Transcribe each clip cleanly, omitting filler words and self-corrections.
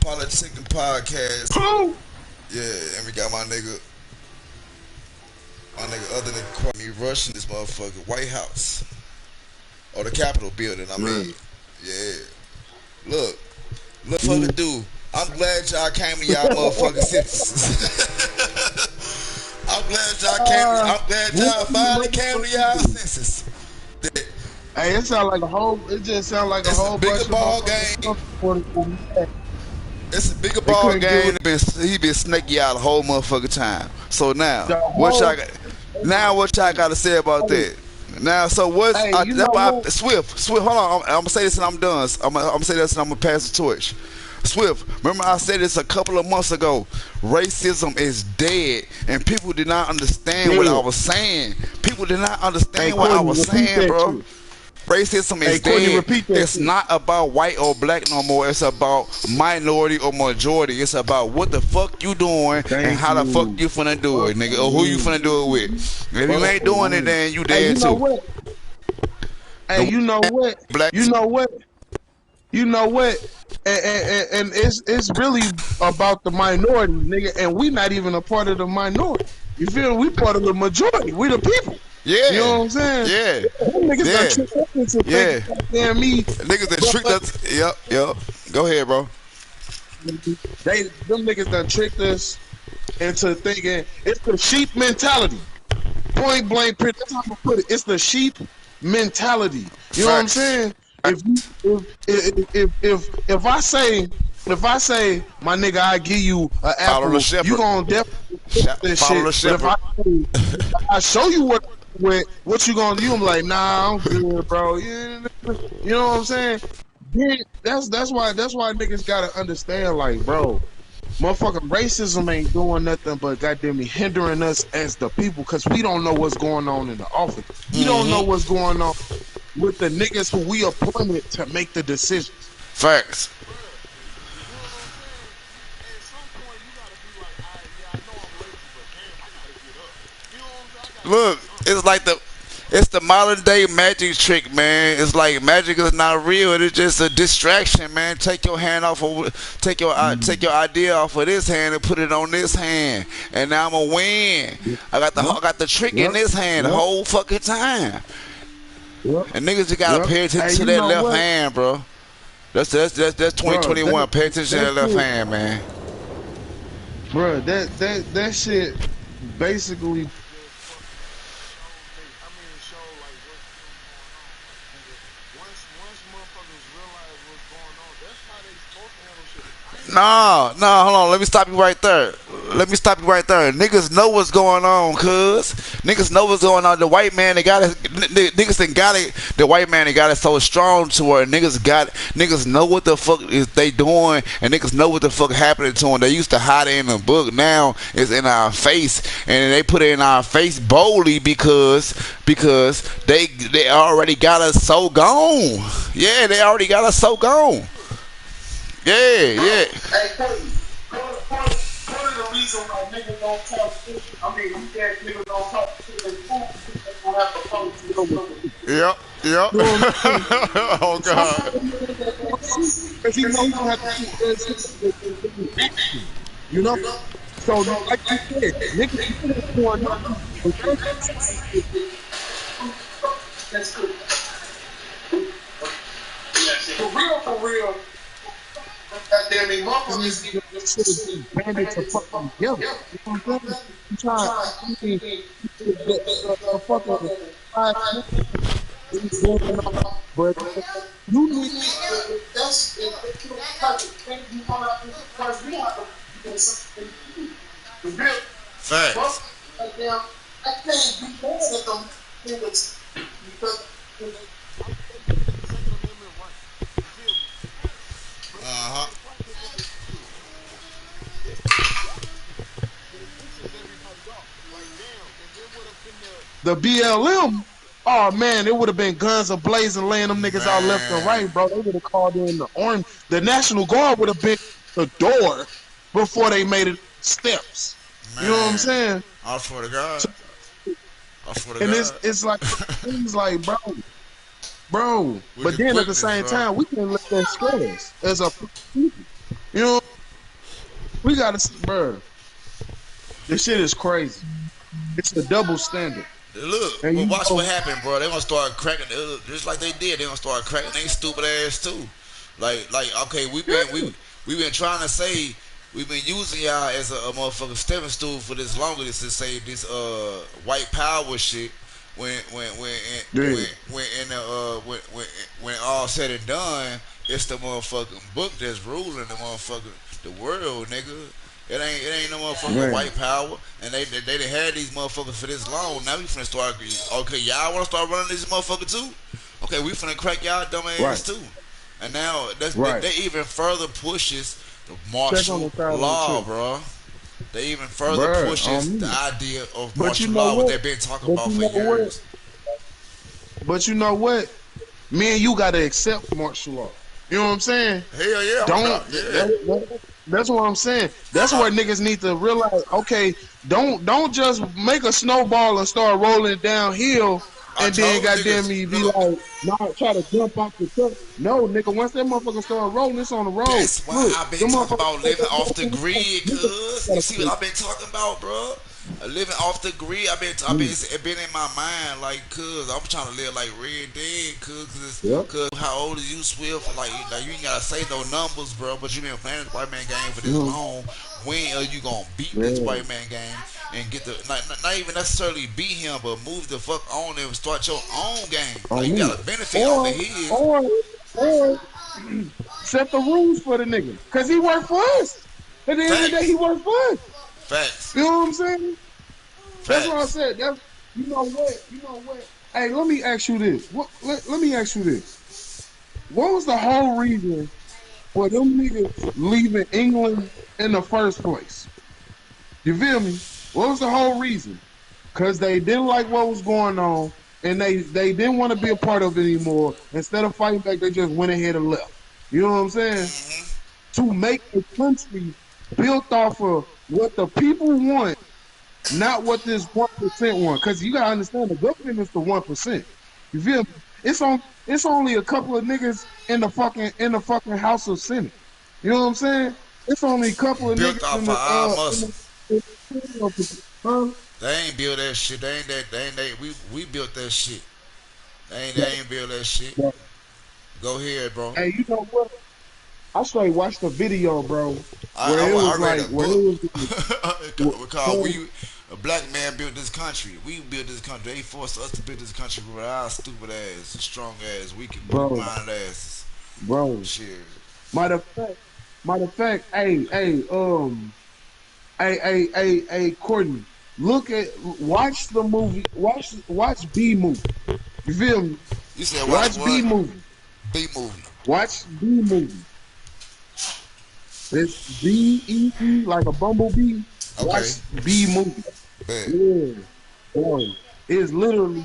Politic and podcast. Who? Yeah, and we got my nigga other than Kwame rushing this motherfucker White House or the Capitol building. I mean, Man. yeah. Look, fucking dude. I'm glad y'all came to y'all motherfucking senses. I'm glad y'all came. I'm glad y'all finally came to y'all senses. That Hey, it sound like a whole. It just sound like a It's a whole bigger bunch of ball motherfuckers. game. It's a bigger They ball couldn't get game. rid He been snaky out the whole motherfucking time. So now, the what y'all whole. got? Now what y'all got to say about Hey, that? Now, so what's hey, you that's know why what? Swift. Hold on, I'm gonna say this and I'm done. I'm gonna say this and I'm gonna pass the torch. Swift, remember I said this a couple of months ago. Racism is dead, and people did not understand what I Dead. was saying. People did not Hey, understand what I Courtney, was repeat saying, that bro. shit. Racism Hey, is Courtney, dead. repeat that It's shit. not about white or black no more. It's about minority or majority. It's about what the fuck you doing and Thank how the fuck you. you finna do Fuck it, nigga, or who you you. finna do it with. If you Fuck ain't doing it, you. then you Hey, dead you know too. what? Hey, The you know what? black, You know what? You know what? And it's really about the minority, nigga. And we not even a part of the minority. You feel me? We part of the majority. We the people. You know yeah, what I'm saying? yeah, Them niggas done yeah, tricked us into thinking, yeah. damn me. Niggas that But tricked us. Yep. Go ahead, bro. them niggas done tricked us into thinking it's the sheep mentality. Point blank, that's how I'm gonna put it. It's the sheep mentality. You know what I'm Facts. saying? If you if I say my nigga, I give you an Follow the apple, you shepherd. gonna definitely take this Follow shit. the But if shepherd. I show you what you gonna do, I'm like, nah, I'm good, bro. Yeah, you know what I'm saying? Then that's why niggas gotta understand, like, bro. Motherfucking racism ain't doing nothing but goddamn hindering us as the people because we don't know what's going on in the office. We don't know what's going on with the niggas who we appointed to make the decisions. Facts. Look, it's the modern day magic trick, man. It's like magic is not real. It's just a distraction, man. Take your hand off of, take your idea off of this hand and put it on this hand, and now I'm gonna win. Yep, I got the trick in yep, this hand the yep, whole fucking time. yep, And niggas just gotta yep. pay attention Hey, to you that know left what, hand, bro. That's bro? 2021. Pay attention to That that left shit, hand, man. bro. That shit basically. No, hold on. Let me stop you right there. Niggas know what's going on, cuz. Niggas know what's going on. The white man, they got it. Niggas done got it. The white man, they got it so strong to where niggas know what the fuck is they doing, and niggas know what the fuck happening to them. They used to hide it in the book. Now it's in our face, and they put it in our face boldly because they already got us so gone. Yeah, they already got us so gone. Yeah. Hey, part of the reason why niggas don't talk shit, I mean, we can't niggas don't talk shit in school because they don't have to post it over. Yep. You know what I'm saying? Oh God. Because he know he don't have to keep that shit. You know? So, like you said, niggas know what's going on. But that's good. For real, goddamn it, motherfuckers need to should have just banded to fucking together. You know what I'm saying? You trying, I mean, the fucking five is going on, but you need that's the type of thing you want out of because we have to do something. The real Facts. goddamn, I can't be mad at them niggas because Uh huh. the BLM, oh man, it would have been guns ablazing, laying them niggas out left and Man. right, bro. They would have called in the army. The National Guard would have been the door before they made it steps. You know what I'm Man. saying? I swear to God. So, I swear to and God. it's like things like, bro. We But the then at the quickness, same bro. time, we can't let that scare us as a people. You know? We gotta, bro. This shit is crazy. It's a double standard, Look, and but you watch what know, happened, bro. They gonna start cracking just like they did. They gonna start cracking they stupid ass too. Like okay, yeah, we been trying to say we've been using y'all as a motherfucking stepping stool for this longer. This to say this white power shit. yeah, When in the when all said and done, it's the motherfucking book that's ruling the motherfucking the world, nigga. It ain't no motherfucking man, white power, and they done had these motherfuckers for this long. Now we finna start. Okay, y'all wanna start running this motherfucker too? Okay, we finna crack y'all dumb right, ass too. And now right. they even further pushes the Check on the martial side of the law, trip, bro. They even further bro. pushes On the me. idea of But you martial know law, what what? they've been talking But about you for know what? years. But you know what? Me and you gotta accept martial law. You know what I'm saying? Hell yeah, Don't. yeah. That's what I'm saying. That's I'm where niggas need to realize. Okay, don't just make a snowball and start rolling downhill, I and then told goddamn niggas, me be look, like, nah, try to jump off the truck. No, nigga, once that motherfucker start rolling, it's on the road. that's why Look, I've been the talking motherfucker. about living off the grid, cuz. You see what I've been talking about, bro? Living off the grid. I've been in my mind, like, cuz I'm trying to live like Red Dead, Yep. cuz how old is you, Swift? Like you ain't gotta say no numbers, bro, but you been playing this white man game for this Mhm. long. When are you gonna beat this Yeah. white man game and get the, not even necessarily beat him, but move the fuck on and start your own game? Like, On you me. gotta benefit off of Or, his. or, or set the rules for the nigga. Cause he worked for us. At the end of the day, he Facts. worked for us. Facts. You know what I'm saying? That's what I Facts. said. That's you know what? You know what? Hey, let me ask you this. Let me ask you this. What was the whole reason for them niggas leaving England in the first place? You feel me? What was the whole reason? Because they didn't like what was going on and they didn't want to be a part of it anymore. Instead of fighting back, they just went ahead and left. You know what I'm saying? To make a country built off of what the people want, not what this 1% want. Because you gotta understand the government is the 1%. You feel me? It's only a couple of niggas in the fucking House of Senate. You know what I'm saying? It's only a couple of Built niggas off of our in muscle. the huh? They ain't built that shit. They ain't that. They ain't that. We built that shit. They ain't built that shit. But, Go ahead, bro. hey, you know what? I straight watched a video, bro, where it I was read like, a where it book. was, Because a black man built this country. We built this country. They forced us to build this country with our stupid ass, strong ass, weak bro, minded asses. bro. Shit. Matter of fact, hey, Courtney, watch the movie, watch B movie. You feel me? You said watch Watch B what? movie. B movie. Watch B movie. It's B like a bumblebee. Okay. Watch B movie. Bet. Yeah, boy, it's literally.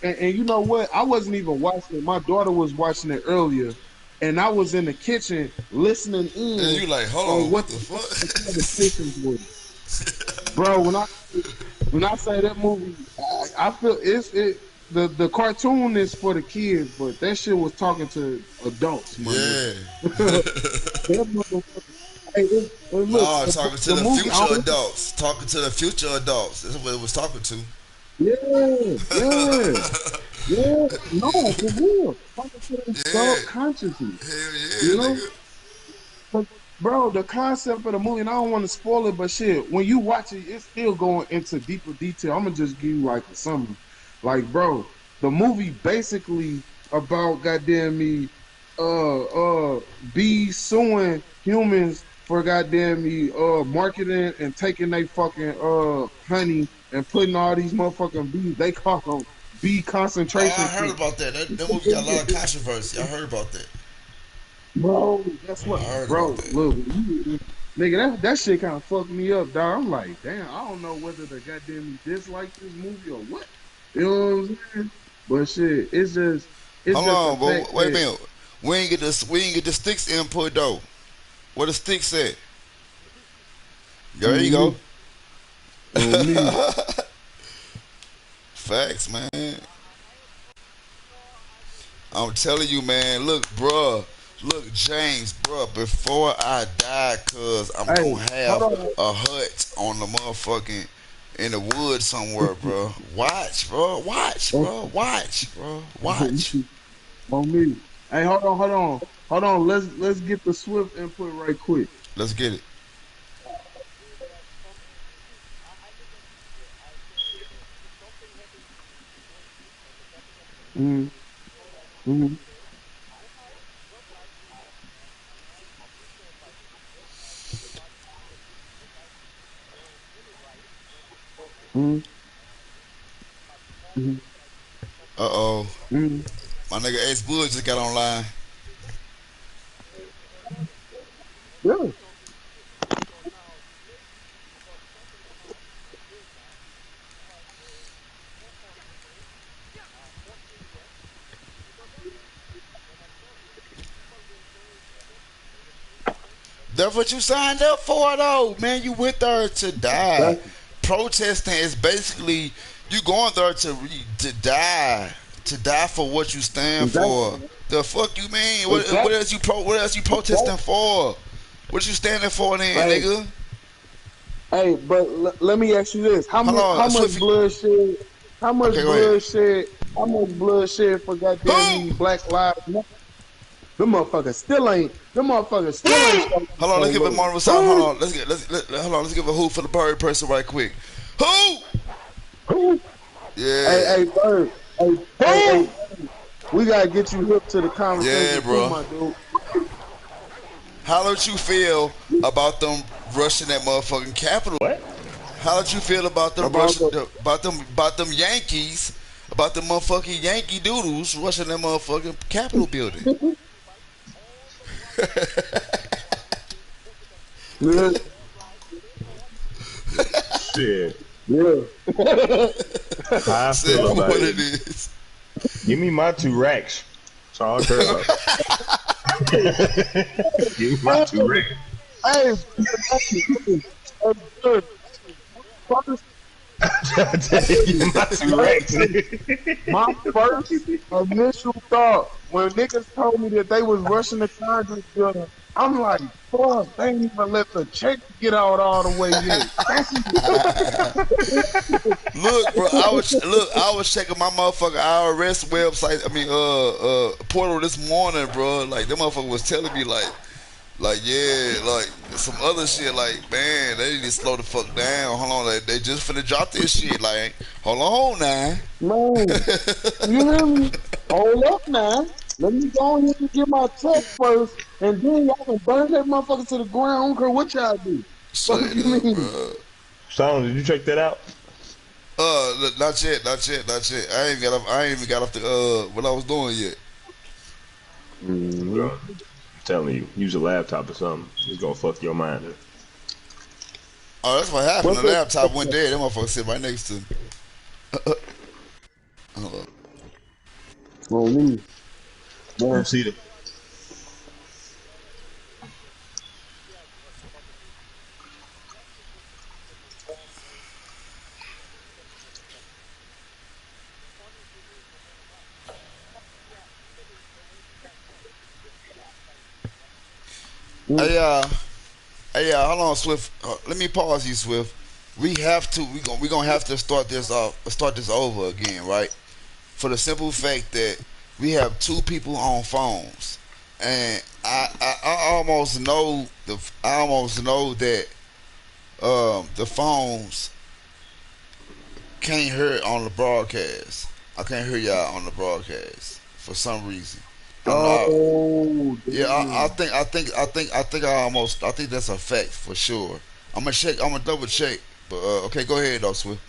And you know what? I wasn't even watching it. My daughter was watching it earlier, and I was in the kitchen listening And in you like, hold on on, what what the the fuck? conversations were. Bro, when I say that movie, I feel the cartoon is for the kids, but that shit was talking to adults, my nigga. Yeah. That motherfucker. Hey, look, No, talking to the the movie. future adults. Talking to the future adults. That's what it was talking to. Yeah, yeah, yeah. No, for real. Talking to them Yeah. subconsciously, Hell you yeah, know? nigga. 'Cause, bro, the concept of the movie, and I don't want to spoil it, but shit, when you watch it, it's still going into deeper detail. I'm gonna just give you like a summary. Like, bro, the movie basically about goddamn me, be suing humans for goddamn me, marketing and taking they fucking honey and putting all these motherfucking bees. They call them bee Oh, I concentration heard camps. about that. That movie got a lot of controversy. I heard about that. Bro, guess I what? heard about Bro, that. look, nigga, that shit kind of fucked me up, dog. I'm like, damn, I don't know whether to goddamn dislike this movie or what. You know what I'm saying? But shit, it's Hold just the on, fact but wait a that minute. We ain't get the sticks input though. What the sticks at? There you on go. me, on me, Facts, man. I'm telling you, man. Look, bruh. Look, James, bro, before I die, cuz I'm Hey, gonna hold have on. a hut on the motherfucking in the woods somewhere, bro. Watch, bro. Watch, bro. Watch, bro. Watch. On me. Hey, hold on. Let's get the Swift input right quick. Let's get it. Mm, mm, mm, mm, Uh oh. mm. My nigga Ace Bull just got online. Yeah, That's what you signed up for, though, man. You went there to die. that's Protesting is basically you going there to die, to die for what you stand for. exactly. The fuck you mean? What Exactly. else what else you protesting Exactly. for? What you standing for then, Hey, nigga? hey, but let me ask you this: Hold on, how much Swift. bloodshed, how much Okay, go ahead. bloodshed, how much bloodshed for goddamn Who? these Black Lives Matter? Them motherfuckers still ain't Who? starting to Hold on, let's show give it love. more of a sound. Hold Who? on, hold on, let's give a who for the bird person right quick. Who? Who? Hey, Yeah. hey, Bird. Hey, hey, Who? we gotta get you hip to the Yeah, conversation too, bro. my dude. How did you feel about them rushing that motherfucking Capitol? What? How did you feel about them About rushing the about them Yankees, about the motherfucking Yankee Doodles rushing that motherfucking Capitol building? yeah, Shit. yeah. How I Said feel about what it. it is. Give me my 2 racks. That's all I care about. Give me my Hey, 2 racks. hey, hey, Bird, first, Give me my two racks. my first initial thought when niggas told me that they was rushing the Congress building, I'm like, fuck, they ain't even let the check get out all the way yet. That's Look, bro, I was checking my motherfucking IRS website. I mean, portal this morning, bro. Like, that motherfucker was telling me, like, yeah, like, some other shit, like, man, they need to slow the fuck down. Hold on, they just finna drop this shit. Like, hold on now. man. You hear me? Hold up now. Let me go ahead and get my check first, and then y'all can burn that motherfucker to the ground. I don't care what y'all do. Fuck Straight you up, mean? bro. Sean, did you check that out? Not yet, not yet, not yet. I ain't even got off the what I was doing yet. Mm-hmm. Bro, I'm telling you, use a laptop or something. It's gonna fuck your mind up. Oh, that's what happened. What's The up? laptop went dead. That motherfucker sitting right next to me. Hold on. On me, You man. see the Mm. Hey, hey, hold on, Swift. Let me pause you, Swift. We have to. We gonna have to start this off. Start this over again, right? For the simple fact that we have two people on phones, and I almost know I almost know that the phones can't hear it on the broadcast. I can't hear y'all on the broadcast for some reason. I don't know. Oh, Yeah, damn. I think that's a fact for sure. I'm gonna check. I'm gonna double check. But okay, go ahead, though, Swift.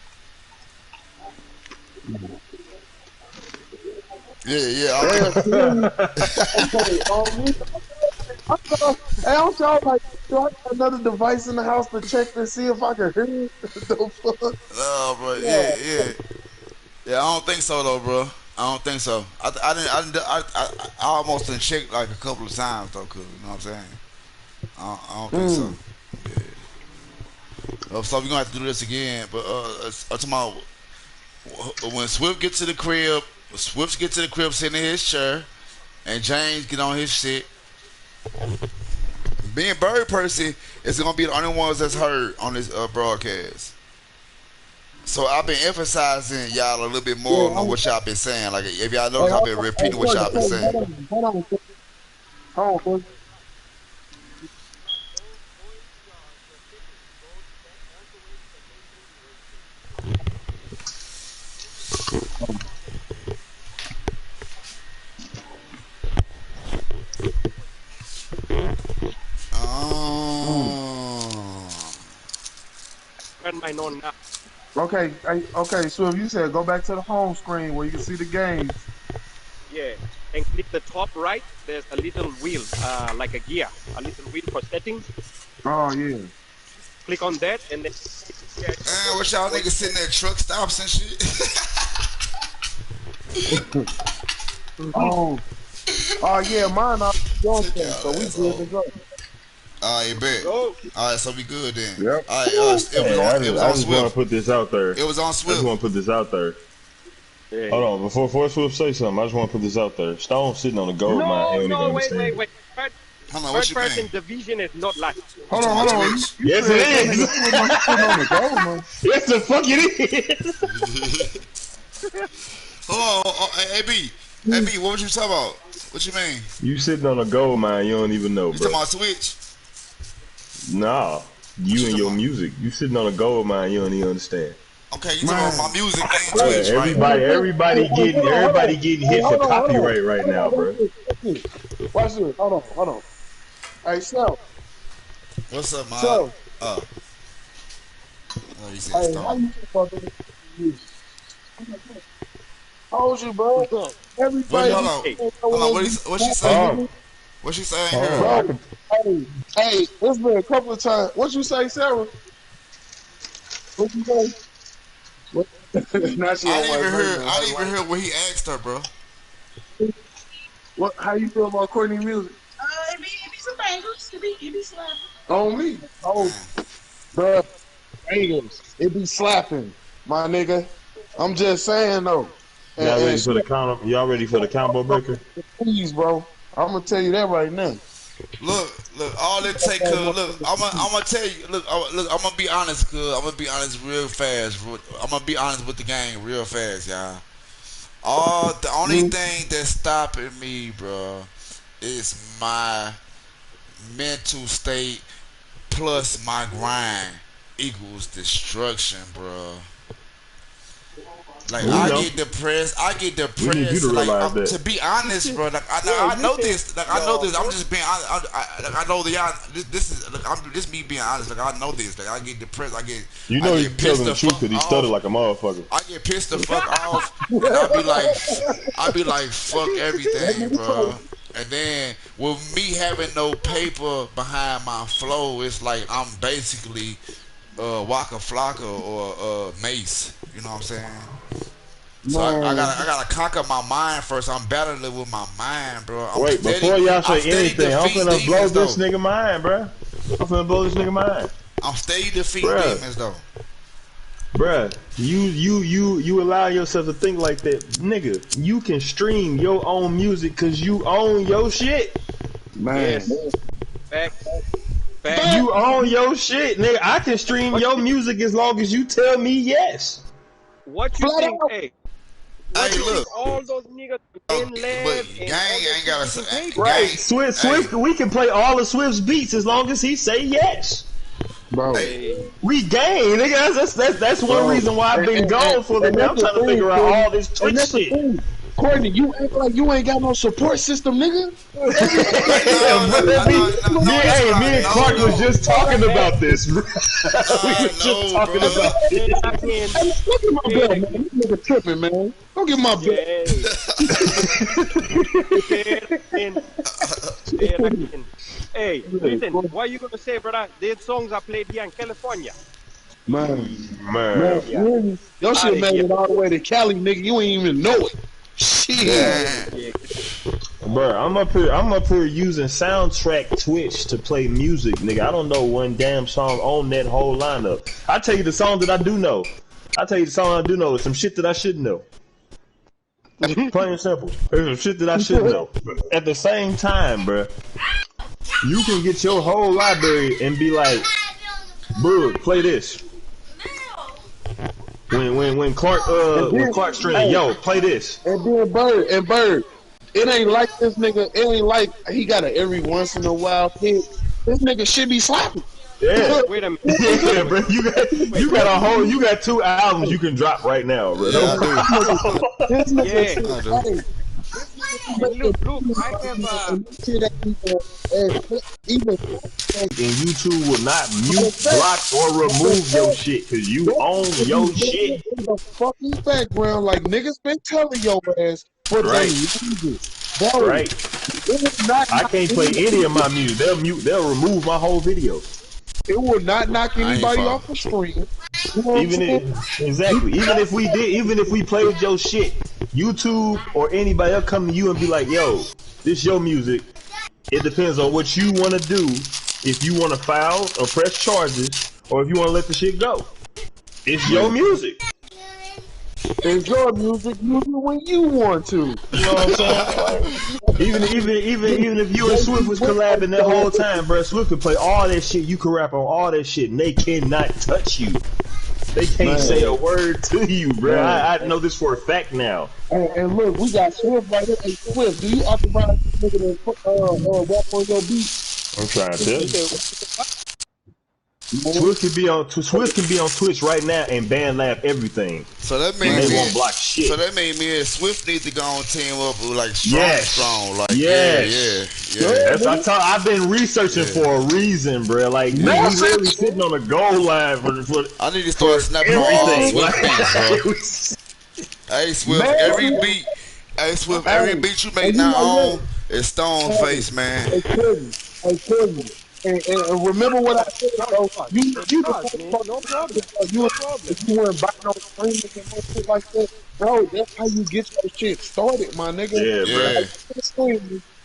Yeah, yeah. Yeah, clearly. Okay, on me. I thought, hey, I'm sorry, like, do I got another device in the house to check to see if I can hear it? The fuck? No, bro. Yeah, Yeah. yeah, yeah. I don't think so, though, bro. I don't think so. I almost done checked like a couple of times though, cause you know what I'm saying. I don't think so. Mm. So we're gonna have to do this again. But I'm talking about when Swift get to the crib. Swift get to the crib, sitting in his chair, and James get on his shit. Me and Bird Person is gonna be the only ones that's heard on this broadcast. So I've been emphasizing y'all a little bit Yeah, more on what y'all been saying. Like if y'all hey, notice, I've hold been on. Hey, repeating what Courtney, y'all been Courtney, saying. hold on, Courtney. Oh. Turn mine on now. Okay, okay. So if you said go back to the home screen where you can see the games. Yeah. And click the top right. There's a little wheel, like a gear, a little wheel for settings. Oh yeah. Click on that, and then yeah, Man, what y'all niggas sitting there truck stops and shit? Oh, oh yeah. Mine are your Take thing, so y'all we ass good to off. go. Alright, bet. go. Alright, so we good then. Yep. Alright, Hey, it was I on just want to Swift. put this out there. It was on I just Swift. want to put this out there. Hold Hey. on, before Swift say something, I just want to put this out there. Stone sitting on a gold mine. He No, don't even no, wait, understand wait, it. wait. Hold on, what Third you mean? person division is not live. You Hold on, talking hold about on. Twitch? You Yes, said that it nigga is. sitting on the gold, man. Yes, the fuck it is. Hold on, AB. AB, what was you talking about? What you mean? You sitting on a gold mine, you don't even know, You bro. talking about Twitch? Nah, What you you and talking your about? music. You sitting on a gold mine, you don't even understand. Okay, you talking about my Man. music and Bruh, Hey, Twitch, right? everybody, hey, everybody getting, hold on. everybody getting Hey, hit for hold on. copyright right now, Watch bro. this. Watch this. Hold on. Hey, What's up, Mod? so, Oh, oh, you said hey, how Stone. you feel about the music? Told you, bro. What? Everybody Hold be on, Hey, hold on. saying be What she say? snapping, Oh, nigga. What she say? I ain't hold hear on, her. I Bro, could. hey, it's been a couple of times. What you say, Sarah? What you say? What? Now she I on didn't white even night, hear. man. I White didn't even light. hear what he asked her, bro. What? How you feel about Courtney music? It be some bangers. It be slapping. On me. Oh, Man, bro, bangers. It be slapping, my nigga. I'm just saying though. Y'all And ready for the shit, count? Y'all ready for the combo breaker? please, bro. I'm gonna tell you that right now. look. All it take, cause look, I'm gonna tell you. Look. I'm gonna be honest, cause I'm gonna be honest real fast. I'm gonna be honest with the game real fast, y'all. All the only Mm, thing that's stopping me, bro, is my mental state plus my grind equals destruction, bro. Like We I know. get depressed. I get We need you to depressed. Like realize that. to be honest, bro. Like yeah, I you know said this. Like I know your this. I'm first. just being. I know that y'all. This is. Look, this me being honest. Like I know this. Like I get depressed. You I know he's get pissed telling the the truth fuck because he stuttered off. like a motherfucker. I get pissed the fuck off, and I be like, fuck that everything, nigga bro. told And then with me having no paper behind my flow, it's like I'm basically Waka Flocka or Mace. You know what I'm saying? So man. I gotta conquer my mind first. I'm battling with my mind, bro. Wait, before y'all I'm say steady anything, I'm defeating finna blow demons this though. nigga mind, bruh. I'm finna blow this nigga mind. I'm steady defeating Bruh, demons though. bruh. You allow yourself to think like that. Nigga, you can stream your own music because you own your shit. Man. Yes, facts, facts. You own your shit, nigga. I can stream What your you music as long as you tell me yes. what you Flat think? out. Hey, what Hey, you think? look, All those niggas but in lab and all gang that ain't shit got getting paid, a bro. gang. Right. Swift, Hey, we can play all of Swift's beats as long as he say yes. Bro. hey, Hey, We game, nigga. That's one Bro. reason why I've been gone for a little And bit. that's I'm the trying to thing, figure out Courtney. all this And Twitch that's the shit. thing. Courtney, you act like you ain't got no support system, nigga. Every I Yeah, know, bro, no, this what I me and Clark was know just though. talking hey, about this, bro. No, We I was just know, talking bro. about say this. it again, Hey, look at my say it belt, man. again. This nigga tripping, man. Don't get my belt. Yeah, hey, say it again, say it again. Hey, listen, what you gonna say, brother? These songs are played here in California. Man, man, Man, Yeah, really? Your out shit of made here. it all the way to Cali, nigga. You ain't even know it. Shit. Yeah, Man, yeah. bro, I'm up here using soundtrack Twitch to play music, nigga. I don't know one damn song on that whole lineup. I tell you the song that I do know. I tell you the song I do know is some shit that I shouldn't know. Plain and simple. There's some shit that I should know. At the same time, bruh, You can get your whole library and be like, "Bud, play this." When Clark stream, yo, play this. And then Bird. It ain't like this nigga. It ain't like he got a every once in a while pick. This nigga should be slapping. Yeah, Wait a minute. yeah, bro. You got a whole. You got 2 albums you can drop right now, bro. Yeah, I This nigga Yeah. shit, do. hey, And look, I have even And YouTube will not mute, block, or remove your shit because you own your shit. in the fucking background, like niggas been telling your ass for the Right. longest. Bro, Right. it is not. I can't play any of my music. They'll remove my whole video. It will not knock I ain't anybody follow. off the screen. You know what I'm Even saying? exactly. Even if we played your shit, YouTube or anybody else come to you and be like, "Yo, this your music." It depends on what you want to do. If you want to file or press charges, or if you want to let the shit go, it's your music. It's your music. Use it when you want to. You know what I'm saying? Even if you and Swift was collabing that whole time, bro, Swift could play all that shit. You could rap on all that shit, and they cannot touch you. They can't say a word to you, bro. I know this for a fact now. And look, we got Swift right here. Hey, Swift, do you authorize this nigga to rap on your beat? I'm trying to tell you. Swift can be on Twitch right now and ban laugh everything. So that And means they won't block shit. So that means me and Swift need to go on team up with like Yes. strong. Like Yes. yeah. That's I've been researching for a reason, bro. Like we really sitting on a goal line for I need to start snapping on all Swift beats, bro. Hey Swift, every beat. Hey Swift, every beat you make now on is Stone Face, man. I tell you. And remember what I said, bro. You no problem. you weren't buying no streamers and no shit like that, bro. That's how you get your shit started, my nigga. Yeah, bro.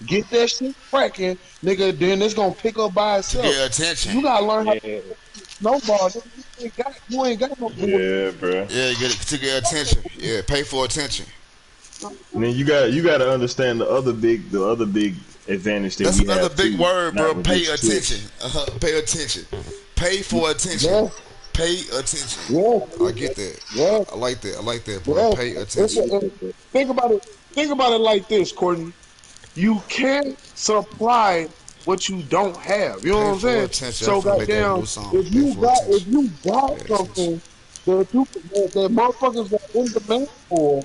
Get that shit cracking, nigga. Then it's gonna pick up by itself. Get attention. You gotta learn how to snowball. You ain't got no. Yeah, bro. Yeah, to get attention. Yeah, pay for attention. And then you gotta understand the other big advantage that That's we have. another big too, word, not bro. with Pay this attention. Pay attention. Pay for attention. Yeah. Pay attention. Yeah. I get that. Yeah. I like that, bro. Yeah. Pay attention. Think about it. Think about it like this, Courtney. You can't supply what you don't have. You know what I'm saying? Attention. So I'm finna make that goddamn, new song. if you got something that motherfuckers are in demand for,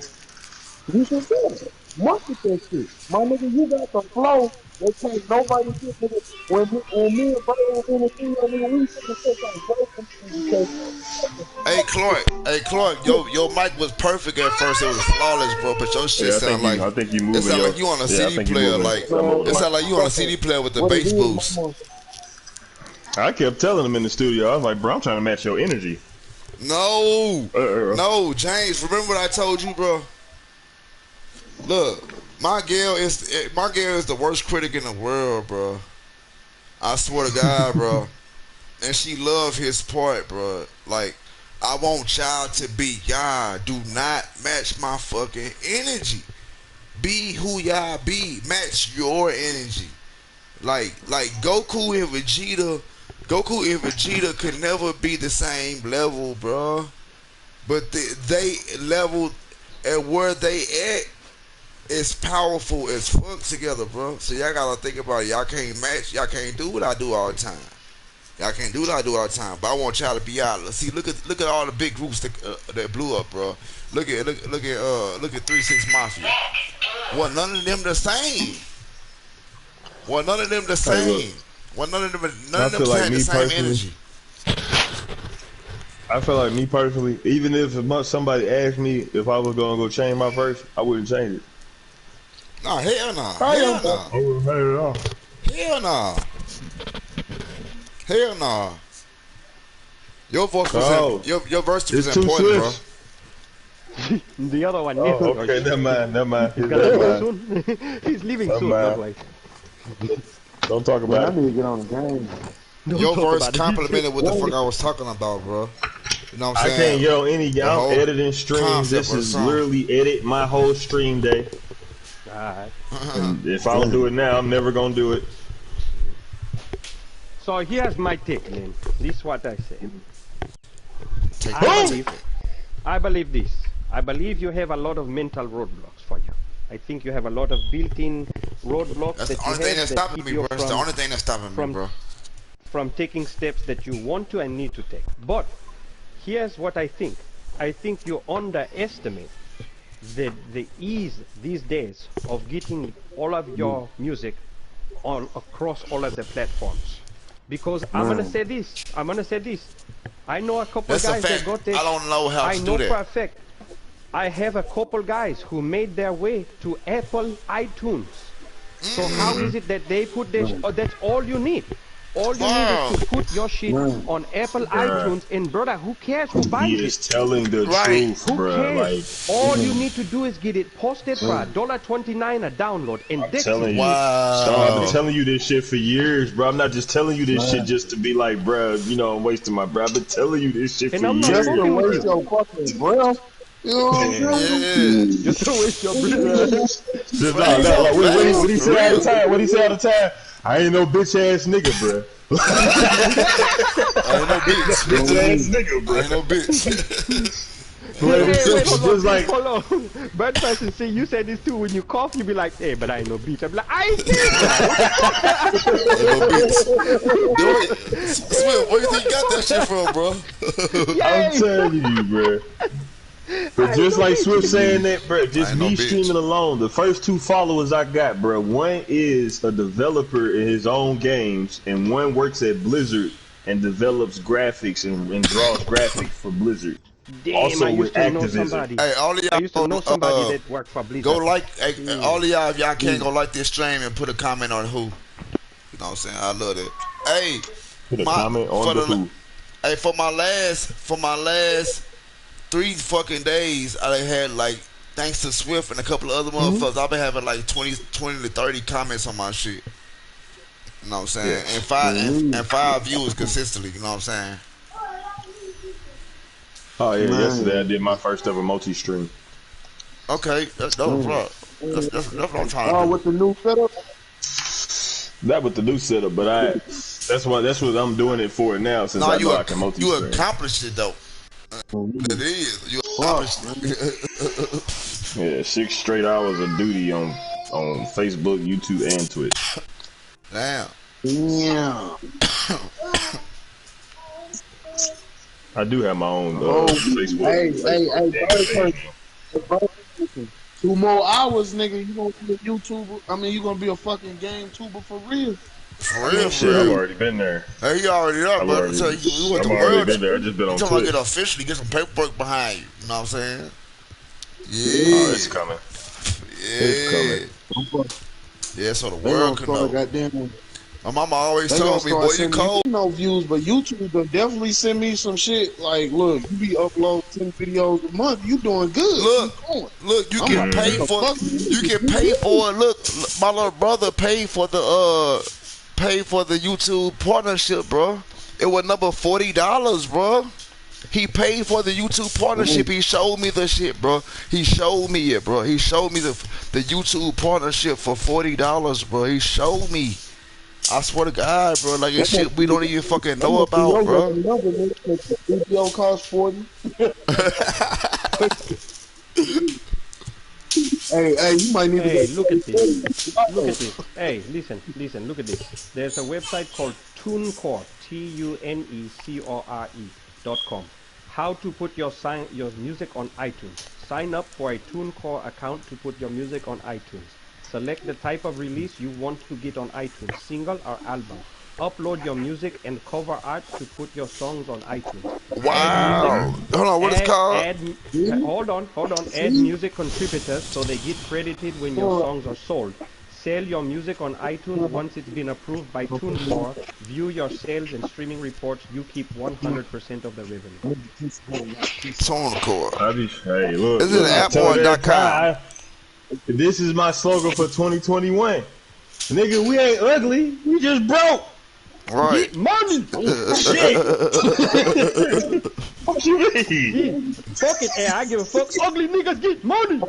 you should sell it. Market that shit. My nigga, you got the flow. They can't nobody get nigga. When me and Brother was in the studio, nigga, we took the shit like because Hey Clark, your mic was perfect at first. It was flawless, bro. But your shit sound like I think you moving. it sound like you on a CD player. Like it sound like you on a CD player with the bass boost. I kept telling him in the studio. I was like, bro, I'm trying to match your energy. No, James. Remember what I told you, bro? Look, my girl is the worst critic in the world, bro. I swear to God, bro. And she love his part, bro. Like, I want y'all to be y'all. Do not match my fucking energy. Be who y'all be. Match your energy. Like Goku and Vegeta could never be the same level, bro. But they level at where they at is powerful as fuck together, bro. So y'all gotta think about it. Y'all can't match. Y'all can't do what I do all the time. Y'all can't do what I do all the time. But I want y'all to be out. See, look at all the big groups that blew up, bro. Look at 3-6 Mafia. Well, none of them the same. Well, none of them the same. Well, none of them had the same energy. I feel like me personally, even if somebody asked me if I was gonna go change my verse, I wouldn't change it. Nah, hell nah. I wouldn't change it at all. Hell nah. Hell nah. Your voice was your verse was important, bro. The other one. Oh, okay, never mind. He's leaving soon. That's why. Don't talk about I need to get on the game. Your verse complimented what the fuck I was talking about, bro. You know what I'm I saying? can't get on any. I'm editing streams. This is literally edit my whole stream day. Alright. And if I don't do it now, I'm never gonna do it. So here's my take, man. This is what I say. Take I believe this. I believe you have a lot of mental roadblocks for you. I think you have a lot of built-in roadblocks That's that the you only thing have that's that stopping keep me, you bro. That's the only thing that's stopping me, from bro. from taking steps that you want to and need to take. But here's what I think. I think you underestimate the ease these days of getting all of your music on across all of the platforms. Because I'm gonna say this. I know a couple That's a guys that fact. got this. I don't know how I to know do for that. a fact. I have a couple guys who made their way to Apple iTunes. So how is it that they put this? Oh, that's all you need. All you need is Wow. to put your shit on Apple Bruh. iTunes, and brother, who cares who buys He it? is telling the Right. truth, Who bruh. cares? Like, All you need to do is get it posted for $1.29 a download, and I'm that's telling it. you. Sean, I've been Wow. telling you this shit for years, bro. I'm not just telling you this shit just to be like, bruh, you know, I'm wasting my breath. I've been telling you this shit And for I'm not years. Just to fucking with waste you. your fucking breath. You know what I'm saying? Yeah. Just to waste your breath. Just Facts. like, what he For say all the real. time? What he say all the time? I ain't no bitch ass nigga, bruh. I ain't no bitch. Bitch ass nigga, I bruh. ain't no bitch. But Hey, wait, hold just like, hold on. Bad person, see, you said this too. When you cough, you be like, hey, but I ain't no bitch. I'm like, I ain't saying that. I ain't no bitch. Swift, where you think you got that shit from, bro? I'm Yay! telling you, bruh. But I just ain't no like bitch. Swift saying that, bro, I just ain't no me bitch. streaming alone, the first 2 followers I got, bro, one is a developer in his own games, and one works at Blizzard and develops graphics and draws graphics for Blizzard. Damn, I Also with used to know Activision. somebody. Hey, all of I used to know somebody y'all, that worked for go Blizzard. like, hey, all of y'all, if y'all can't go like this stream and put a comment on who. You know what I'm saying? I love that. Hey, Put a my comment on for the the who. hey for my last 3 fucking days, I had like, thanks to Swift and a couple of other motherfuckers, I've been having like 20 to 30 comments on my shit. You know what I'm saying? Yes. And five views consistently. You know what I'm saying? Oh yeah, yesterday I Man. did my first ever multi-stream. Okay, that's right. That's what I'm trying to Oh, do. with the new setup? That with the new setup, but that's what I'm doing it for now since No, I know I can you multi-stream. accomplished it though. It is. You Fuck, accomplished man. it. Yeah, 6 straight hours of duty on Facebook, YouTube, and Twitch. Damn. Yeah. I do have my own Oh, Facebook hey, damn bird page. person. 2 more hours, nigga. You gonna be a YouTuber? I mean, you gonna be a fucking game tuber for real? For I real, mean, for shit, I've real. already been there. Hey, you already up, brother. So you want I've the already world? been there. I just been You on talking about Twitch. get officially get some paperwork behind you? You know what I'm saying? Oh, it's Yeah, coming. It's coming. yeah. Yeah, so the They world gonna could start know. goddamn. My mama always They gonna told me, start boy, you sending cold. you no views, but YouTube will definitely send me some shit. Like, look, you be uploading 10 videos a month. You doing good. Look, Keep going. look, you I'm get like, what paid the for. fuck? You get paid for it. Look, my little brother paid for the YouTube partnership, bro. It was number $40, bro. He paid for the YouTube partnership. He showed me the shit, bro. He showed me it, bro. He showed me the YouTube partnership for $40, bro. He showed me. I swear to God, bro. Like it's shit we don't even fucking That know must be about, your bro. lucky number, nigga. 'Cause the video costs 40. Hey, you might need to Hey, go look at this. Look play at this. Hey, listen, look at this. There's a website called TuneCore, TUNECORE.com. How to put your music on iTunes. Sign up for a TuneCore account to put your music on iTunes. Select the type of release you want to get on iTunes, single or album. Upload your music and cover art to put your songs on iTunes. Add music. Wow. Hold on, what it's called? Hold on. Add music contributors so they get credited when your songs are sold. Sell your music on iTunes once it's been approved by TuneCore. View your sales and streaming reports. You keep 100% of the revenue. TuneCore. Hey, look, Is it I an tell app or it a every .com? time. This is my slogan for 2021. Nigga, we ain't ugly. We just broke. Right. Get money! Shit. What you mean? Fuck it, I give a fuck. Ugly niggas get money!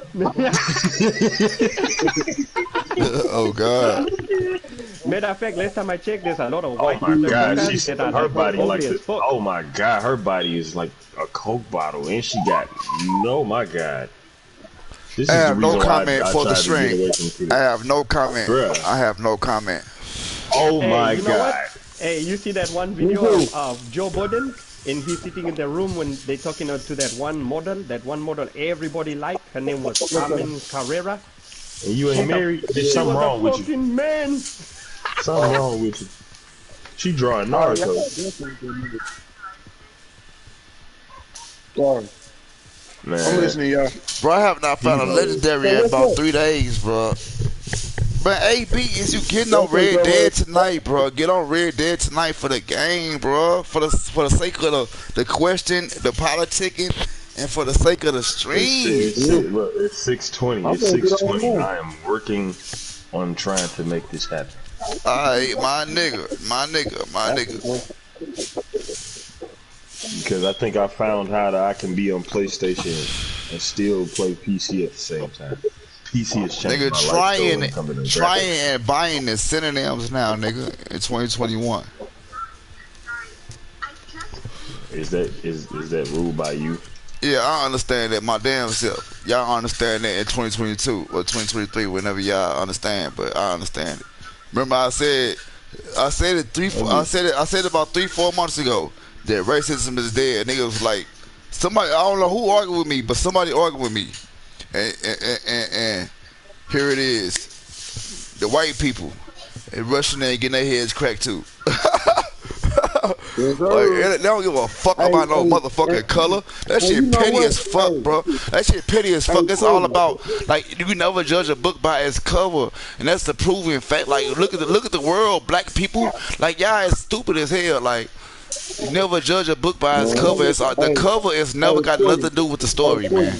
Oh God. Matter of fact, last time I checked, there's a lot of Oh white my god, cryptocurrencies that are her like body like ugly as this. fuck. Oh my god, her body is like a Coke bottle, and she got no. My god, this I is the have no reason why comment I for the tried to get stream. away from Twitter, I have no comment. bruh. I have no comment. Oh Hey, my you know what? god. Hey, you see that one Me video too. of Joe Biden? And he's sitting in the room when they're talking to that one model everybody liked. Her name was Carmen Carrera. And you ain't married? There's She something was wrong a with you. fucking man. Something wrong with you. She drawing Oh, yeah. Naruto. Sorry. I'm Man, listening, y'all. Bro, I have not found a legendary in what's about up? 3 days, bro. But AB, is you getting on What's up, Red bro? Dead tonight, bro? Get on Red Dead tonight for the game, bro. For the sake of the question, the politicking, and for the sake of the stream. look, it's 6:20. I'm It's gonna get on 6:20. now. I am working on trying to make this happen. Alright, my nigga. Because I think I found how that I can be on PlayStation and still play PC at the same time. PC has changed Nigga, my life. trying and buying the synonyms now, nigga, in 2021. Is that ruled by you? Yeah, I understand that my damn self. Y'all understand that in 2022 or 2023, whenever y'all understand, but I understand it. Remember, I said it about 3-4 months ago that racism is dead. Niggas was like, somebody, I don't know who argued with me, but somebody argued with me, and here it is, the white people, and Russian ain't getting their heads cracked too. Yes, sir. Like, they don't give a fuck about no motherfucking color. That shit you know petty what? as fuck, bro. That shit petty as fuck. It's cool. all about, like, you never judge a book by its cover, and that's the proven fact. Like, look at the world, black people. Like, y'all is stupid as hell. Like, you never judge a book by its cover. The cover is never got nothing to do with the story, man.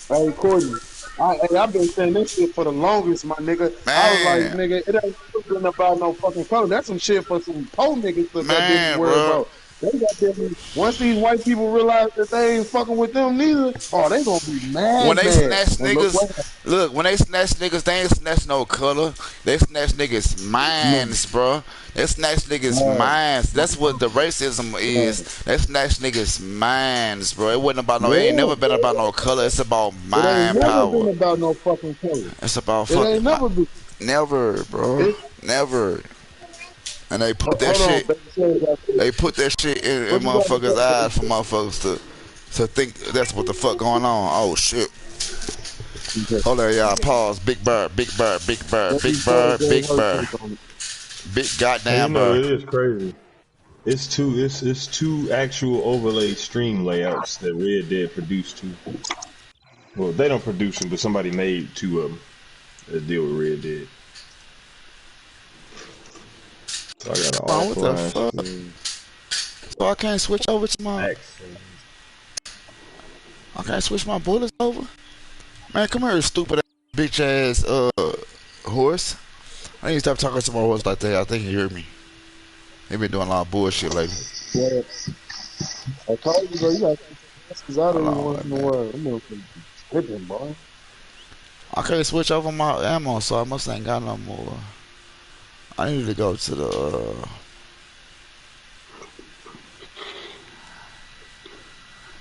Hey, Courtney. I've been saying this shit for the longest, my nigga. I was like, Man. nigga, it ain't something about no fucking color. That's some shit for some poor niggas to Man, worry bro. about. They got them, once these white people realize that they ain't fucking with them neither, oh, they gonna be mad. When they mad. snatch And niggas, when they snatch niggas, they ain't snatch no color. They snatch niggas' minds, bro. They snatch niggas' minds. That's what the racism is. They snatch niggas' minds, bro. It wasn't about no. It ain't never been about no color. It's about it ain't mind never power. been about no fucking color. It's about It fucking. ain't never been. Never, bro. Never. And they put that Hold on, shit. baby. They put that shit in motherfuckers' eyes for motherfuckers to think that's what the fuck going on. Oh shit. Hold on, y'all. Pause. Big bird, big bird, big bird, big bird, big bird, big goddamn You know, bird. it is crazy. It's two actual overlay stream layouts that Red Dead produced too. Well, they don't produce them, but somebody made two of them that deal with Red Dead. So I got an What the offline fuck? stream. So I can't switch over to my. I can't switch my bullets over. Man, come here, stupid ass, bitch ass horse. I need to stop talking to my horse like that. I think he heard me. He been doing a lot of bullshit lately. Yeah. I told you, bro, you got to out of Hold on, once in a man. while. I'm tripping, boy. I can't switch over my ammo, so I must ain't got no more. I need to go to the.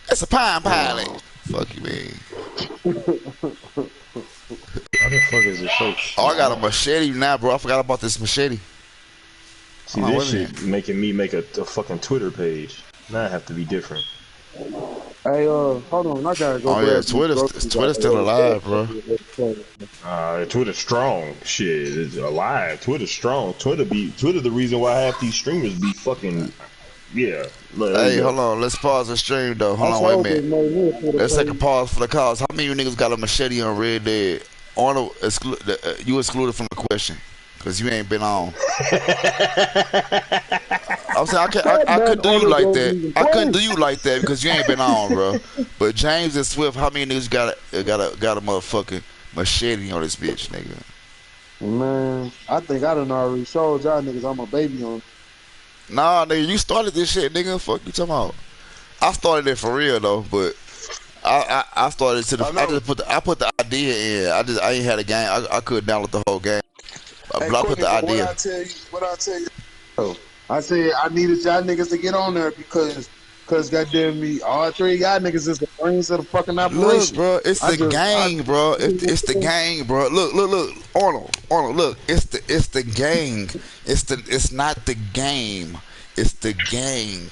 It's a pine pilot. Fuck you, man. How the fuck is it so? Oh, I got a machete now, bro. I forgot about this machete. See, Hold on, this wait a shit making me make a fucking Twitter page. Now I have to be different. Hey, hold on, I gotta go Oh grab yeah, these groceries. Twitter's still alive, bro. Twitter's strong. Shit, it's alive. Twitter's strong. Twitter the reason why half these streamers be fucking. Yeah. Look, Hey, hold on. Let's pause the stream though. Hold on, wait a minute. Let's take a pause for the cause. How many of you niggas got a machete on Red Dead? You excluded from the question because you ain't been on. I'm saying I couldn't do you like that. I couldn't do you like that because you ain't been on, bro. But James and Swift, how many niggas got a motherfucking machete on this bitch, nigga? Man, I think I done already showed y'all niggas I'm a baby on. Nah, nigga, you started this shit, nigga. Fuck you talking about? I started it for real though, but I started to the. I put the idea in. I ain't had a game. I couldn't download the whole game. Hey, Block with Quickie, the but idea. what I tell you, bro, I said I needed y'all niggas to get on there because goddamn me, all three of y'all niggas is the brains of the fucking Look, operation. bro, it's I the just, I, gang, bro. It's the gang, bro. Look, Arnold, look. It's the gang. It's not the game. It's the gang.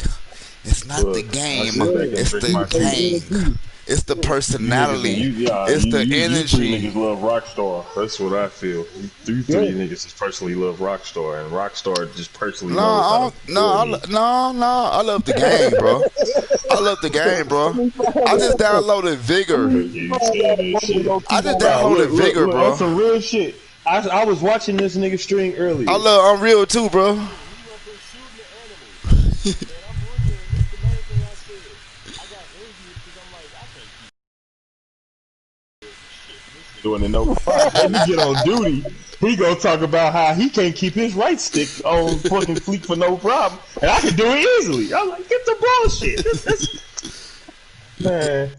It's not the Look, I game. sit back and It's drink the my tea. gang. It's the You niggas, personality. yeah, It's the you three energy. niggas love Rockstar. That's what I feel. You yeah, three niggas just personally love Rockstar, and Rockstar just personally No, knows how I to don't, no, pour me. no. I love the game, bro. I love the game, bro. I just downloaded Vigor. Look, you saying that shit. I just Nah, downloaded Vigor, look, on bro. some real shit. I was watching this nigga stream I earlier. love Unreal too, bro. Doing it no problem. Then he get on duty. He gonna talk about how he can't keep his right stick on fucking fleek for no problem, and I can do it easily. I'm like, get the bullshit. Man,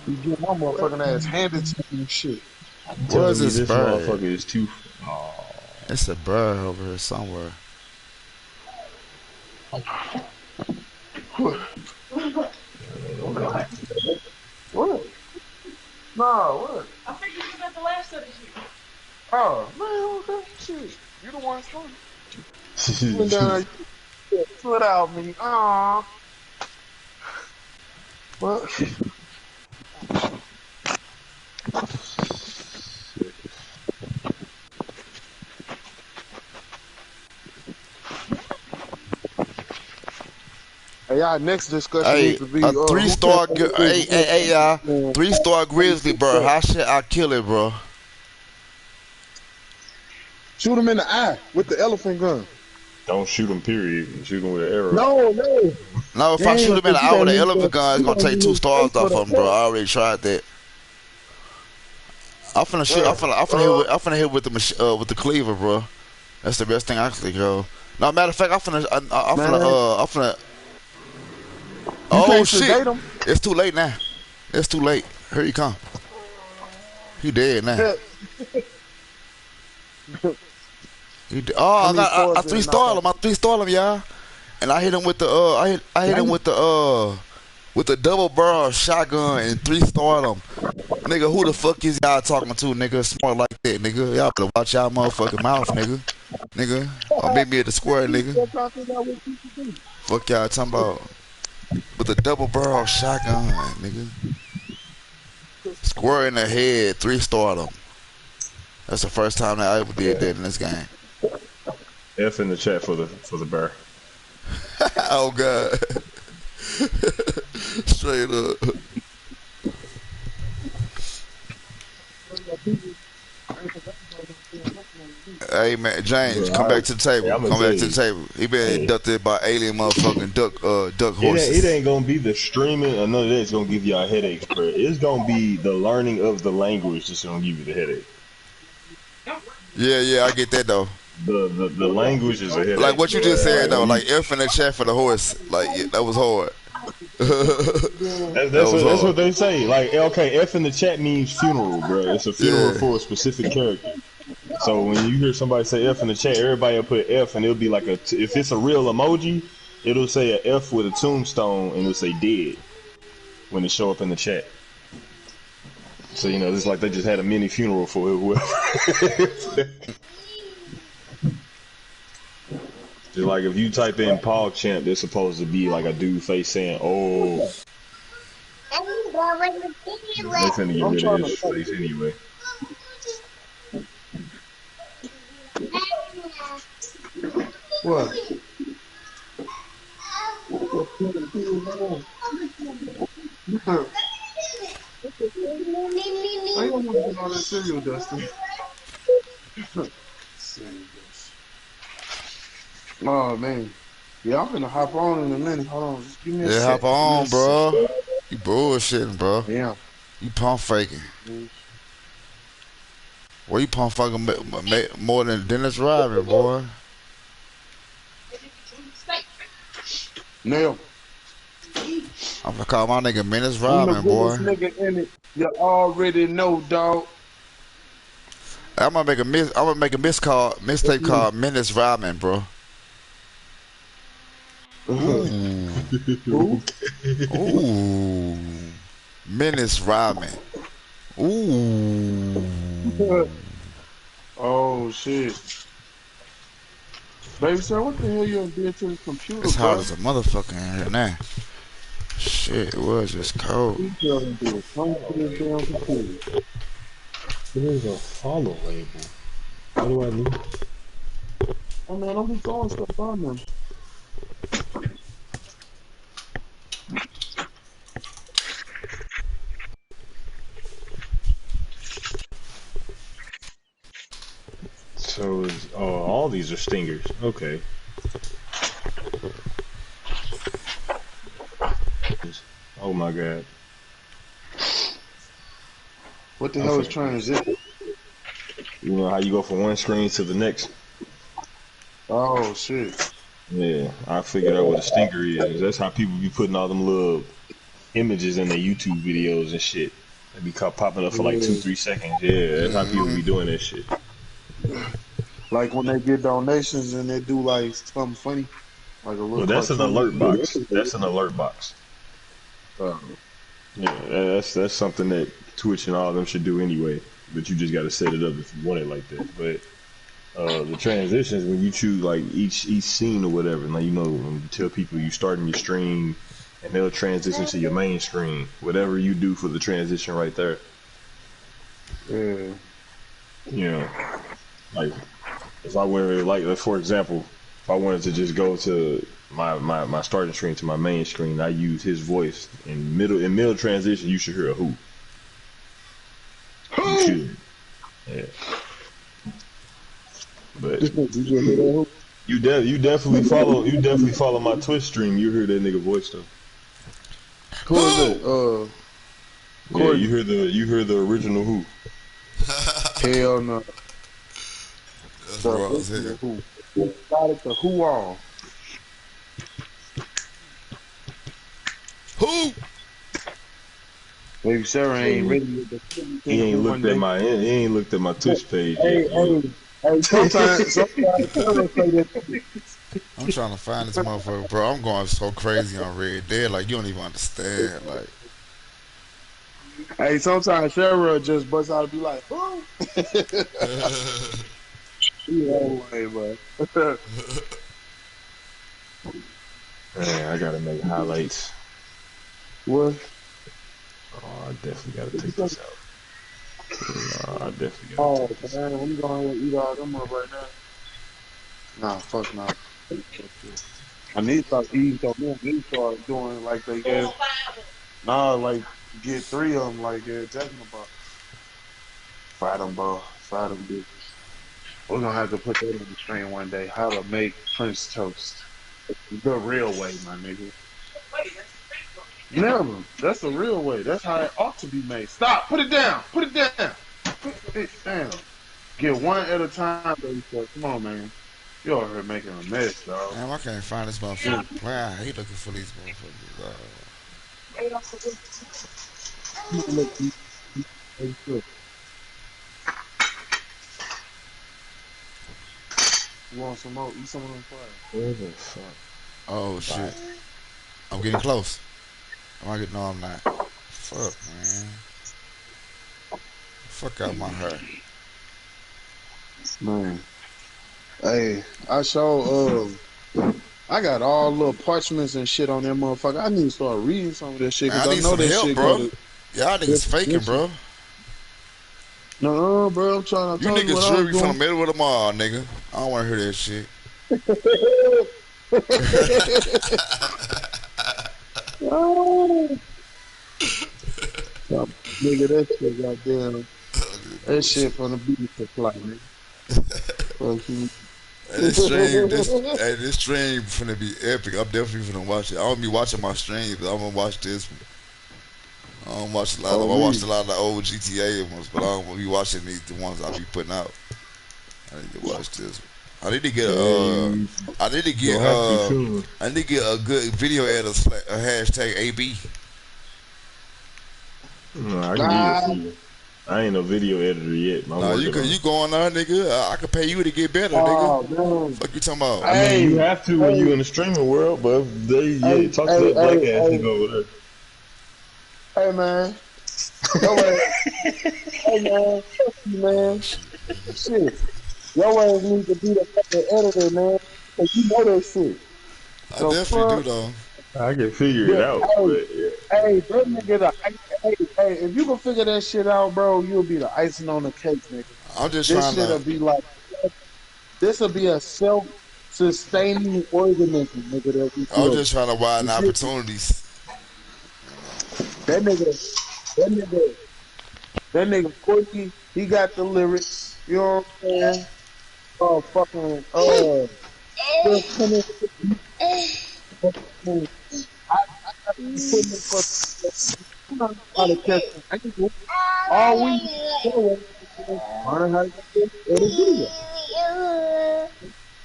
you get my motherfucking ass handed to you and shit. Where's telling me this this bird? motherfucker is too. It's a bird over here somewhere. What? Nah, what? I figured you got the last of the shit. Oh, man, okay, shit. You the one started. You went down there, foot out me. Aw. Well, hey, our next discussion Hey, needs to be a who can hey, 3-star grizzly, bro. How should I kill it, bro? shoot him in the eye with the elephant gun. Don't shoot him. Period. Shoot him with an arrow. No. No, if I shoot Damn, him in cause the you eye with gonna an need elephant gun, it's you gonna gonna take need two his face stars for off the of him, bro. I already tried that. I'm finna shoot. I'm finna hit with the cleaver, bro. That's the best thing actually, go. No, matter of fact, man. I'm finna. You Oh can't shit! sedate him. It's too late now. It's too late. Here you come. He dead now. How Oh, many I stars did it knock 3-star out? him. I 3-star him, y'all. And I hit him with the I hit him Damn. with the double barrel shotgun and 3-star him. Nigga, who the fuck is y'all talking to, nigga? Smart like that, nigga. Y'all better watch y'all motherfucking mouth, nigga. Nigga. Or meet me at the square, nigga. That's how I think I would keep it. Fuck y'all talking about. With a double barrel shotgun, nigga. Square in the head, 3-star him. That's the first time that I ever did that in this game. F in the chat for the bear. Oh god. Straight up. Hey man, James, Bro, come back to the table. I'm gonna Come tell back to the you. table. He been Hey, abducted by alien motherfucking duck it horses. ain't gonna be the streaming or none of that's gonna give y'all headaches, bro. It's gonna be the learning of the language that's gonna give you the headache. Yeah, I get that though. The language is a Like headache, what you bro. just said Like though, when you like F in the chat for the horse. Like yeah, that was hard. That was that's what hard. they say. Like okay, F in the chat means funeral, bro. It's a funeral Yeah. for a specific character. So when you hear somebody say F in the chat, everybody will put F, and it'll be like if it's a real emoji, it'll say a F with a tombstone, and it'll say dead when it show up in the chat. So you know, it's like they just had a mini funeral for whoever. Just like if you type in Paul Champ, there's supposed to be like a dude face saying, "Oh." They finna get I'm rid of trying to his think. face anyway. What? I don't want to get all that cereal, Dustin. Oh man. Yeah, I'm gonna hop on in a minute. Hold on, just give me a Yeah, sec. hop Give me a on, sec. bro. You bullshitting, bro. Yeah. You pump faking. Well, you pump fucking more than Dennis Rodman, boy. Now, I'm gonna call my nigga Dennis I'm the Rodman, boy. biggest nigga in it. You already know, dog. I'm gonna make a mistake called Menace Rodman, bro. Ooh, Who? ooh, Menace Rodman. Ooh, Oh shit. Baby sir, what the hell you done did to the computer, it's hot bro? as a motherfucker in here now. Shit, it was just cold. You done did something to this damn computer. There's a follow label. How do I leave? Oh man, don't be throwing stuff on them. So, all these are stingers. Okay. Oh my god. What the I'm hell is finna. transition? You know how you go from one screen to the next? Oh shit. Yeah, I figured out what a stinger is. That's how people be putting all them little images in their YouTube videos and shit. They be popping up for like two, Yeah. 3 seconds. Yeah, that's how people be doing that shit. Like when they get donations and they do like something funny, like a little Well, that's an cartoon. alert box. That's an alert box. Oh. Yeah, that's something that Twitch and all of them should do anyway. But you just got to set it up if you want it like that. But the transitions when you choose like each scene or whatever, like when you tell people you starting your stream and they'll transition to your main screen, whatever you do for the transition right there. Yeah. You know, like if I were like for example, if I wanted to just go to my starting screen to my main screen, I use his voice in middle transition. You should hear a who. You Who? should, yeah. But Did you hear that? you definitely follow my Twitch stream. You hear that nigga voice though. Who is that? Yeah, Courtney. you hear the original who. Hell no. That's The raw as original hell. who? Started the who all. Who? Baby Sarah ain't So ready with the he thing ain't one day. he ain't looked at my Twitch page Hey, yet. hey, hey, sometimes Sarah say that. I'm trying to find this motherfucker, bro. I'm going so crazy on Red Dead, like you don't even understand. Like, Hey, sometimes Sarah just bust out and be like, who? Yeah, way, bro. Man, I gotta make highlights. What? Oh, I definitely gotta take this out. I definitely gotta Oh, take this man, I'm going to eat all them up right now. Nah, fuck no. I need to start eating so man, I need to start doing like they get. Nah, like get three of them like they're talking about. Fry them, bro. Fry them bitches. We're gonna have to put that on the stream one day. How to make French toast the real way, my nigga. Never. That's the real way. That's how it ought to be made. Stop. Put it down. Put it down. Put it down. Get one at a time, baby. Come on, man. You over here making a mess, dog. damn, I can't find this Yeah. motherfucker. Wow, I hate looking for these motherfuckers. Come on, look, look. You want some more? Eat some of them fries. Where the fuck? Oh shit, I'm getting close. Am I getting? No, I'm not. Fuck, man. Fuck out my hair. Man. Hey, I got all little parchments and shit on that motherfucker. I need to start reading some of that shit Man, I because I need know some that help, shit go bro. to Y'all niggas faking, definition. bro. No, bro, I'm trying to You tell you what niggas I should was be from the doing. middle of the mall, nigga. I don't want to hear that shit. Oh, nigga, that shit goddamn. That shit from the beauty supply, nigga. Fuck you. And this stream finna be epic. I'm definitely finna watch it. I don't be watching my streams, but I'm gonna watch this one. I don't watch a lot of. Oh, I me. watched a lot of the old GTA ones, but I don't be watching the ones I be putting out. I need to watch this one. I need to get Man, I need to get gonna have to soon. I need to get a good video editor a hashtag AB. No, I can Nah, get it for you. I ain't no video editor yet. But I'm Nah, working on you it. go on there, nigga. I can pay you to get better, oh, nigga. man. Fuck you talking about? I mean, you Hey, have to when you in the streaming world, but talk to hey, that black hey, ass hey, nigga over there. hey, man. Yo, hey, man. Fuck you, man. Shit. Your ass need to be the fucking editor, man. Cause you know that shit. I The definitely do fuck? though. I can figure it Yeah, out, hey, but yeah. hey, that nigga, hey, if you can figure that shit out, bro, you'll be the icing on the cake, nigga. I'm just This trying shit'll to. be like, this'll be a self-sustaining organism, nigga, that we I'm build. just trying to widen You feel me? opportunities. That nigga, that nigga, that nigga Courtney, he got the lyrics, you know what I'm saying? Fucking, just come in with the beat. I got to be putting it for, I'm not how to catch an angle. All we need to do is learn how to edit video.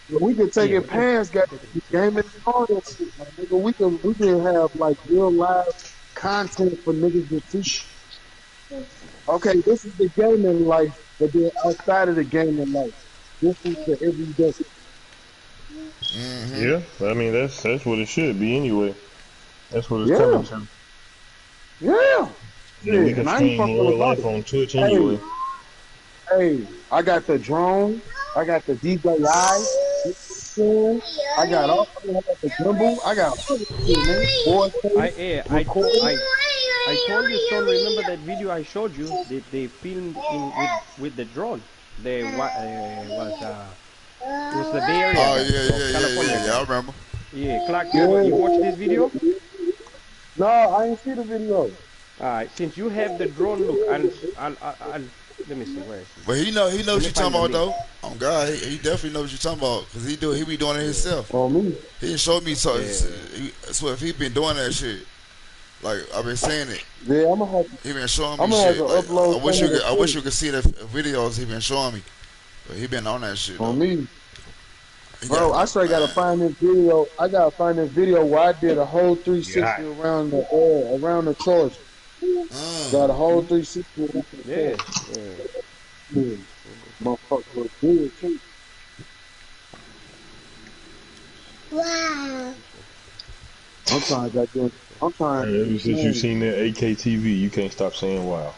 We can take Yeah, it past got gaming and all that shit, man. Nigga, we can have like real live content for niggas to see. Okay, this is the gaming life, but then outside of the gaming life, this is the everyday. Mm-hmm. Yeah, I mean that's what it should be anyway. That's what it's Yeah, coming to. yeah. And then we Shit, can and I ain't stream in fucking real about life it. on Twitch Hey, anyway. hey, I got the drone, I got the DJI, you know what I'm saying? I got the gimbal, I got all this shit, man. Voice, recording. I told you, Stone. Remember that video I showed you? They filmed in with the drone. The it was the Bay Area Oh guys of California yeah. I guys. remember. Yeah, Clark, you watched this video? Yeah. No, I ain't see the video. Since you have the drone, look, I'll let me see where is But it. he know Let what me you talking find the about link. though. Oh God, he definitely knows what you talking about because he be doing it Yeah, himself. On me. He didn't show me so. yeah. So if he been doing that shit, like I've been saying it, Yeah, he been showing me I'm gonna have to shit. Like upload some of the I wish footage you could see the videos he been showing me. But he been on that shit on though. me. He got Bro, I straight gotta man. find this video. I gotta find this video where I did a whole 360 Yeah. around the charge. Got a whole 360 around the charge. Yeah, yeah. Yeah. Motherfucker was good too. I'm trying to get I'm trying Hey, ever since you to seen that AKTV, you can't stop saying wow.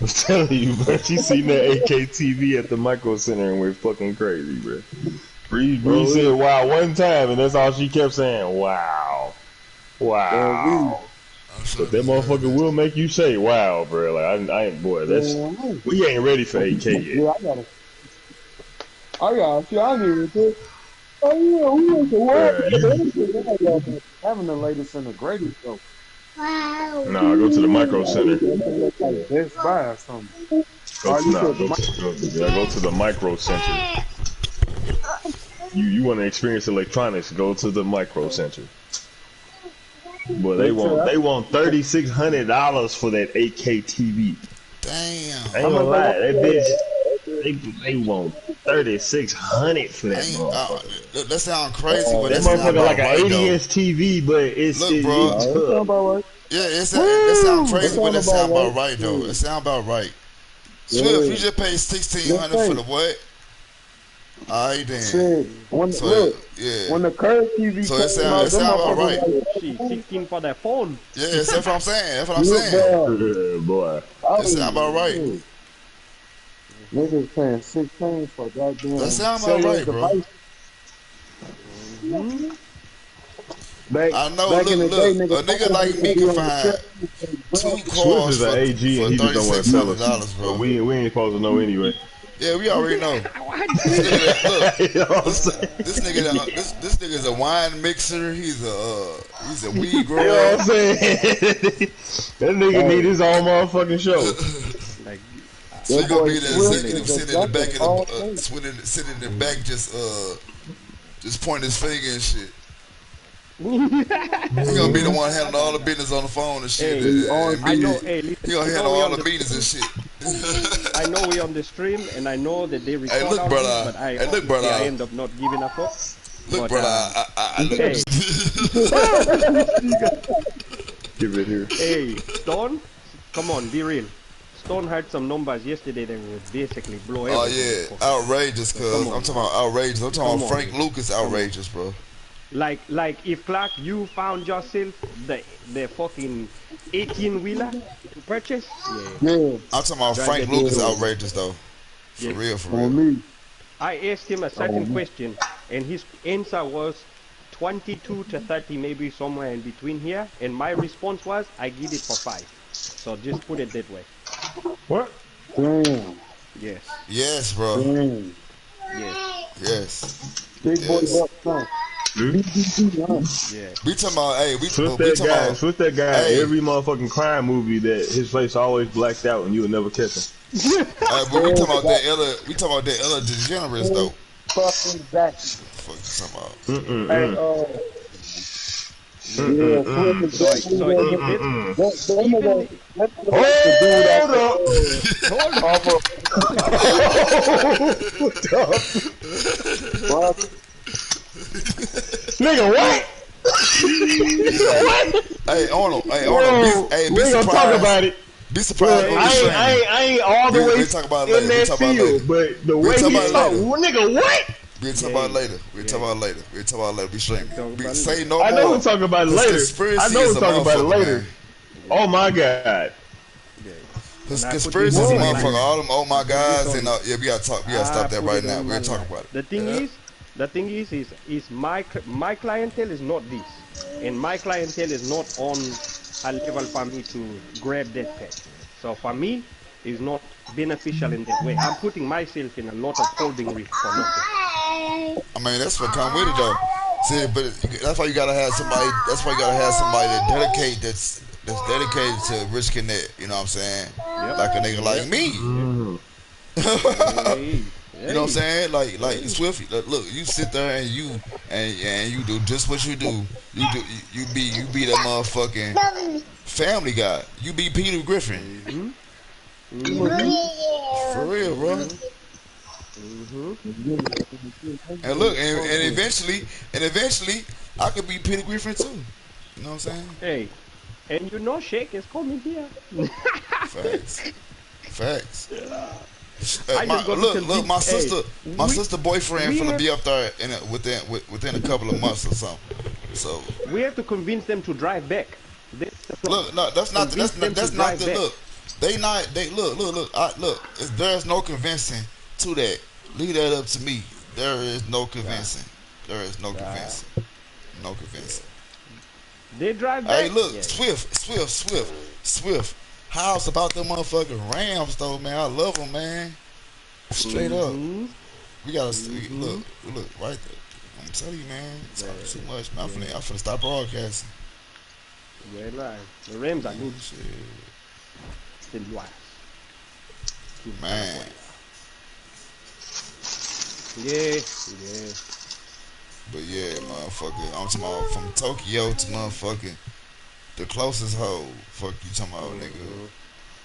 I'm telling you, bro. She seen that AKTV at the Micro Center and went fucking crazy, bro. Bree said wow one time, and that's all she kept saying. Wow, wow. But that motherfucker will make you say wow, bro. Like I ain't boy. We ain't ready for AK yet. yeah, I got see, I didn't even think. Oh yeah, we went to work. Bruh, Having the latest and the greatest though. Nah, go to the Micro Center. Like Best Buy or something. Go to go to the Micro Center. You want to experience electronics? Go to the Micro Center. But they want $3,600 for that 8K TV. Damn. I ain't gonna lie, that bitch. They want $3,600 for that motherfucker. That sound crazy, but That that sound motherfucker about like an right though. 80s TV, but Look, bro. That sound about right. Yeah, that sound That crazy, but that sound about right though. Yeah. It sound about right. Yeah. Swift, you just paid $1,600 for the what? Alright then. Shit. When the curved TV So it came out, sound about right. She 16 for that phone. Yeah, that's what I'm saying. That's what I'm saying. Boy. It sound about right. Niggas paying 16 for goddamn. That sound about right, bro. Back, I know. back in the Look, day, a nigga like me can find. two Swift cars is an AG for and he just don't want to tell us. $3,600, But bro. we ain't supposed to know anyway. Yeah, we already know. What? This nigga, look, You know what I'm saying? this nigga is a wine mixer. He's a weed You know what grower. I'm saying? That nigga need his own motherfucking show. Like, So That you gonna boy be there Swift executive is a sitting in the jack back of of all the trades. sitting in the back, just pointing his finger and shit. He gonna be the one handling all the business on the phone and shit, hey, and I know. media. Hey, listen. He gonna I know handle we all on the the. meetings and shit. I know we on the stream, and I know that they Hey, record look, all this, brother. but I Hey, look, obviously I brother. end up not giving a fuck. Look, But brother. I look. hey, Give it here. hey, Stone, come on, be real. Stone had some numbers yesterday that would basically blow Oh everything. yeah, outrageous, So come cuz. I'm on, talking about outrageous. I'm talking come about on, Frank man. Lucas Come on. outrageous, bro. Like if Clark, you found yourself the fucking 18-wheeler to purchase, yeah, Yeah, I'm talking about drive Frank that bitch Lucas home. outrageous though. For Yeah. real, for on real. me. I asked him a certain question, and his answer was 22 to 30, maybe somewhere in between here. And my response was, I give it for 5. So just put it that way. What? Damn, Yes, Yes, bro. damn. yes, Yes, Big boy yes. buck son. BBB, huh? yeah. We talking about, hey, we Switch we that talking guy. about, Switch that guy. hey, Every motherfucking crime movie that his face always blacked out and you would never catch him. but we talking about that we talking about that Ella DeGeneres though. Fucking Exactly. Fuck you talking about? Hey, yeah, Swift is So definitely if that's that even nigga like the dude Hold up. off of Fuck. Nigga, what? Hey, Arnold. Hey, Whoa, Arnold. Be we ain't gonna talk about it. Be Well, surprised when we I stream. ain't all the way We'll talk about it in later. We'll that talk about it field, later. but the We'll way talk he about it talk, later. nigga, what? We'll talk about it later. We'll talk about it later. We'll talk about it later. Be streaming. Talk about it Say later. no I know more. we'll talk about it This later. conspiracy I know is we'll a talk about it motherfucker, later. man. Oh my god. yeah. This And I put conspiracy this is a on my motherfucker. life. All them, oh my Put this guys, on. and yeah, we gotta talk. We gotta stop that Put right it now. on my We'll talk life. about it. The thing is my clientele is not this, and my clientele is not on a level for me to grab that pet. So for me, it's not beneficial in that way. I'm putting myself in a lot of holding risk for nothing. I mean, that's what come with it though. See, but that's why you gotta have somebody. That's why you gotta have somebody that's dedicated to risking it. You know what I'm saying? Yep. Like a nigga like me. Hey, You know what I'm saying? Like hey. Swift. Look, you sit there and you do just what you do. You be that motherfucking Family Guy. You be Peter Griffin. For real, bro. And look, and eventually, I could be Peter Griffin too. You know what I'm saying? Hey, and you know Shake is coming here. Facts. Facts. I just got to convince. My Hey, sister boyfriend we finna have, be up there within a couple of months or something. So we have to convince them to drive back. That's the problem. look, no, that's not Convince them to that's not drive the back. look. They look. There's no convincing to that. Leave that up to me. There is no convincing. There is no convincing. No convincing. They drive back. Hey, look, Yeah. Swift. How's about them motherfucking Rams though, man? I love them, man. Straight up. We gotta look right there. I'm telling you, man. It's too much. Man. I'm finna stop broadcasting. You ain't lying. The Rams are good. Shit, Still wise. man. Yeah. But yeah, motherfucker. I'm talking about from Tokyo to motherfucking the closest hole. Fuck you talking about, nigga.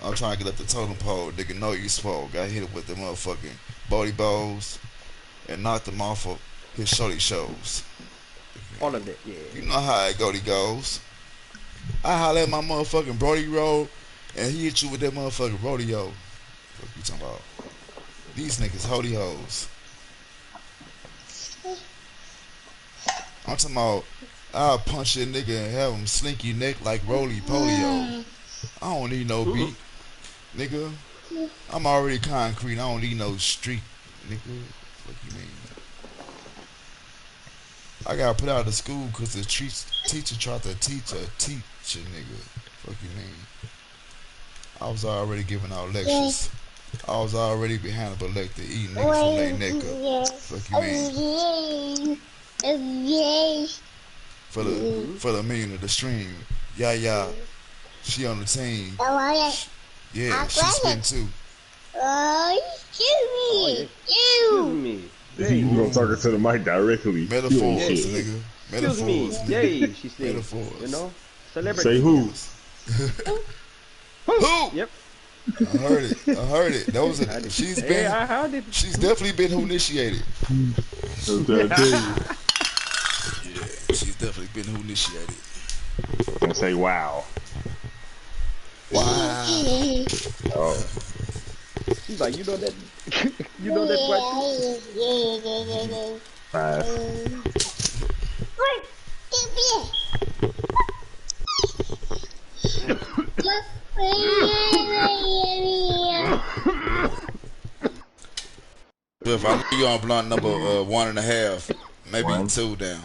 I'm trying to get up the totem pole. Nigga know you swole. Got hit with the motherfucking Bodie Bows and knocked him off of his shorty shows. All of that. Yeah. You know how it goes. I holler at my motherfucking Brody Road and he hit you with that motherfucking rodeo. Fuck you talking about? These niggas holy hoes. I'm talking about I'll punch a nigga and have him slinky neck like roly polio. I don't need no beat, nigga. I'm already concrete. I don't need no street, nigga. What you mean? I got put out of school because the teacher tried to teach a teacher, nigga. Fuck you mean? I was already giving out lectures. I was already behind the lecture eating niggas from their neck up. Fuck you mean? For the million of the stream. Yeah. She on the team. Yeah, she spin too. Oh, yeah. Excuse me. You gonna talk to the mic directly. Metaphors, nigga. Excuse me. Metaphors, Yay, she said. Metaphors. You know? Celebrity. Say who? Who? Yep. I heard it. That was a. She's been. I heard it. She's definitely been who initiated. I tell you. Yeah, she's definitely been who initiated. And say wow. Wow. Oh. She's like, you know that, you know that white people? 5. If I knew you on blunt number 1.5, maybe 2 down.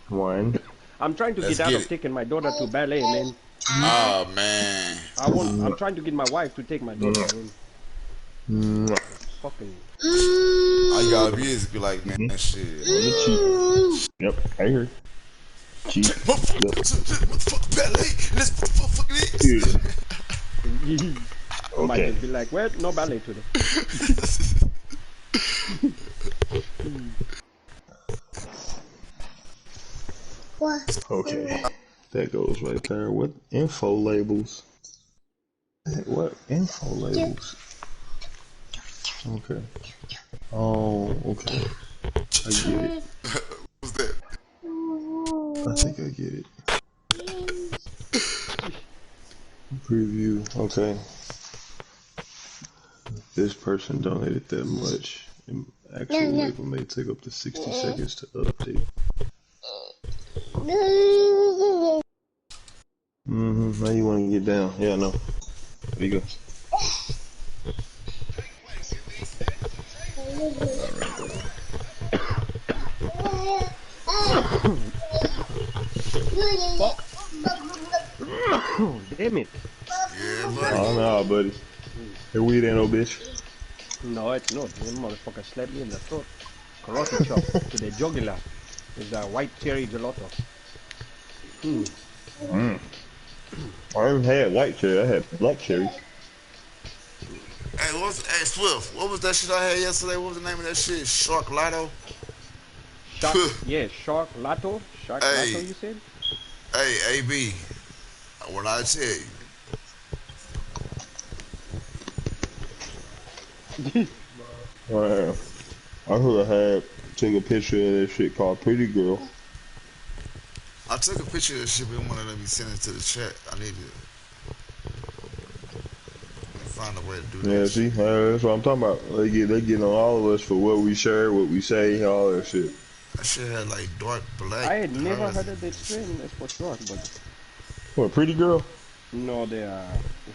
1. I'm trying to Let's get out get of it. taking my daughter to ballet, man. Oh man. I'm trying to get my wife to take my daughter. Man. Fucking. All you gotta be is be like, man, shit. Yep, I hear. Cheap. Motherfucker ballet. Let's motherfucker this. I might Okay. just be like, well, no ballet today. Okay. That goes right there. What info labels? What info labels? Okay. Oh, okay. I get it. What's that? I think I get it. Preview. Okay. This person donated that much. Actual label may take up to 60 seconds to update. Now you want to get down. Yeah, I know. There you go. Damn it. Yeah, buddy. Oh, no, buddy. That weed ain't no bitch. No, it's not. That motherfucker slapped me in the throat. Karate chop to the jugular with the white cherry gelato. I haven't had white cherry. I had black cherries. Hey, Swift, what was that shit I had yesterday? What was the name of that shit? Shark Lotto? Shark, yeah, Shark Lato. Shark Hey. Lato, you said? Hey, AB, what I tell you? I heard I had take a picture of that shit called Pretty Girl. I took a picture of this shit, but it won't let me send it to the chat. I need to find a way to do that. Yeah, see, that's what I'm talking about. They get on all of us for what we share, what we say, all that shit. That shit had like dark black. I had never colors heard in of it. that strain, that's for sure, but What, Pretty Girl? no, the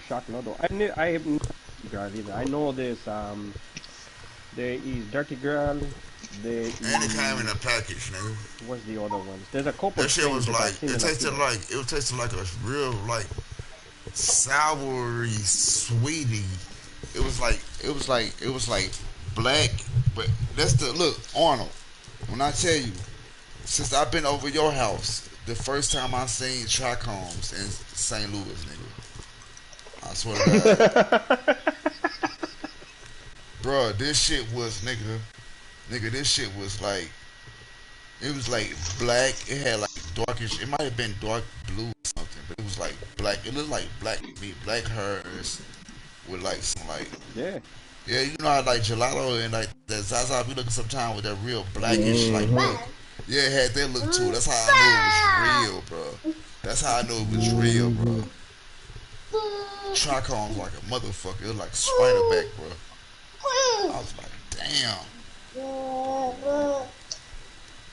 Shark Lato. I haven't girl either. I know there is Dirty Girl, there is, And it came in a package, nigga. what's the other ones? There's a couple That shit strains was that I've like, seen it in a tasted few. like a real like soury, sweetie. It was like black, but that's the look, Arnold. When I tell you, since I've been over your house, the first time I seen trichomes in St. Louis, nigga. I swear to God. Bruh, this shit was nigga, this shit was like, it was like black, it had like darkish, it might have been dark blue or something, but it was like black, it looked like black meat, black hairs with like some like, Yeah. yeah, you know how like gelato and like that Zaza be looking sometimes with that real blackish like look. Yeah, it had that look too. That's how I knew it was real, bro. That's how I knew it was real, bro. Trichome's like a motherfucker. It was like Spider-Back, bro. I was like, damn.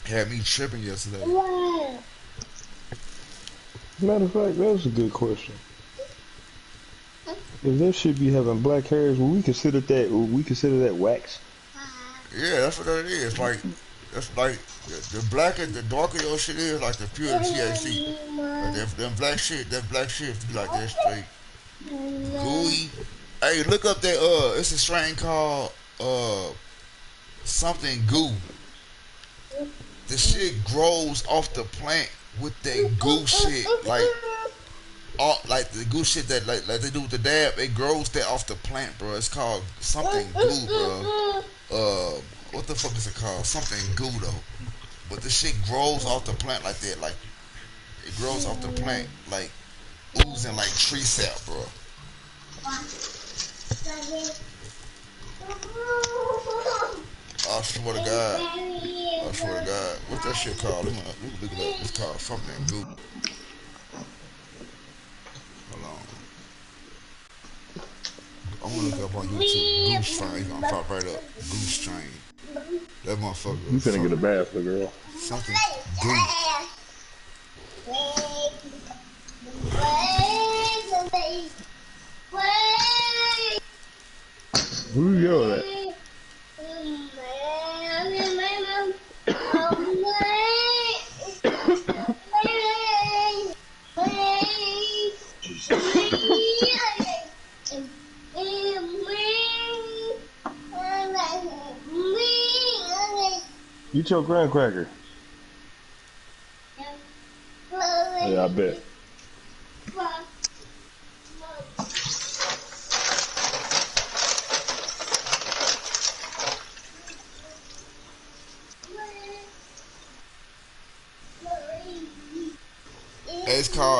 Had me tripping yesterday. Matter of fact, that was a good question. If that shit be having black hairs, will we consider that wax? Yeah, that's what that is. Like, that's like the blacker, the darker your shit is, like the pure THC. Like that black shit be like that straight. Gooey. Hey, look up that it's a strain called something goo. The shit grows off the plant with that goo shit, like all like the goo shit that like they do with the dab. It grows that off the plant, bro. It's called something goo, bro. What the fuck is it called? Something goo though. But the shit grows off the plant like that, like it grows off the plant, like oozing like tree sap, bro. I swear to God. I swear to God. What's that shit called? Let me look it up. It's called something goo. Hold on. I'm gonna look up on YouTube. Goose strain. It's gonna pop right up. Goose strain. That You motherfucker. finna get a bath, little girl. Something goo. Who you yelling at? Eat your graham cracker. Yeah, I bet.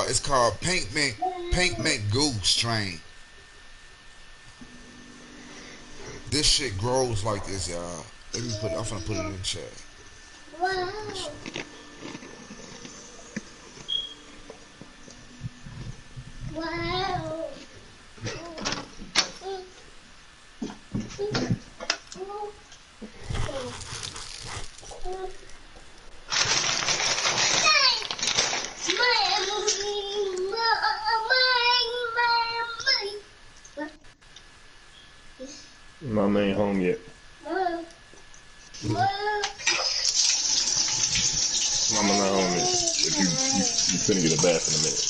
It's called pink mint goose strain. This shit grows like this, y'all. Let me put it. I'm finna put it in the chat. Mama ain't home yet. Mama not home yet. But you finna get a bath in a minute.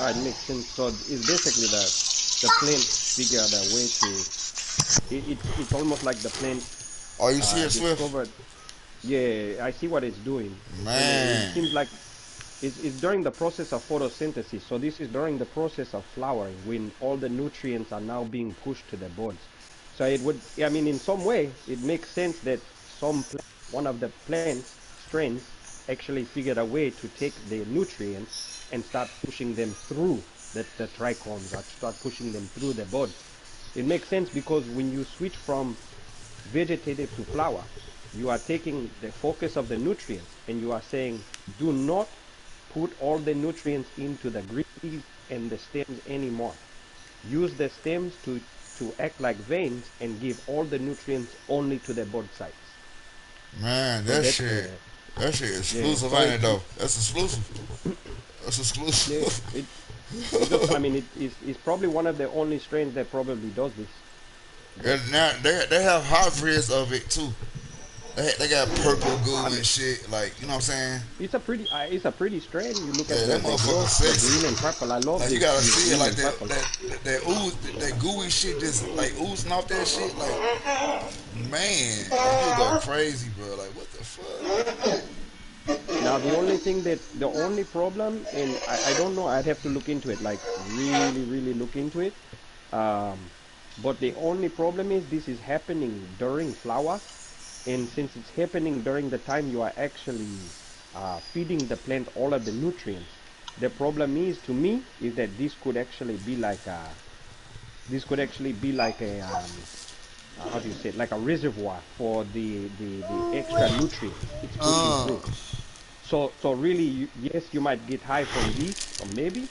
It makes sense. So it's basically that the plant figured a way to. It's almost like the plant Are you serious, Swift? discovered. Yeah, I see what it's doing, and it Man. seems like it's during the process of photosynthesis. So this is during the process of flowering when all the nutrients are now being pushed to the buds. So it would, I mean, in some way, it makes sense that one of the plant's strains actually figured a way to take the nutrients and start pushing them through the trichomes, or start pushing them through the buds. It makes sense because when you switch from vegetative to flower, you are taking the focus of the nutrients and you are saying, do not put all the nutrients into the green leaves and the stems anymore. Use the stems to act like veins and give all the nutrients only to the bud sites. Man, So that that's shit. That shit yeah. exclusive, So ain't it though? That's exclusive. That's yeah, exclusive. it just, I mean, it's probably one of the only strains that probably does this. But And now they have hybrids of it too. They got purple goo I and mean, shit. Like, you know what I'm saying? it's a pretty strain. You look at Yeah, that the motherfucker growth, the sexy. green and purple. I love Like, you gotta this see it green like and purple. that ooze, that gooey shit just like oozing off that shit. Like, man, like, you go crazy, bro. Like, what the fuck? Now the only problem, and I don't know, I'd have to look into it, like really look into it. Um, but the only problem is this is happening during flower, and since it's happening during the time you are actually feeding the plant all of the nutrients, the problem is to me is that this could actually be like a how do you say it, like a reservoir for the extra nutrients it's pushing Uh, through. So really, yes, you might get high from this, or maybe,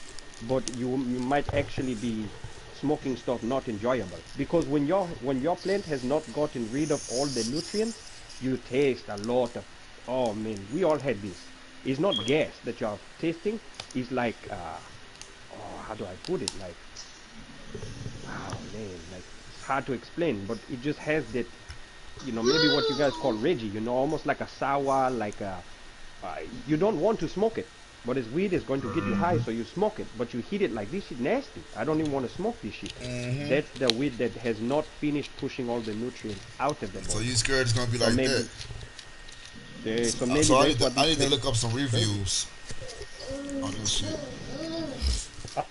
but you might actually be smoking stuff not enjoyable because when your plant has not gotten rid of all the nutrients, you taste a lot of. Oh man, we all had this. It's not gas that you're tasting. It's like how do I put it? Like, oh man, like it's hard to explain, but it just has that, maybe what you guys call Reggie, almost like a sour, like you don't want to smoke it, but it's weed is going to get you high, so you smoke it, but you heat it like this shit nasty. I don't even want to smoke this shit. That's the weed that has not finished pushing all the nutrients out of the So body. you scared it's gonna be So like maybe, that? so maybe So that's what I this need to plant look up some crazy. reviews on this shit.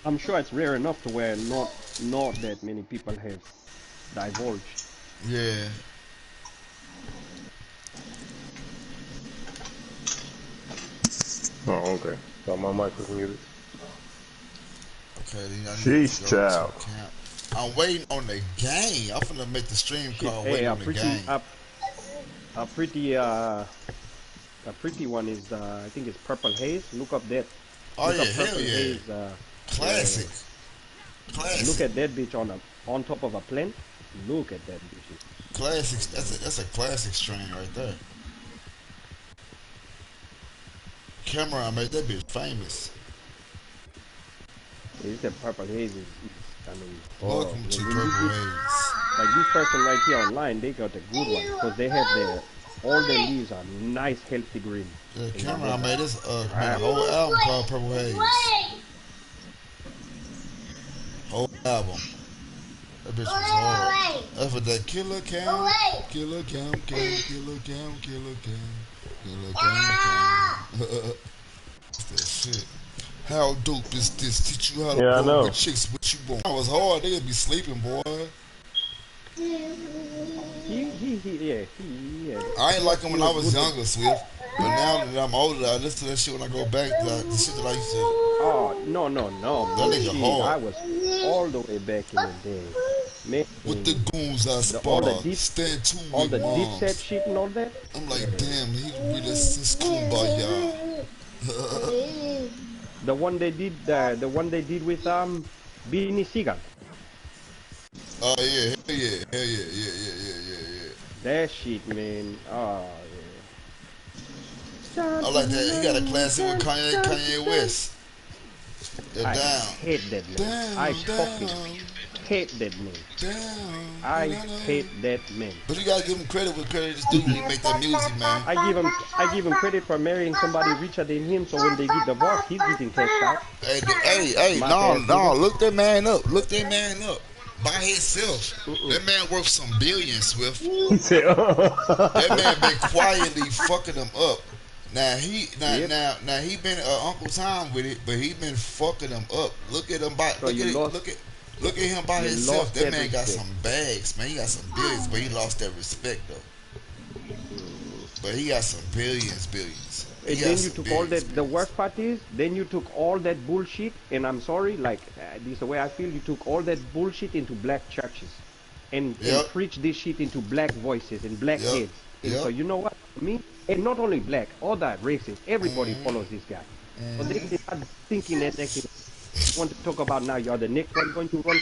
I'm sure it's rare enough to where not that many people have divulged. Yeah. Oh, okay. Thought my mic was muted. Okay, then I need Sheesh, to go child. to camp. I'm waiting on the game. I'm finna make the stream Shit, call hey, waiting on the game. a pretty one is I think it's Purple Haze. Look up that. Oh Look yeah, up hell Purple yeah. Haze. Yeah. Classic. Look Classic. at that bitch on top of a plant. Look at that bitch. Classic. That's a classic strain right there. Cameron made that bitch famous. It's the Purple Haze is I mean, Welcome to when you Purple get Haze. like this person right here online, they got a good one because they have all their leaves are nice, healthy green. Yeah, And then Cameron made made a crap. whole album called Purple Haze. Whole album. That bitch was hard. That's for that killer cam, killer cam, killer cam, killer cam, killer cam. That's that shit. How dope is this? Teach you how to Yeah, I roll know. with chicks, what you want. That was hard. They'd be sleeping, boy. Yeah. I ain't like him when I was Good with. younger, Swift. But now that I'm older, I listen to that shit when I go back. The shit that I used to. Oh no, That man! nigga Shit, hard. I was all the way back in the day, man. With the goons I All the spar, stand two all with the Dipset moms. shit and all that. I'm like, damn, he really since Kumbaya. The one they did, the one they did with Beanie Siegel. Oh yeah, hell yeah. That shit, man. Oh yeah. I like that. He got a classic with Kanye West. They're I down. hate that man. I fucking hate that man. I hate that man. But you gotta give him credit where credit is due when he make that music, man. I give him credit for marrying somebody richer than him. So when they get divorced, he's getting cashed out. Hey, Smart ass no, nigga. look that man up. Look that man up. By himself. That man worth some billions, Swift. He said, That man been quietly fucking them up. Now Yep. now he been Uncle Tom with it, but he been fucking them up. Look at him by So you lost. look at him by You himself. lost That that man got respect. some bags, man. He got some billions, but he lost that respect though. But he got some billions. He And got then you some took all that. The billions. worst part is, then you took all that bullshit. And I'm sorry, like this is the way I feel. You took all that bullshit into black churches, and Yep, preached this shit into black voices and black yep, heads. And so yep. you know what? Me, and not only black, other races, everybody follows this guy. So they start thinking that they can want to talk about now. You're the next one going to run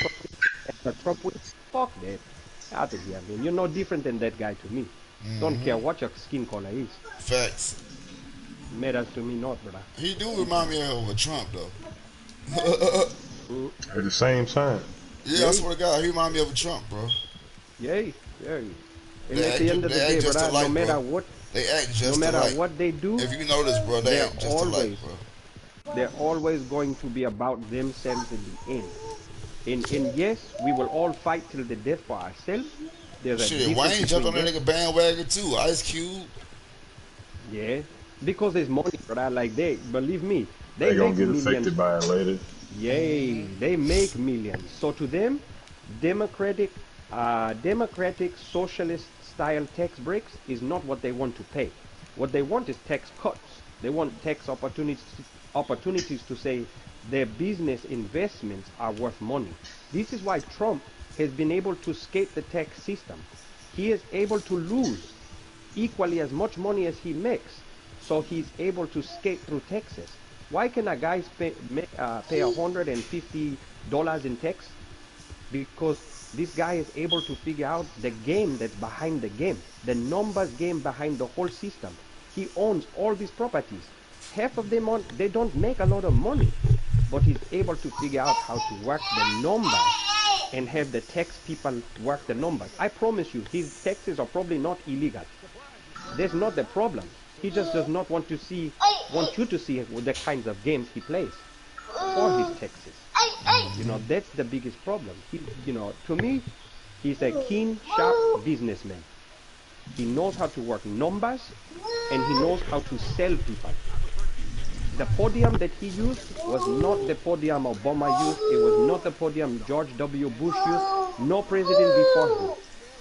for Trump with. Fuck that. Out of here, man. You're no different than that guy to me. Don't care what your skin color is. Facts. Matters to me not, brother. He do remind me of a Trump though. at the same time. Yeah, I swear to God, he remind me of a Trump, bro. Yay. And They at the end act, of the they day, act just brother, alike, no matter bro. what, They act no just matter alike. what they do, If you notice, bro, they they're act just alike, always bro. they're always going to be about themselves in the end. And yes, we will all fight till the death for ourselves. There's a Shit, difference Wayne jumped on between that that. nigga bandwagon too. Ice Cube. Yeah, because there's money, brother. Like believe me, they They gonna make get millions. affected by it later. Yay, they make millions. So to them, democratic socialist style tax breaks is not what they want to pay. What they want is tax cuts. They want tax opportunities to say their business investments are worth money. This is why Trump has been able to skate the tax system. He is able to lose equally as much money as he makes. So he's able to skate through taxes. Why can a guy pay $150 in tax? Because this guy is able to figure out the game that's behind the game, the numbers game behind the whole system. He owns all these properties. Half of them they don't make a lot of money, but he's able to figure out how to work the numbers and have the tax people work the numbers. I promise you, his taxes are probably not illegal. That's not the problem. He just does not want you to see the kinds of games he plays for his taxes. That's the biggest problem. To me, he's a keen, sharp businessman. He knows how to work numbers, and he knows how to sell people. The podium that he used was not the podium Obama used. It was not the podium George W. Bush used. No president before him.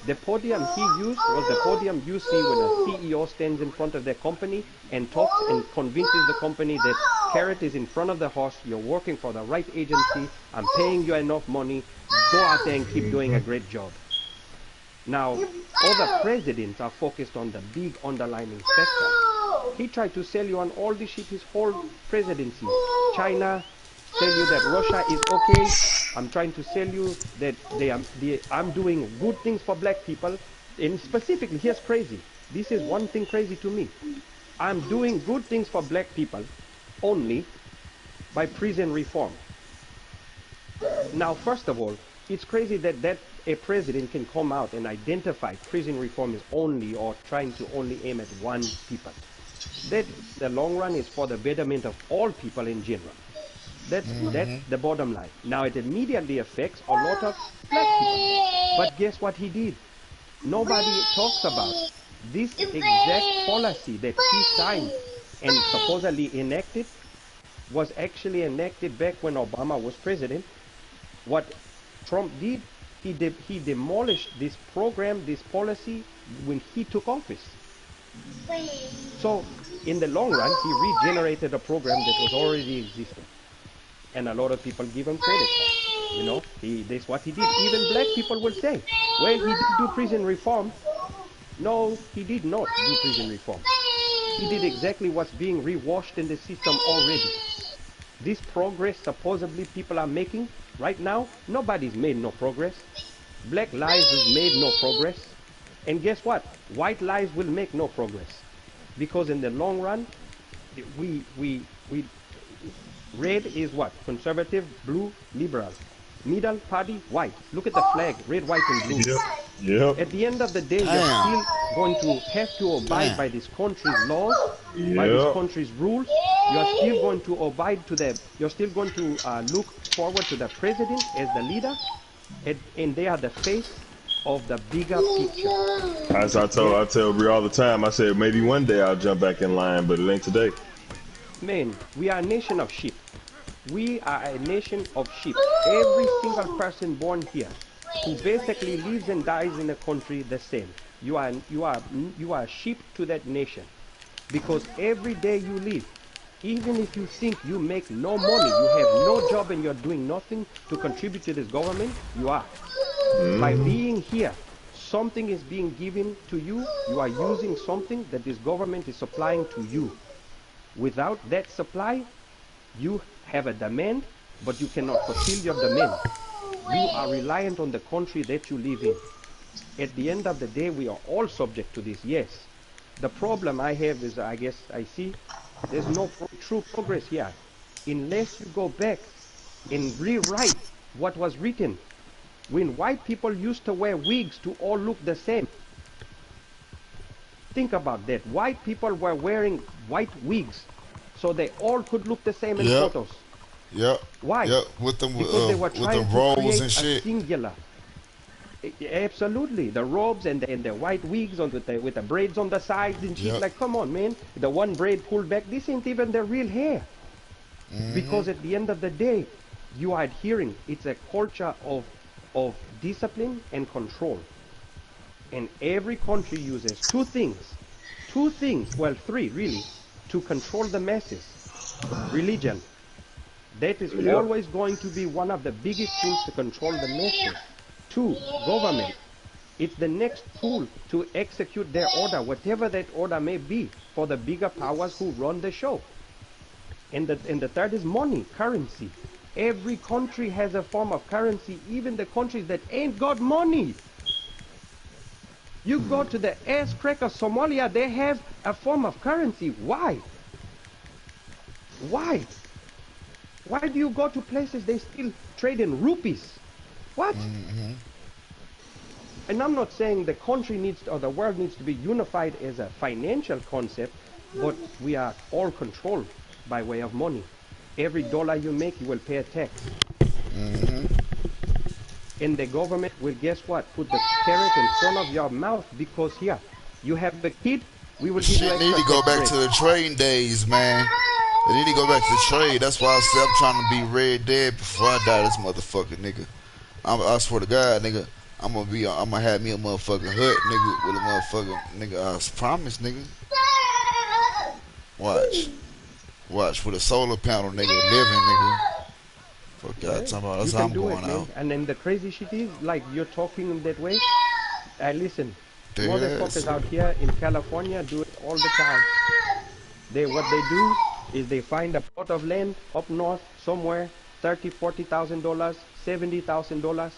The podium he used was the podium you see when a CEO stands in front of their company and talks and convinces the company that carrot is in front of the horse, you're working for the right agency, I'm paying you enough money, go out there and keep doing a great job. Now, other presidents are focused on the big underlying factors. He tried to sell you on all this shit his whole presidency. China, tell you that Russia is okay. I'm trying to sell you that I'm doing good things for black people. And specifically, here's crazy. This is one thing crazy to me. I'm doing good things for black people only by prison reform. Now, first of all, it's crazy that a president can come out and identify prison reform is only or trying to only aim at one people. That, in the long run, is for the betterment of all people in general. That's the bottom line. Now, it immediately affects a lot of black people. But guess what he did? Nobody talks about this exact policy that he signed and supposedly enacted was actually enacted back when Obama was president. What Trump did, he demolished this program, this policy, when he took office. So, in the long run, he regenerated a program that was already existing. And a lot of people give him credit for it. That's what he did. Even black people will say, well, he did do prison reform. No, he did not do prison reform. He did exactly what's being rewashed in the system already. This progress supposedly people are making right now, nobody's made no progress. Black lives has made no progress. And guess what? White lives will make no progress. Because in the long run, red is what? Conservative, blue, liberal. Middle party, white. Look at the flag, red, white, and blue. Yep. At the end of the day, you're still going to have to abide by this country's laws, by this country's rules. You're still going to abide to you're still going to look forward to the president as the leader, and they are the face of the bigger picture. As I tell Brie all the time, I said maybe one day I'll jump back in line, but it ain't today. Man, we are a nation of sheep. We are a nation of sheep. Every single person born here who basically lives and dies in a country the same. You are a sheep to that nation. Because every day you live, even if you think you make no money, you have no job and you're doing nothing to contribute to this government, you are. By being here, something is being given to you. You are using something that this government is supplying to you. Without that supply, you have a demand, but you cannot fulfill your demand. You are reliant on the country that you live in. At the end of the day, we are all subject to this, yes. The problem I have is, I guess I see, there's no true progress here. Unless you go back and rewrite what was written. When white people used to wear wigs to all look the same. Think about that. White people were wearing white wigs so they all could look the same in photos. Yep. Why? Yep. With them, because they were trying to create and shit. A singular. Absolutely, the robes and the white wigs on with the braids on the sides and shit. Like, come on, man. The one braid pulled back. This ain't even their real hair. Because at the end of the day, you are adhering. It's a culture of discipline and control. And every country uses two things, well, three really, to control the masses. Religion. That is always going to be one of the biggest things to control the masses. Two, government. It's the next tool to execute their order, whatever that order may be, for the bigger powers who run the show. And the third is money, currency. Every country has a form of currency, even the countries that ain't got money. You go to the ass crack of Somalia, they have a form of currency. Why? Why? Why do you go to places they still trade in rupees? What? And I'm not saying the country needs to, or the world needs to be unified as a financial concept, but we are all controlled by way of money. Every dollar you make, you will pay a tax. And the government will, guess what, put the carrot in front of your mouth because here, you have a kid, we will give you Shit need extra to go tax back rate. to the trading days, man. They need to go back to the trade. That's why I said I'm trying to be red dead before I die. This motherfucker, nigga. I swear to God, nigga. I'm gonna have me a motherfucking hut, nigga, with a motherfucking nigga. I promise, nigga. Watch with a solar panel, nigga. Living, nigga. Fuck y'all talking about. You That's how can I'm do going it, man. out. And then the crazy shit is, like, you're talking in that way. Listen, Dead ass. motherfuckers out here in California do it all the time. What they do is they find a plot of land up north somewhere, $30,000, $40,000, $70,000.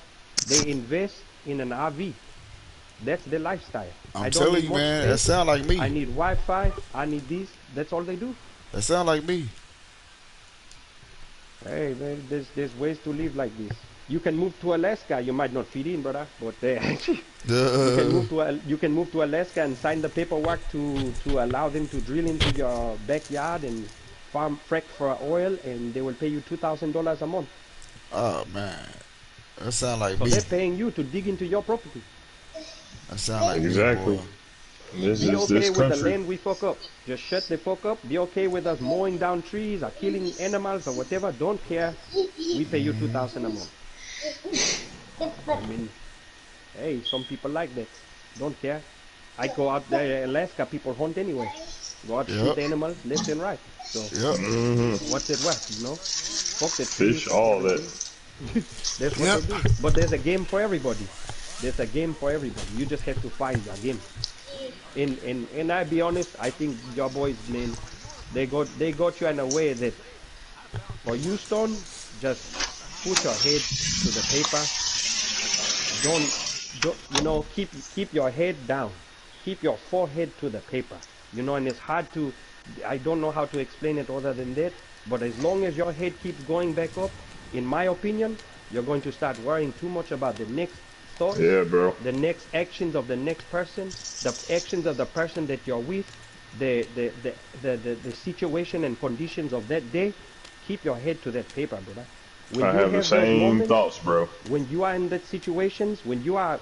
They invest in an RV. That's their lifestyle. I'm I don't telling need you, much man. That space. sound like me. I need Wi-Fi. I need this. That's all they do. That sound like me. Hey, man, there's ways to live like this. You can move to Alaska. You might not fit in, brother, but you can move to Alaska and sign the paperwork to allow them to drill into your backyard and farm frack for oil, and they will pay you $2,000 a month. Oh man, that sound like So me. they're paying you to dig into your property. That sound like Exactly. me, boy. This Be is okay this with the country. land we fuck up. Just shut the fuck up. Be okay with us mowing down trees or killing animals or whatever. Don't care. We pay you $2,000 a month. I mean, hey, some people like that. Don't care. I go out there in Alaska, people hunt anyway. Go out, shoot Yep. animals left and right. So Yep. what's it worth, you know? Fuck the trees, Fish, fuck all that. everything. That's what Yep. they do. But there's a game for everybody. There's a game for everybody. You just have to find your game. And I be honest, I think your boys, man, they got you in a way that for you, Stone, just put your head to the paper. Don't you know, keep your head down. Keep your forehead to the paper. You know, and it's hard to, I don't know how to explain it other than that, but as long as your head keeps going back up, in my opinion, you're going to start worrying too much about the next thoughts, Yeah, bro. the next actions of the next person, the actions of the person that you're with, the situation and conditions of that day. Keep your head to that paper, brother. When I you have the have those same moments, thoughts, bro. when you are in that situations, when you are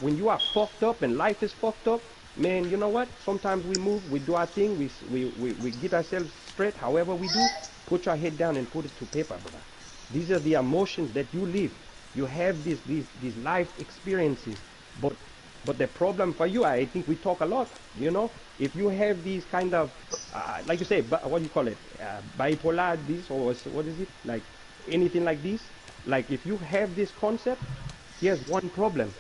fucked up and life is fucked up, man, you know what? Sometimes we move, we do our thing, we get ourselves straight. However we do, put your head down and put it to paper, brother. These are the emotions that you live. You have these life experiences, but the problem for you, I think we talk a lot. You know, if you have these kind of, like you say, what do you call it, bipolar, this or what is it, like anything like this? Like if you have this concept, here's one problem.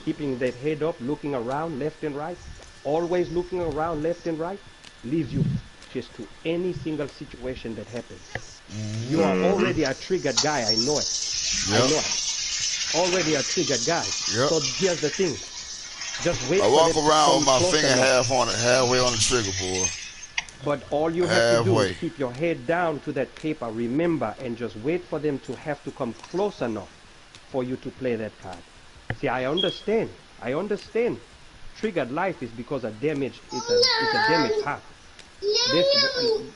Keeping that head up, looking around left and right, always looking around left and right, leaves you just to any single situation that happens. You are already a triggered guy, I know it. I know Yep. it. Already a triggered guy. Yep. So here's the thing. Just wait I for walk them to around come with my close finger enough. halfway on the trigger, boy. But all you have to do is Halfway. keep your head down to that paper, remember, and just wait for them to have to come close enough for you to play that card. See, I understand. I understand. Triggered life is because a damage. It's a damaged heart.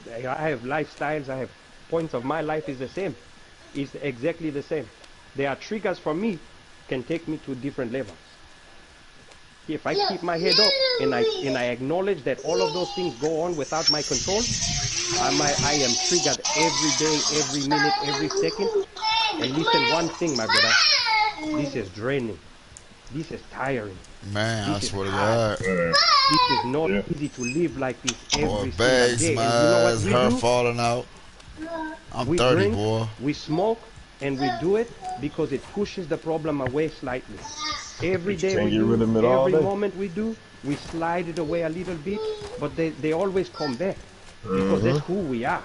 I have lifestyles. I have points of my life is the same. It's exactly the same. There are triggers for me, can take me to different levels. If I keep my head up and I acknowledge that all of those things go on without my control, I am triggered every day, every minute, every second. And listen, one thing, my brother, this is draining. This is tiring. Man, I This is swear to hard. God. This is not Yeah. easy to live like this Boy, every single bags, day. my And you know what eyes, we hair do? falling out. I'm We 30, drink, boy. we smoke, and we do it because it pushes the problem away slightly. Every But you day can't we get do, rid of it all every day. moment we do, we slide it away a little bit, but they always come back because that's who we are.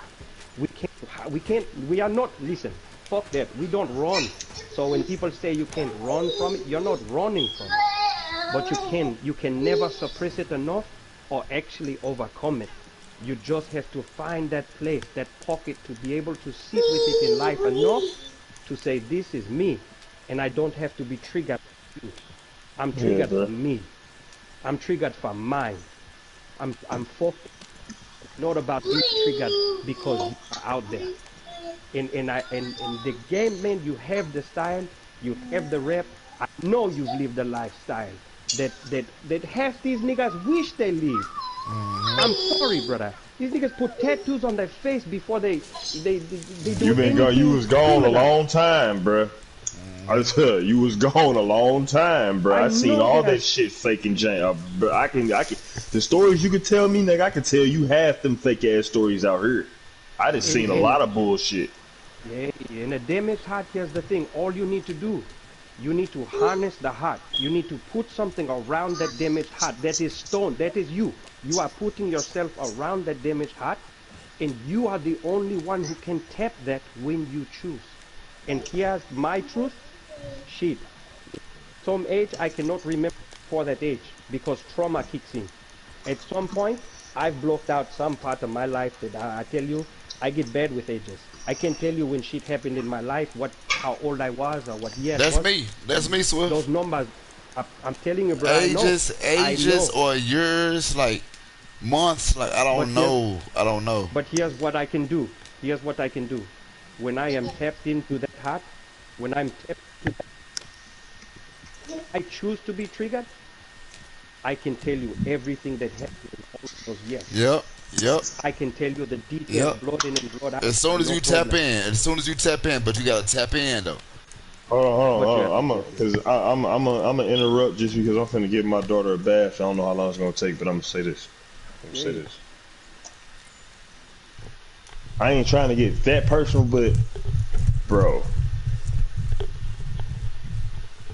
We are not, listen, fuck that. We don't run. So when people say you can't run from it, you're not running from it. But you can never suppress it enough or actually overcome it. You just have to find that place, that pocket, to be able to sit with it in life enough to say, this is me, and I don't have to be triggered. I'm Yeah, triggered bro. for me. I'm triggered for mine. I'm focused, not about being triggered because you are out there. In the game, man, you have the style, you have the rep. I know you've lived a lifestyle that half these niggas wish they lived. I'm sorry, brother. These niggas put tattoos on their face before they do You anything was gone a criminal. long time, bruh. I tell you, you was gone a long time, bruh. I I seen know all they are. that shit fake and jam. But I can. The stories you could tell me, nigga, I could tell you half them fake ass stories out here. I just seen a And lot of bullshit. yeah, in a damaged heart, here's the thing. All you need to do, you need to harness the heart. You need to put something around that damaged heart. That is stone. That is you. You are putting yourself around that damaged heart, and you are the only one who can tap that when you choose. And here's my truth. Shit. Some age I cannot remember for that age because trauma kicks in. At some point, I've blocked out some part of my life that I tell you, I get bad with ages. I can tell you when shit happened in my life, how old I was or what year it That's was. me. That's me, Those Swift. numbers, I'm telling you, bro, Ages, I ages, know. or years, like months. Like I But don't know. I don't know. here's what I can do. Here's what I can do. When I am tapped into that heart, when I'm tapped, I choose to be triggered. I can tell you everything that happened in all those years. Yep. Yep. I can tell you the details, Yep. blood in and blood out, As soon as no you tap problem. in, as soon as you tap in, but you gotta tap in though. Hold What you have on. to say? I'm gonna interrupt just because I'm finna give my daughter a bath. I don't know how long it's gonna take, but I'm gonna say this. I ain't trying to get that personal, but bro,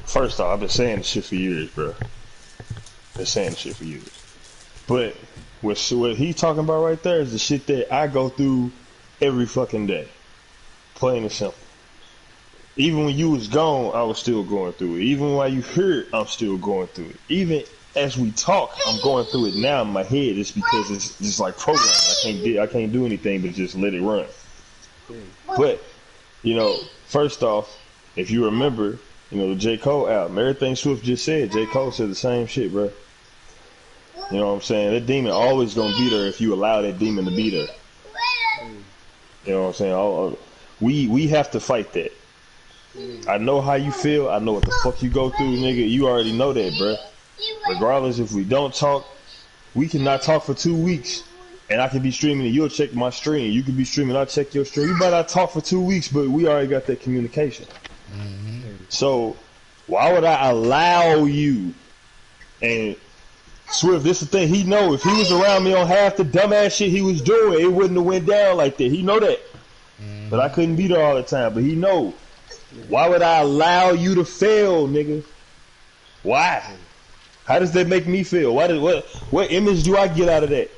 first off, I've been saying this shit for years, bro. Been saying this shit for years. But what he talking about right there is the shit that I go through every fucking day. Plain and simple. Even when you was gone, I was still going through it. Even while you here, I'm still going through it. Even as we talk, I'm going through it now in my head. It's because it's just like programmed. I can't do anything but just let it run. But you know, first off, if you remember, you know, the J. Cole album, everything Swift just said, J. Cole said the same shit, bro. You know what I'm saying? That demon always gonna be there if you allow that demon to be there. You know what I'm saying? We have to fight that. I know how you feel. I know what the fuck you go through, nigga. You already know that, bro. Regardless if we don't talk, we cannot talk for 2 weeks. And I can be streaming and you'll check my stream. You can be streaming, I'll check your stream. We might not talk for 2 weeks, but we already got that communication. So why would I allow you? And Swift, this is the thing. He know if he was around me on half the dumbass shit he was doing, it wouldn't have went down like that. He know that. But I couldn't be there all the time. But he know. Why would I allow you to fail, nigga? Why? How does that make me feel? What image do I get out of that?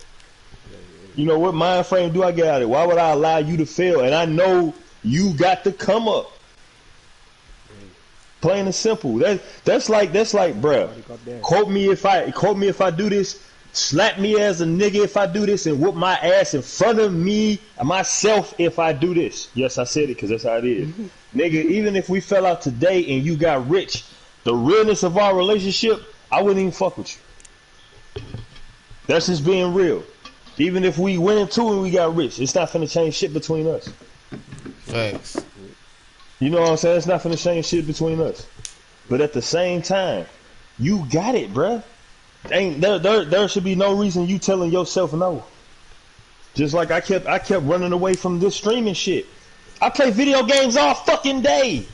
You know, what mind frame do I get out of it? Why would I allow you to fail? And I know you got to come up. Plain and simple. That's like, bruh. Quote me if I do this. Slap me as a nigga if I do this, and whoop my ass in front of me, myself, if I do this. Yes, I said it because that's how it is. Nigga, even if we fell out today and you got rich, the realness of our relationship, I wouldn't even fuck with you. That's just being real. Even if we went into it and we got rich, it's not finna change shit between us. Facts. You know what I'm saying? It's not finna change shit between us. But at the same time, you got it, bruh. Ain't there should be no reason you telling yourself no. Just like I kept running away from this streaming shit. I play video games all fucking day.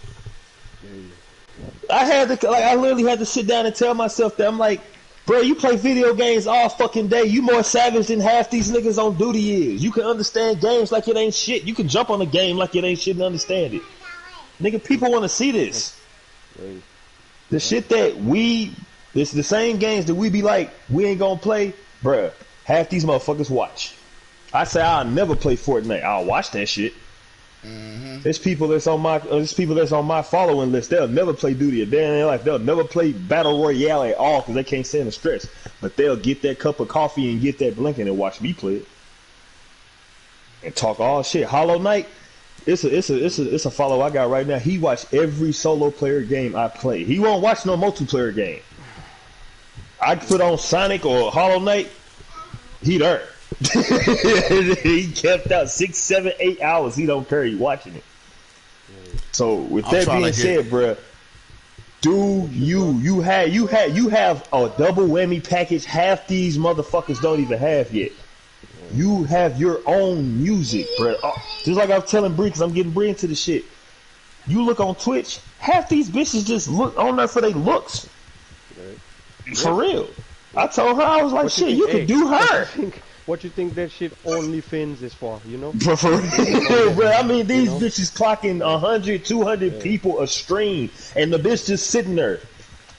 I literally had to sit down and tell myself that. I'm like, bro, you play video games all fucking day. You more savage than half these niggas on duty is. You can understand games like it ain't shit. You can jump on a game like it ain't shit and understand it. Nigga, people want to see this. The shit that it's the same games that we be like, we ain't gonna play, bruh. Half these motherfuckers watch. I say I'll never play Fortnite. I'll watch that shit. There's people that's on my following list. They'll never play duty a day in their life. They'll never play battle royale at all because they can't stand the stress. But they'll get that cup of coffee and get that blinking and watch me play it. and talk all shit. Hollow Knight, it's a follow I got right now. He watched every solo player game I play. He won't watch no multiplayer game. I put on Sonic or Hollow Knight, he there. He kept out 6, 7, 8 hours. He don't care. He watching it. So with that being said, bruh, do you have a double whammy package half these motherfuckers don't even have yet. You have your own music, bruh. Just like I was telling Bree, because I'm getting Bree into the shit. You look on Twitch, half these bitches just look on there for their looks. For real. I told her, I was like, shit, you can do her. What you think that shit OnlyFans is for, you know? For real, bro. I mean, these bitches clocking 100, 200 people a stream, and the bitch just sitting there.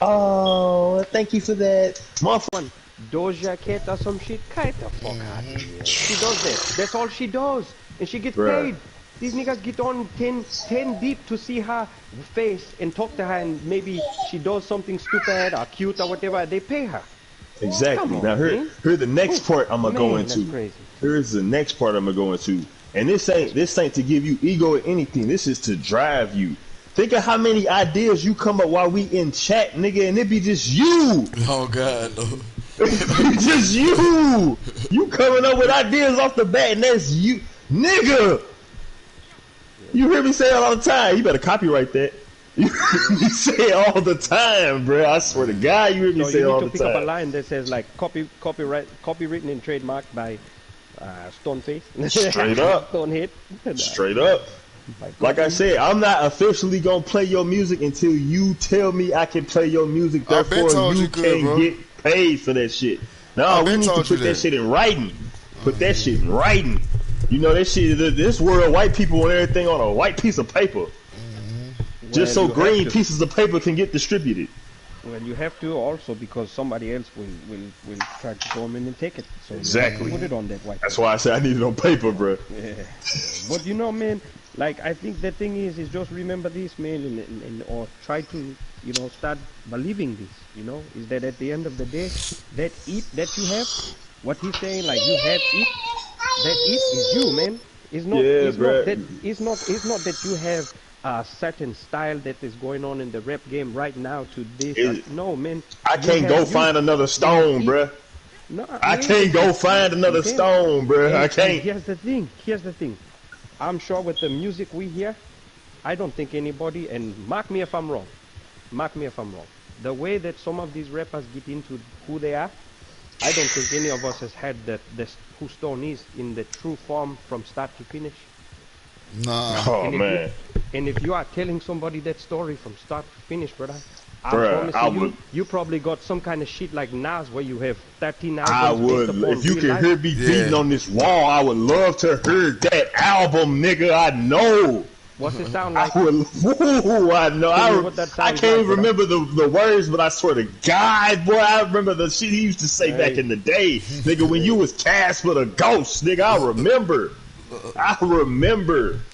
Oh, thank you for that. Motherfucker. Doja Cat or some shit? Kite the fuck out of here. She does that. That's all she does. And she gets paid. These niggas get on 10 deep to see her face and talk to her, and maybe she does something stupid or cute or whatever. They pay her. Exactly. Now here's the next part I'm gonna go into. Here's the next part I'm gonna go into. And this ain't to give you ego or anything. This is to drive you. Think of how many ideas you come up while we in chat, nigga, and it be just you. Oh God. Just you. You coming up with ideas off the bat, and that's you, nigga. You hear me say it all the time. You better copyright that. You say it all the time, bro. I swear to God, you hear me say it all the time. You need to pick up a line that says like copywritten and trademarked by Stoneface. Straight up. Stonehead. Straight up. Like I said, I'm not officially gonna play your music until you tell me I can play your music. Therefore, you can get paid for that shit. No, we need to put that shit in writing. Put that shit in writing. You know that shit. This world, white people want everything on a white piece of paper. Just so green pieces of paper can get distributed. Well, you have to also because somebody else will try to come in and take it. So exactly. Put it on that white. That's why I said I need it on paper, bro. Yeah. But you know, man, like I think the thing is just remember this, man, and or try to start believing this. You know, is that at the end of the day, that it that you have, what he's saying, like you have it, that it is you, man. It's not. It's not that you have a certain style that is going on in the rap game right now to this. No, man. I can't go find another stone, bruh. No, I can't go find another stone, bruh. I can't. Here's the thing. I'm sure with the music we hear, I don't think anybody, and mark me if I'm wrong, the way that some of these rappers get into who they are, I don't think any of us has had who Stone is in the true form from start to finish. Nah. Oh, man. And if you are telling somebody that story from start to finish, brother, I promise you probably got some kind of shit like Nas where you have 13 albums. I would. If you can hear me beating on this wall, I would love to hear that album, nigga. I know. What's it sound like? I know. I can't remember the words, but I swear to God, boy, I remember the shit he used to say back in the day. Nigga, when you was Casper the Ghost, nigga, I remember.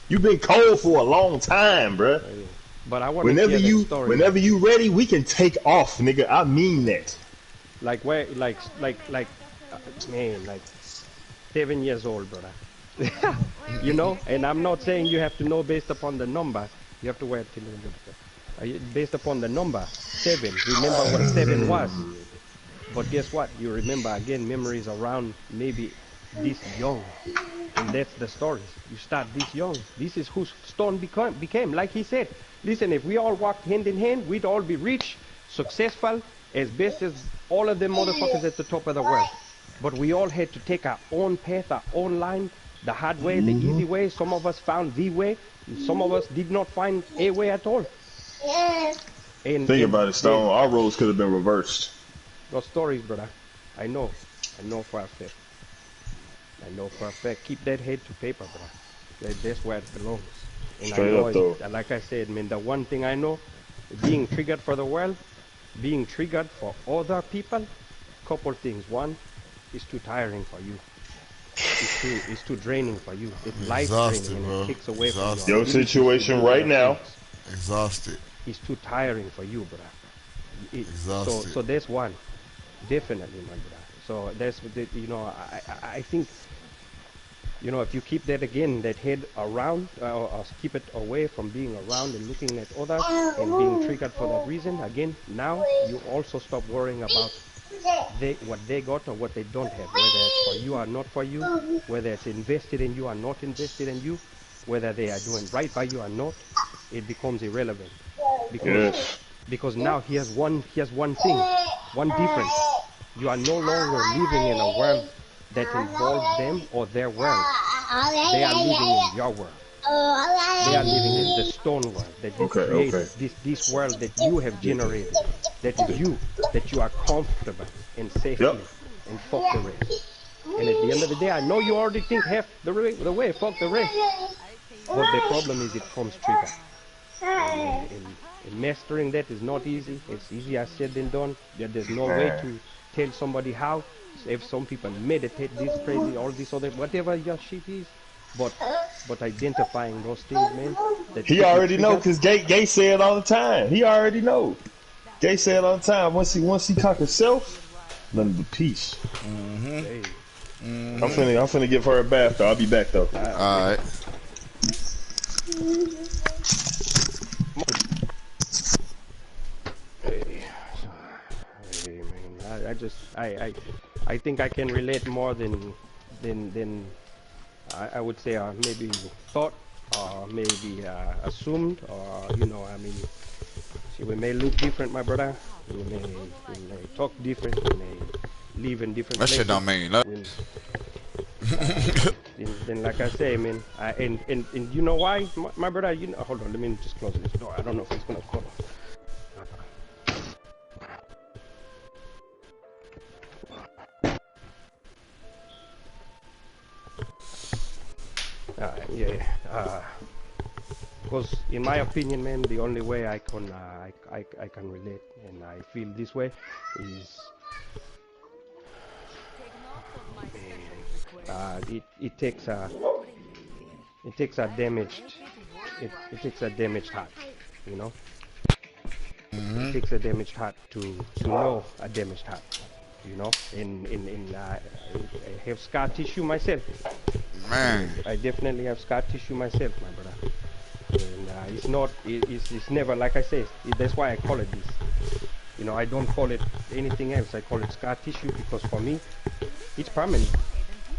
You've been cold for a long time, bruh. But I want whenever you ready, we can take off, nigga. I mean that. Like where, like, man, like 7 years old, brother. You know, and I'm not saying you have to know based upon the number. You have to wait till based upon the number 7. Remember what 7 was. But guess what? You remember again memories around maybe this young. And that's the stories. You start this young. This is who Stone became. Like he said, listen, if we all walked hand in hand, we'd all be rich, successful, as best as all of them motherfuckers at the top of the world. But we all had to take our own path, our own line, the hard way, the easy way. Some of us found the way. Some of us did not find a way at all. And think about it, Stone. Our roles could have been reversed. Those stories, brother. I know for a fact. Keep that head to paper, bro. That's where it belongs. And straight up, though. Like I said, man, the one thing I know, being triggered for the world, being triggered for other people, couple things. One, it's too tiring for you. It's too draining for you. It's life draining, and it takes away from you. Your situation right now. Exhausted. It's too tiring for you, brother. Exhausted. So there's one, definitely, my brother. So that's I think You know, if you keep that again, that head around, or keep it away from being around and looking at others and being triggered for that reason, again, now you also stop worrying about what they got or what they don't have, whether it's for you or not for you, whether it's invested in you or not invested in you, whether they are doing right by you or not. It becomes irrelevant because Yeah. now here's one thing, one difference. You are no longer living in a world that involves them or their world. They are living in your world. They are living in the stone world that you Okay, created, okay. this world that you have generated, that is you, that you are comfortable and Yep. safely, and fuck the rest. And at the end of the day, I know you already think half the way, fuck the rest. But the problem is it comes triggered. And mastering that is not easy. It's easier said than done. There's no way Man. to tell somebody how. If some people meditate this crazy, all this other, whatever your shit is, but identifying those things, man, that He keep you already know triggered. because Gay say it all the time. He already know. Gay say it all the time. Once he conquers self, nothing but peace. Hey, I'm finna give her a bath though. I'll be back though. All right. hey, hey, man, I think I can relate more than I would say maybe thought or maybe assumed, or I mean, see, we may look different, my brother. We may talk different. We may live in different That shit places. don't mean nothing. Then like I say, man, and you know why, my brother? Hold on, let me just close this door. I don't know if it's gonna fall. Yeah. Because in my opinion, man, the only way I can relate and I feel this way is it takes a damaged heart, you know. It takes a damaged heart to know a damaged heart, you know. I have scar tissue myself. Man. I definitely have scar tissue myself, my brother. And it's never, like I say, that's why I call it this. You know, I don't call it anything else. I call it scar tissue because for me, it's permanent.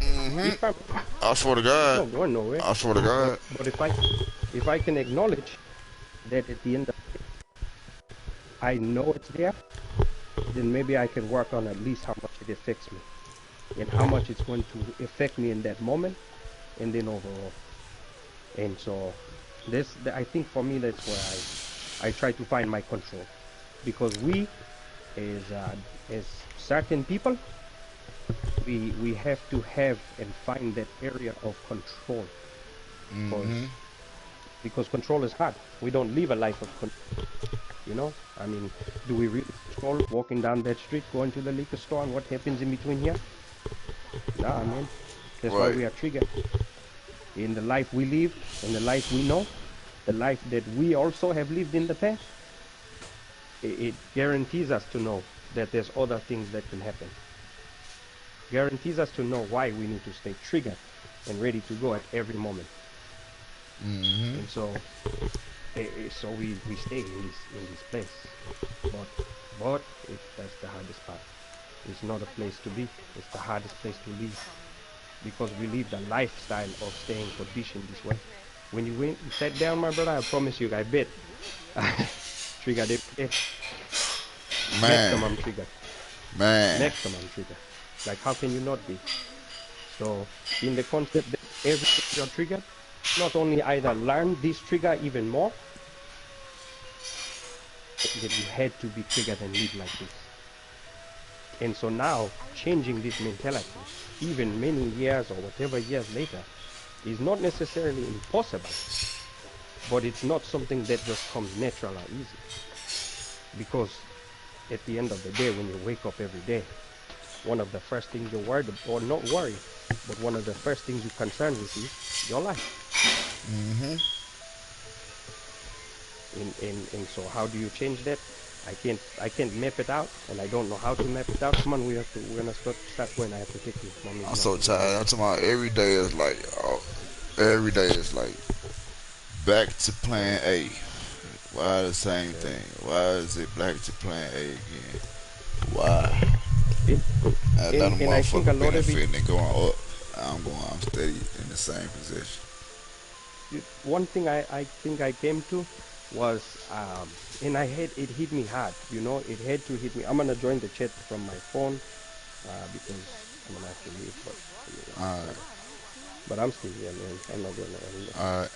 It's permanent. I swear to It's God. not going nowhere. I swear to God. But if I can acknowledge that at the end of the day, I know it's there, then maybe I can work on at least how much it affects me and how much it's going to affect me in that moment and then overall. And so I think for me, that's where I try to find my control, because we as certain people, we have to have and find that area of control, because control is hard. We don't live a life of control, you know. I mean, do we really control walking down that street, going to the liquor store, and what happens in between here? Nah, man. That's why Right. we are triggered. In the life we live, in the life we know, the life that we also have lived in the past, it guarantees us to know that there's other things that can happen. Guarantees us to know why we need to stay triggered and ready to go at every moment. And so we stay in this place. But that's the hardest part. It's not a place to be. It's the hardest place to live, because we live the lifestyle of staying conditioned this way. When you sat down, my brother, I promise you, I bet triggered every day. Maximum triggered. Man. Maximum triggered. Like, how can you not be? So in the concept that every time you're triggered, not only either learn this trigger even more, that you had to be triggered and live like this. And so now, changing this mentality, even many years or whatever years later, is not necessarily impossible, but it's not something that just comes natural or easy. Because at the end of the day, when you wake up every day, one of the first things you're worried about, or not worried, but one of the first things you're concerned with is your life. And so how do you change that? I can't map it out, and I don't know how to map it out. Come on, we're gonna start going. I have to take you. Mommy's I'm so knocking the door. tired. I'm talking about every day is like, every day is like back to plan A. Why the same thing? Why is it back to plan A again? Why? And, And none of and I think a motherfucker lot of it. benefiting and going up. I'm steady in the same position. One thing I think I came to was and I had it hit me hard. You know, it had to hit me. I'm gonna join the chat from my phone because I'm gonna have to leave. But Alright, but I'm still here, man. I'm not going anywhere. alright.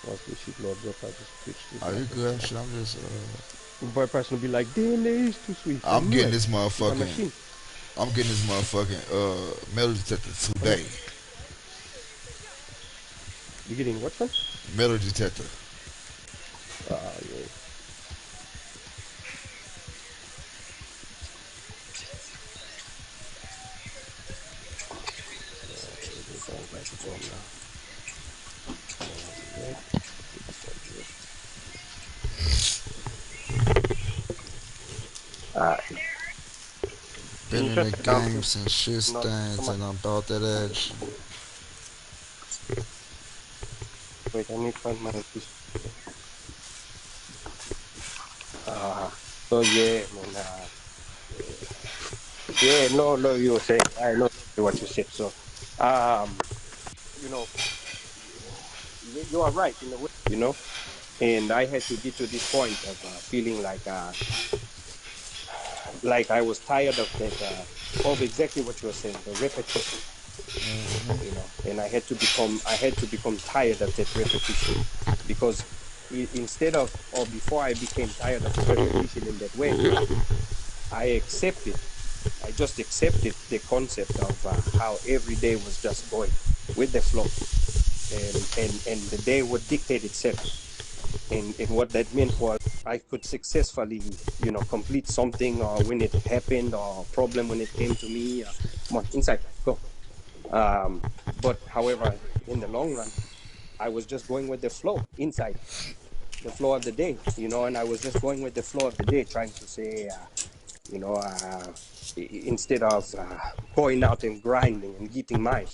Once this shit loads up, I'll just switch this Are you microphone. good? Shit, I'm just Boy, person will be like, damn, they is too swift. I I'm knew getting it. this It's a motherfucking machine. I'm getting this motherfucking metal detector Oh no, today. you getting what one? Metal detector. Yeah. This sounds like it's on now. I'm gonna have to wait. Put this on mute. Uh, can Been you in turn the it down, game please? since shit Not so stands much. and I'm about that action. Wait, I need to find my piece. So yeah, man. Yeah, no, you were saying. I know exactly what you said. So, um, you know, you are right in a way. You know, and I had to get to this point of feeling like I was tired of exactly what you were saying, the repetition. You know, and I had to become tired of that repetition because instead of or before I became tired of the repetition in that way, I accepted I just accepted the concept of how every day was just going with the flow, and the day would dictate itself. And what that meant was I could successfully, complete something, or when it happened, or a problem when it came to me. Come on, inside, go. But however, in the long run, I was just going with the flow inside the flow of the day, and I was just going with the flow of the day, trying to say, you know, uh, instead of going out and grinding and getting mine,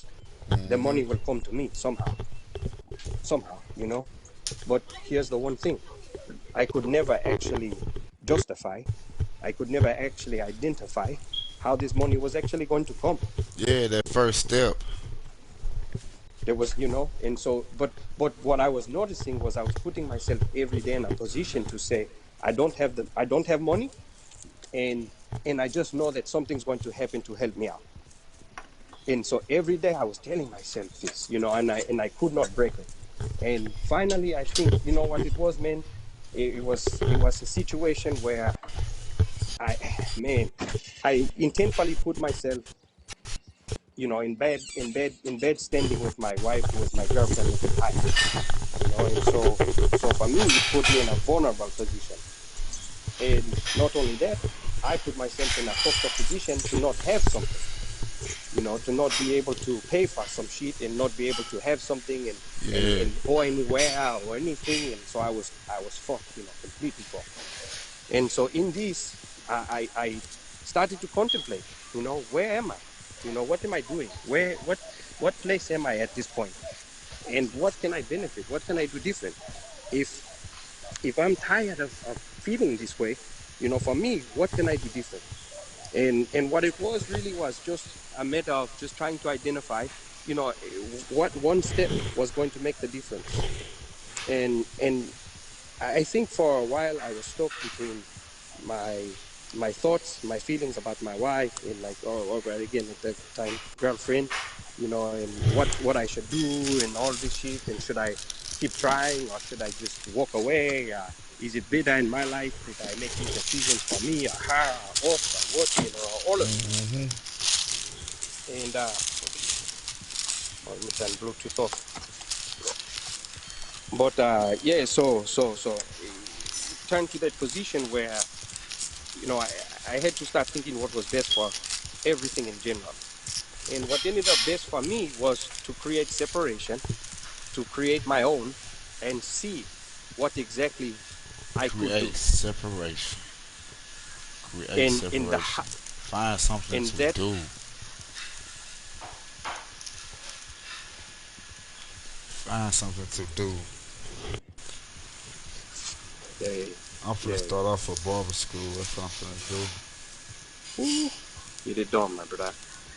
the money will come to me somehow. But here's the one thing: I could never actually justify, I could never actually identify how this money was actually going to come. Yeah, that first step. There was, and so, but what I was noticing was I was putting myself every day in a position to say, I don't have money, and I just know that something's going to happen to help me out. And so every day I was telling myself this, and I could not break it. And finally, I think, you know what it was, man. It was a situation where I, man, I intentionally put myself, in bed, standing with my wife, who was my girlfriend at the time. And so for me, it put me in a vulnerable position. And not only that, I put myself in a fucked up position to not have something, to not be able to pay for some shit and not be able to have something Yeah. and go anywhere or anything. And so I was fucked, completely fucked. And so in this, I started to contemplate, where am I? What am I doing? What place am I at this point? And what can I benefit? What can I do different? If if I'm tired of feeling this way, for me, what can I do different? And what it was really was just a matter of just trying to identify, what one step was going to make the difference. And I think for a while I was stuck between my my thoughts, my feelings about my wife, and or again at the time girlfriend, and what I should do and all this shit, and should I keep trying or should I just walk away? Is it better in my life that I make these decisions for me or her or us or what, all of this. And let me turn Bluetooth off. But yeah, so it turned to that position where I had to start thinking what was best for everything in general. And what ended up best for me was to create separation, to create my own, and see what exactly I could do. Create separation. Create In the separation. Find something in to that do. Find something to do. yeah, I'm finna yeah. start off a barber school. That's what I'm finna do. Ooh, you did dumb, my brother.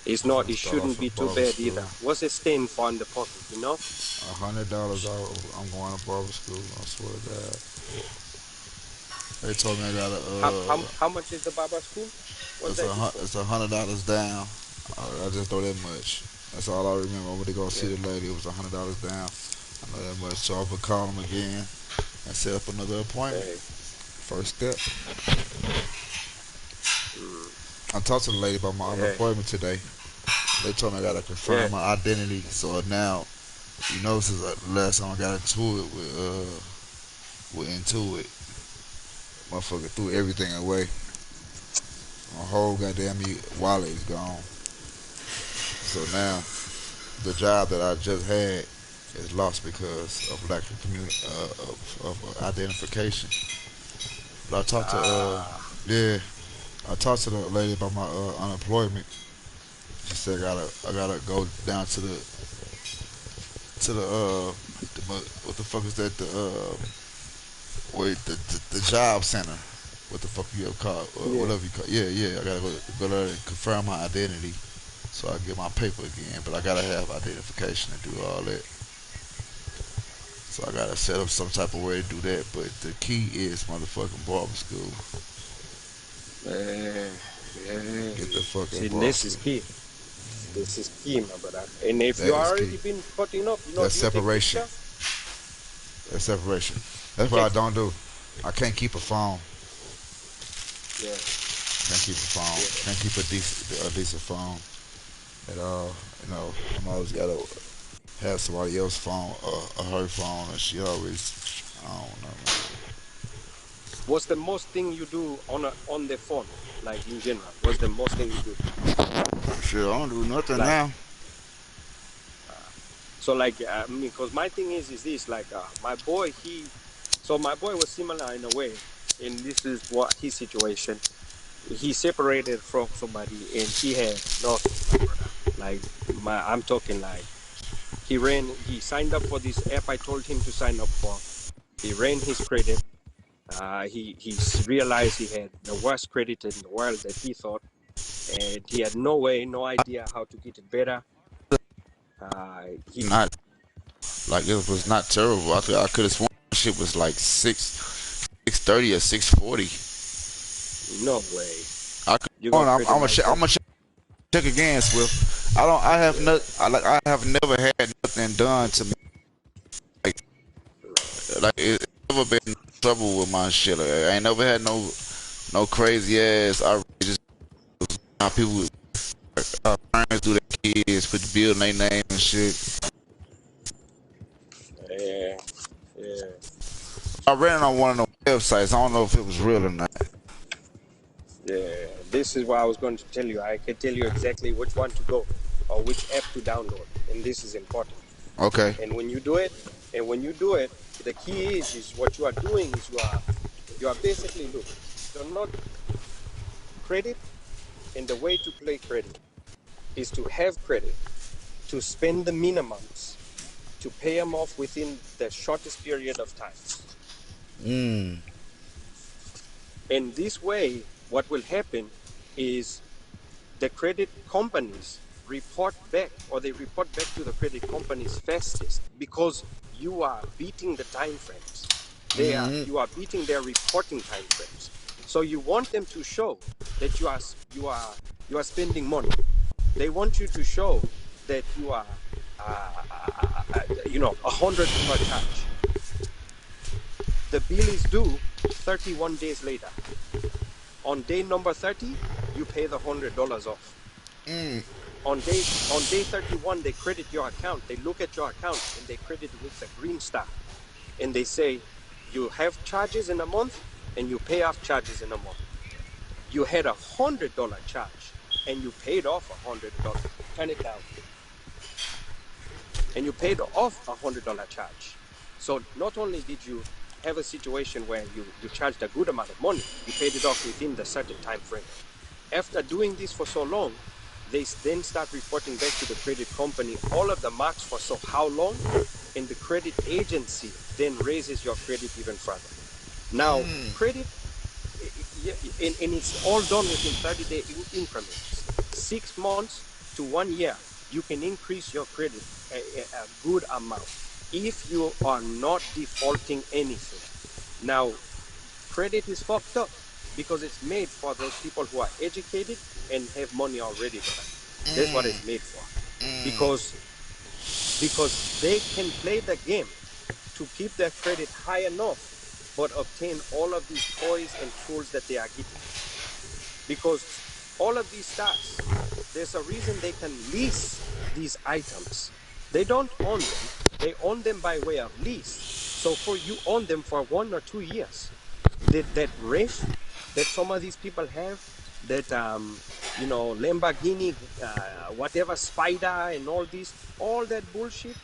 It's I'm not. finna It start shouldn't off a be too barber bad school. either. What's a stain for in the pocket? You know. $100 out. I'm going to barber school. I swear to God. They told me I gotta How much is the barber school? What's that good for? it's $100 down. I just know that much. That's all I remember. When they go see Yeah. the lady, it was $100 down. I know that much. So I'm gonna call them again and set up another appointment. Hey. First step. Mm, I talked to the lady about my yeah. unemployment today. They told me I gotta Yeah. confirm my identity. So now, since the last time I got into it with Intuit, motherfucker threw everything away. My whole goddamn wallet is gone. So now the job that I just had is lost because of lack of of identification. But I talked to Ah. yeah, I talked to the lady about my unemployment. She said I gotta go down to what the fuck is that the job center. What the fuck you call Yeah. whatever you call I gotta go there and confirm my identity so I get my paper again. But I gotta have identification and do all that. So I gotta set up some type of way to do that. But the key is motherfucking barber school. Yeah. Yeah. Get the fucking See, barber this is school. key. This is key, my brother. And if That you is key. already been putting up, That's do you take separation. picture? That's separation. That's what I Take. don't do. I can't keep a phone. Yeah. Can't keep a phone. Yeah. Can't keep a decent phone at all. I'm always gotta have somebody else's phone or her phone, and she always, I don't know, man. What's the most thing you do on the phone, like in general? What's the most thing you do? Shit, I don't do nothing Like, now. so like, I mean, because my thing is this, like, my boy, so my boy was similar in a way, and this is what his situation. He separated from somebody, and he had nothing, my brother. Like, I'm talking like, he signed up for this app I told him to sign up for. He ran his credit. He realized he had the worst credit in the world that he thought, and he had no idea how to get it better. He Not like it was not terrible. I could have sworn shit was like 630 or 640. No way. I could. You I'm got credit gonna like that? check again, Swift. I have Yeah. not. I have never had nothing done to me like it's never been no trouble with my shit. Like, I ain't never had no crazy ass outrageous how people parents do their kids put the bill in their name and shit. Yeah. Yeah. I read it on one of the websites. I don't know if it was real or not. Yeah. This is what I was going to tell you. I can tell you exactly which one to go or which app to download, and this is important. Okay. And when you do it, the key is what you are doing is you are basically, look, you're not credit, and the way to play credit is to have credit, to spend the minimums, to pay them off within the shortest period of time. Mm. And this way, what will happen is the credit companies report back, or they report back to the credit companies fastest, because you are beating the time frames. Mm. You are beating their reporting time frames. So you want them to show that you are spending money. They want you to show that you are $100 charge. The bill is due 31 days later. On day number 30, you pay the $100 off. Mm. On day 31, they credit your account. They look at your account and they credit with a green star. And they say, you have charges in a month and you pay off charges in a month. You had $100 charge and you paid off $100. Turn it down. And you paid off $100 charge. So not only did you have a situation where you charged a good amount of money, you paid it off within the certain time frame. After doing this for so long, they then start reporting back to the credit company all of the marks for so how long, and the credit agency then raises your credit even further. Now, credit, and it's all done within 30-day increments. 6 months to 1 year, you can increase your credit a good amount if you are not defaulting anything. Now, credit is fucked up because it's made for those people who are educated and have money already, bro. That's what it's made for. Because they can play the game to keep their credit high enough, but obtain all of these toys and tools that they are getting. Because all of these stars, there's a reason they can lease these items. They don't own them. They own them by way of lease. So for you own them for 1 or 2 years. That Wraith that some of these people have, that Lamborghini, whatever Spider and all that bullshit.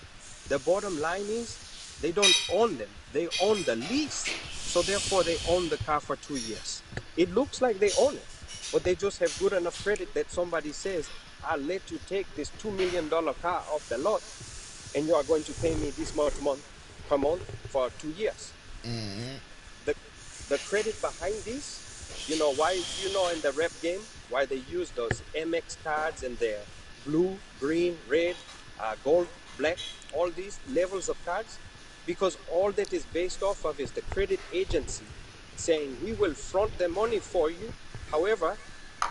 The bottom line is they don't own them. They own the lease. So therefore they own the car for 2 years. It looks like they own it, but they just have good enough credit that somebody says, I'll let you take this $2 million car off the lot, and you are going to pay me this much per month for 2 years. The the credit behind this, why, in the rep game, why they use those MX cards and their blue, green, red, gold, black, all these levels of cards, because all that is based off of is the credit agency saying we will front the money for you. However,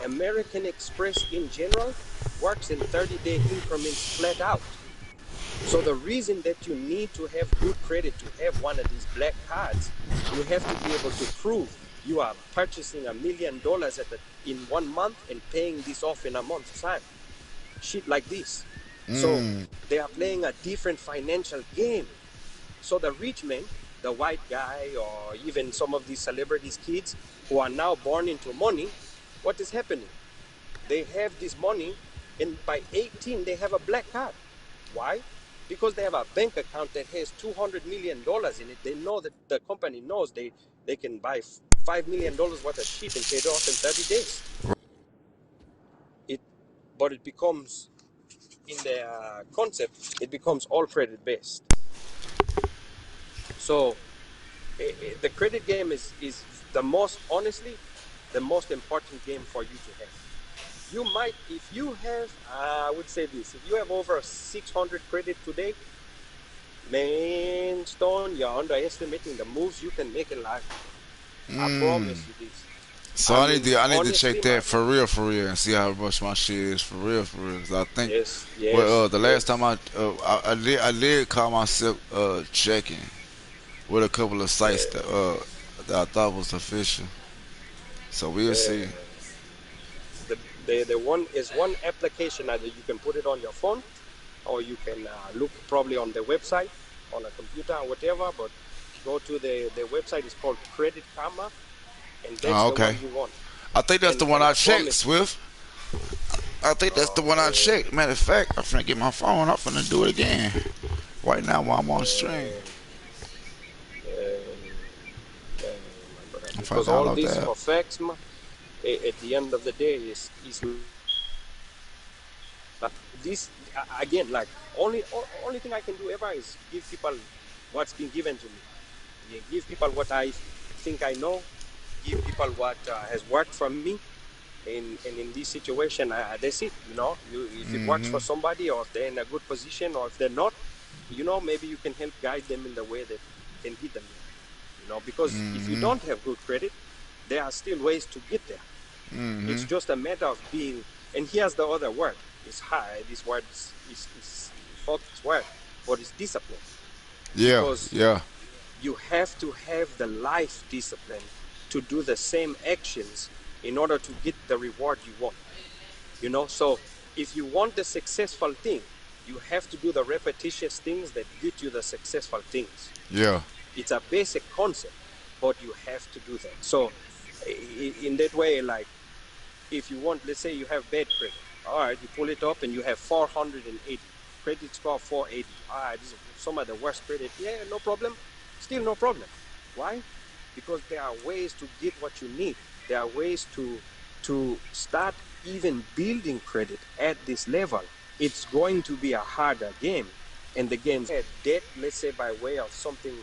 American Express in general works in 30-day increments flat out. So the reason that you need to have good credit to have one of these black cards, you have to be able to prove you are purchasing $1 million in 1 month and paying this off in a month's time. Shit like this. So they are playing a different financial game. So the rich man, the white guy, or even some of these celebrities' kids who are now born into money, what is happening? They have this money, and by 18 they have a black card. Why? Because they have a bank account that has $200 million in it. They know that the company knows they can buy $5 million worth of shit and pay it off in 30 days. But it becomes, in their concept, it becomes all credit based. So the credit game is the most, honestly, the most important game for you to have. You might, if you have, I would say this, if you have over 600 credit today, man, Stone, you're underestimating the moves you can make in life. I promise you this. So I I need mean, to I need to honestly, check my that man. for real, and see how much my shit is for real, for real. 'Cause I think, Yes, well, yes, the last time yes. I did call myself checking with a couple of sites that I thought was official. So we'll see. Uh, the one is one application either you can put it on your phone, or you can look probably on the website on a computer or whatever. But go to the website. It's called Credit Karma, and that's Oh, the okay. one you want. I think that's the one And I I checked, promise you. Swift. I think that's the Oh one I man, checked. Matter of fact, I'm finna get my phone. I'm finna do it again right now while I'm on the stream. man, man, man, my brother. I'm finna Because all download this that. for facts, man, at the end of the day is like this again. Like only thing I can do ever is give people what's been given to me. Yeah, give people what I think I know. Give people what has worked for me. And in this situation, that's it. If it works for somebody, or if they're in a good position, or if they're not, maybe you can help guide them in the way that can get them there. Because if you don't have good credit, there are still ways to get there. It's just a matter of being. And here's the other word. It's high. This word is fucked word, but it's discipline. Yeah, Because yeah. you have to have the life discipline to do the same actions in order to get the reward you want. So if you want the successful thing, you have to do the repetitious things that get you the successful things. Yeah. It's a basic concept, but you have to do that. So in that way, like, if you want, let's say you have bad credit, all right, you pull it up and you have 480 credit score, 480. All right, this is some of the worst credit. Yeah, no problem. Still no problem. Why? Because there are ways to get what you need. There are ways to start even building credit at this level. It's going to be a harder game, and the games had debt, let's say by way of something,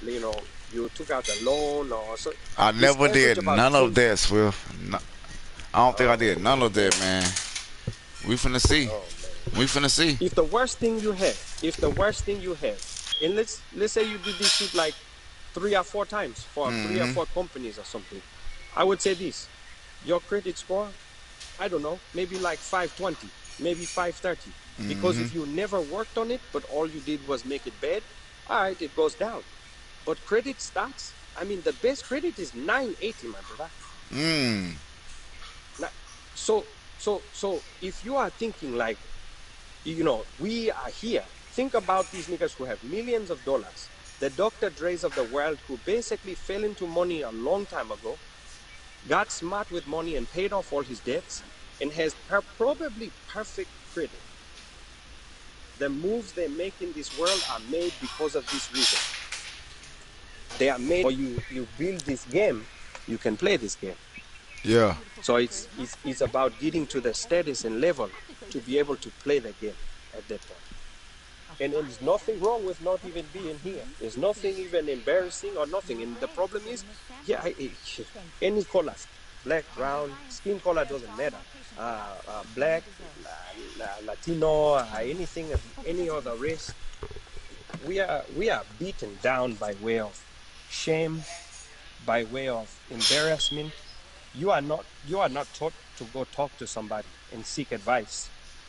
you know, you took out a loan or so. I It's never average did about none of 10. that, Swift. No, I don't think I did none of Man, that, man. We finna see. oh man. We finna see. If the worst thing you have, if the worst thing you have, and let's say you did this shit like 3 or 4 times for 3 or 4 companies or something, I would say this: your credit score, I don't know, maybe like 520, maybe 530. Because if you never worked on it, but all you did was make it bad, all right, it goes down. But credit starts. I mean, the best credit is 980, my brother. Mm. So if you are thinking like, we are here. Think about these niggas who have millions of dollars. The Dr. Dre's of the world who basically fell into money a long time ago, got smart with money and paid off all his debts, and has probably perfect credit. The moves they make in this world are made because of this reason. They are made, or you build this game, you can play this game. Yeah. So it's about getting to the status and level to be able to play the game at that point. And there's nothing wrong with not even being here. There's nothing even embarrassing or nothing. And the problem is, yeah, any color, black, brown, skin color doesn't matter. Black, Latino, anything of any other race, we are beaten down by way of shame, by way of embarrassment. You are not taught to go talk to somebody and seek advice.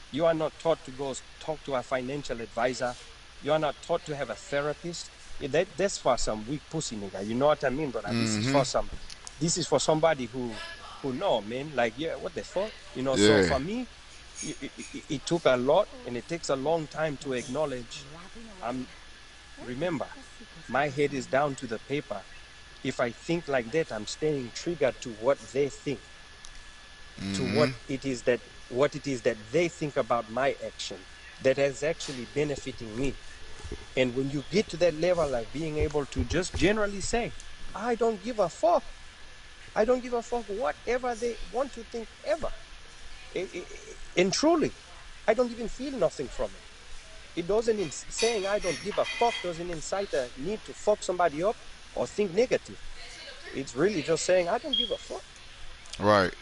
You are not taught to go talk to a financial advisor. You are not taught to have a therapist. That's for some weak pussy nigga. You know what I mean, brother? This is for somebody who know, man. Like, yeah, what the fuck? So Yeah. for me, it took a lot, and it takes a long time to acknowledge. Remember, my head is down to the paper. If I think like that, I'm staying triggered to what they think, to what it is that they think about my action that is actually benefiting me. And when you get to that level of being able to just generally say, I don't give a fuck. I don't give a fuck whatever they want to think ever. And truly, I don't even feel nothing from it. It doesn't, saying I don't give a fuck doesn't incite a need to fuck somebody up or think negative. It's really just saying I don't give a fuck. Right.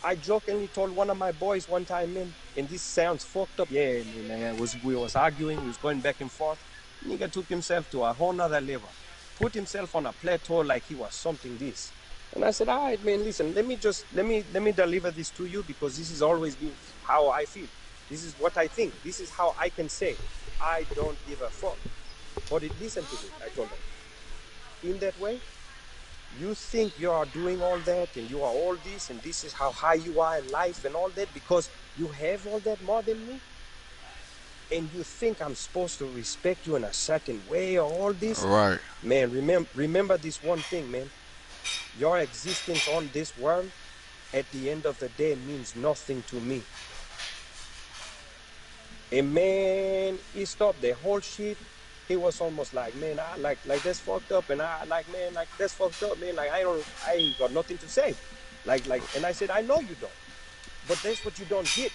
I jokingly told one of my boys one time, man, and this sounds fucked up. Yeah, man, we was arguing, we was going back and forth. Nigga took himself to a whole nother level, put himself on a plateau like he was something this. And I said, all right, man, listen, let me deliver this to you, because this has always been how I feel. This is what I think. This is how I can say I don't give a fuck. But listen to me, I told him. In that way, you think you are doing all that and you are all this and this is how high you are in life and all that because you have all that more than me? And you think I'm supposed to respect you in a certain way or all this? Right. Man, remember this one thing, man. Your existence on this world at the end of the day means nothing to me. And man, he stopped the whole shit. He was almost like, man, I like that's fucked up, and I like, man, like that's fucked up, man. Like I ain't got nothing to say. And I said, I know you don't, but that's what you don't get.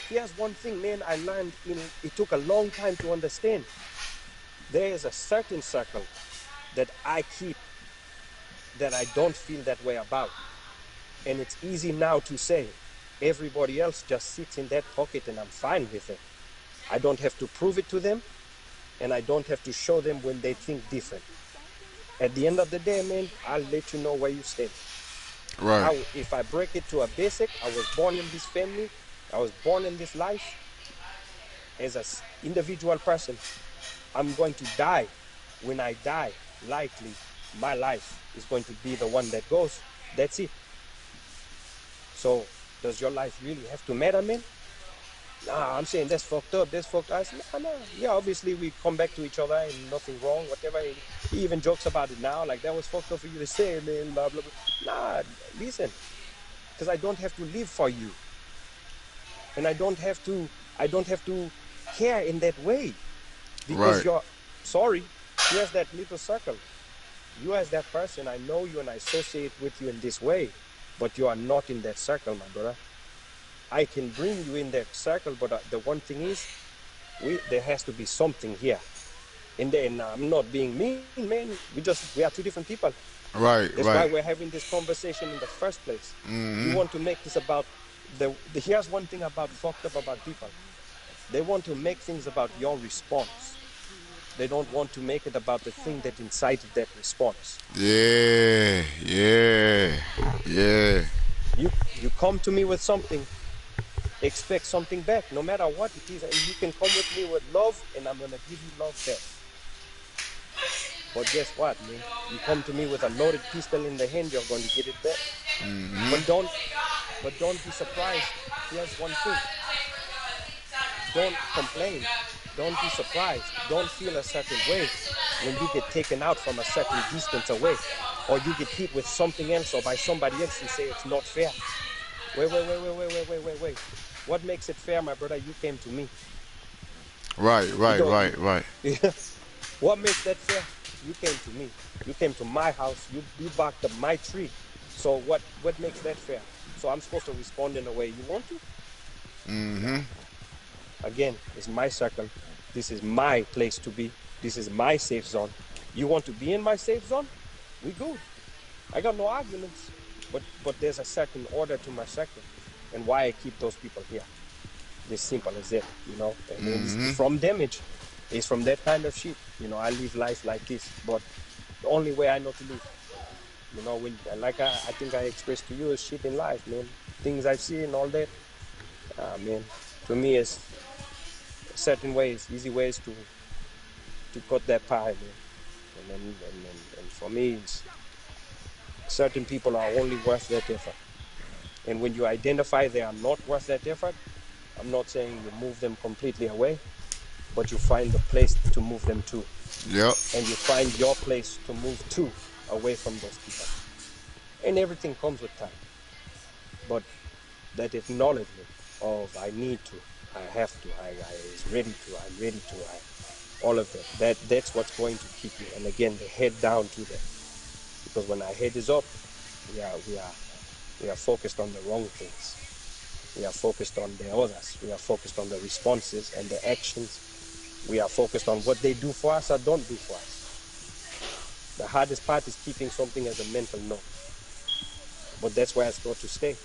Here's one thing, man, I learned it took a long time to understand. There is a certain circle that I keep that I don't feel that way about. And it's easy now to say, everybody else just sits in that pocket and I'm fine with it. I don't have to prove it to them, and I don't have to show them when they think different. At the end of the day, man, I'll let you know where you stand. Right. If I break it to a basic, I was born in this family, I was born in this life as an individual person. I'm going to die. When I die, likely my life is going to be the one that goes. That's it. So, does your life really have to matter, man? Nah, I'm saying that's fucked up. That's fucked up. I said, nah. Yeah, obviously we come back to each other and nothing wrong, whatever. He even jokes about it now, like that was fucked up for you to say, man, blah, blah, blah. Nah, listen, because I don't have to live for you. And I don't have to care in that way. Because Right. you're, sorry, here's that little circle. You as that person, I know you and I associate with you in this way, but you are not in that circle, my brother. I can bring you in that circle, but the one thing is, there has to be something here. And then I'm not being mean, man. We are two different people. Right, That's why right. we're having this conversation in the first place. You Mm-hmm. want to make this about here's one thing about fucked up about people. They want to make things about your response. They don't want to make it about the thing that incited that response. Yeah, yeah, yeah. You come to me with something, expect something back, no matter what it is, and you can come with me with love, and I'm gonna give you love back. But guess what, man? You come to me with a loaded pistol in the hand, you're going to get it back. But don't but don't be surprised. Here's one thing. Don't complain. Don't be surprised. Don't feel a certain way when you get taken out from a certain distance away, or you get hit with something else or by somebody else and say it's not fair. Wait. What makes it fair, my brother? You came to me. Right, You right, don't. right, right. What makes that fair? You came to me. You came to my house. You barked up my tree. So what makes that fair? So I'm supposed to respond in a way you want to? Mm-hmm. Nah. Again, it's my circle. This is my place to be. This is my safe zone. You want to be in my safe zone? We good. I got no arguments. But there's a certain order to my circle and why I keep those people here. This simple as it, you know. And it's Mm-hmm. from damage. It's from that kind of shit. You know, I live life like this, but the only way I know to live. You know, when like I think I expressed to you is shit in life, man. Things I've seen, all that. Man, to me, it's certain ways, easy ways to cut that pie, man. And for me, it's, certain people are only worth that effort. And when you identify they are not worth that effort, I'm not saying you move them completely away, but you find the place to move them to, Yep. and you find your place to move to away from those people. And everything comes with time. But that acknowledgement of I need to, I have to, I is ready to, I'm ready to, all of that. That's what's going to keep me. And again, the head down to that. Because when our head is up, we are we are we are focused on the wrong things. We are focused on the others. We are focused on the responses and the actions. We are focused on what they do for us or don't do for us. The hardest part is keeping something as a mental note. But that's where it's got to stay.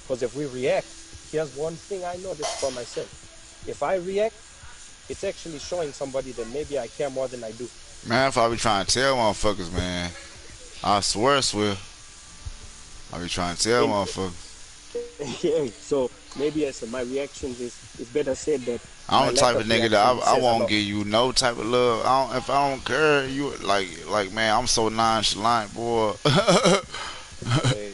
Because if we react, here's one thing I noticed for myself. If I react, it's actually showing somebody that maybe I care more than I do. Man, if I be trying to tell motherfuckers, man, I swear, I be trying to tell And motherfuckers. yeah, so maybe as my reactions is better said that I'm my the lack type of of nigga that reaction I says a won't lot. give you no type of love. If I don't care, you like man, I'm so nonchalant, boy. Hey,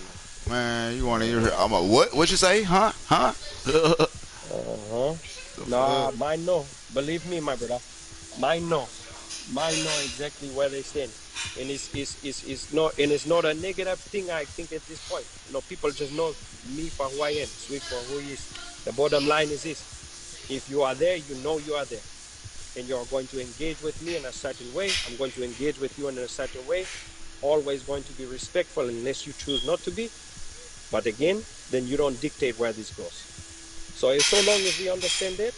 Man, you want to hear? uh, I'm a what? What you say? Huh? Huh? The uh-huh. fuck? Nah, mine no. Believe me, my brother. Mine no. Mine know exactly where they stand. And it's not a negative thing I think at this point. You know, people just know me for who I am, Swift for who he is. The bottom line is this. If you are there, you know you are there. And you're going to engage with me in a certain way. I'm going to engage with you in a certain way. Always going to be respectful unless you choose not to be. But again, then you don't dictate where this goes. So as so long as we understand that,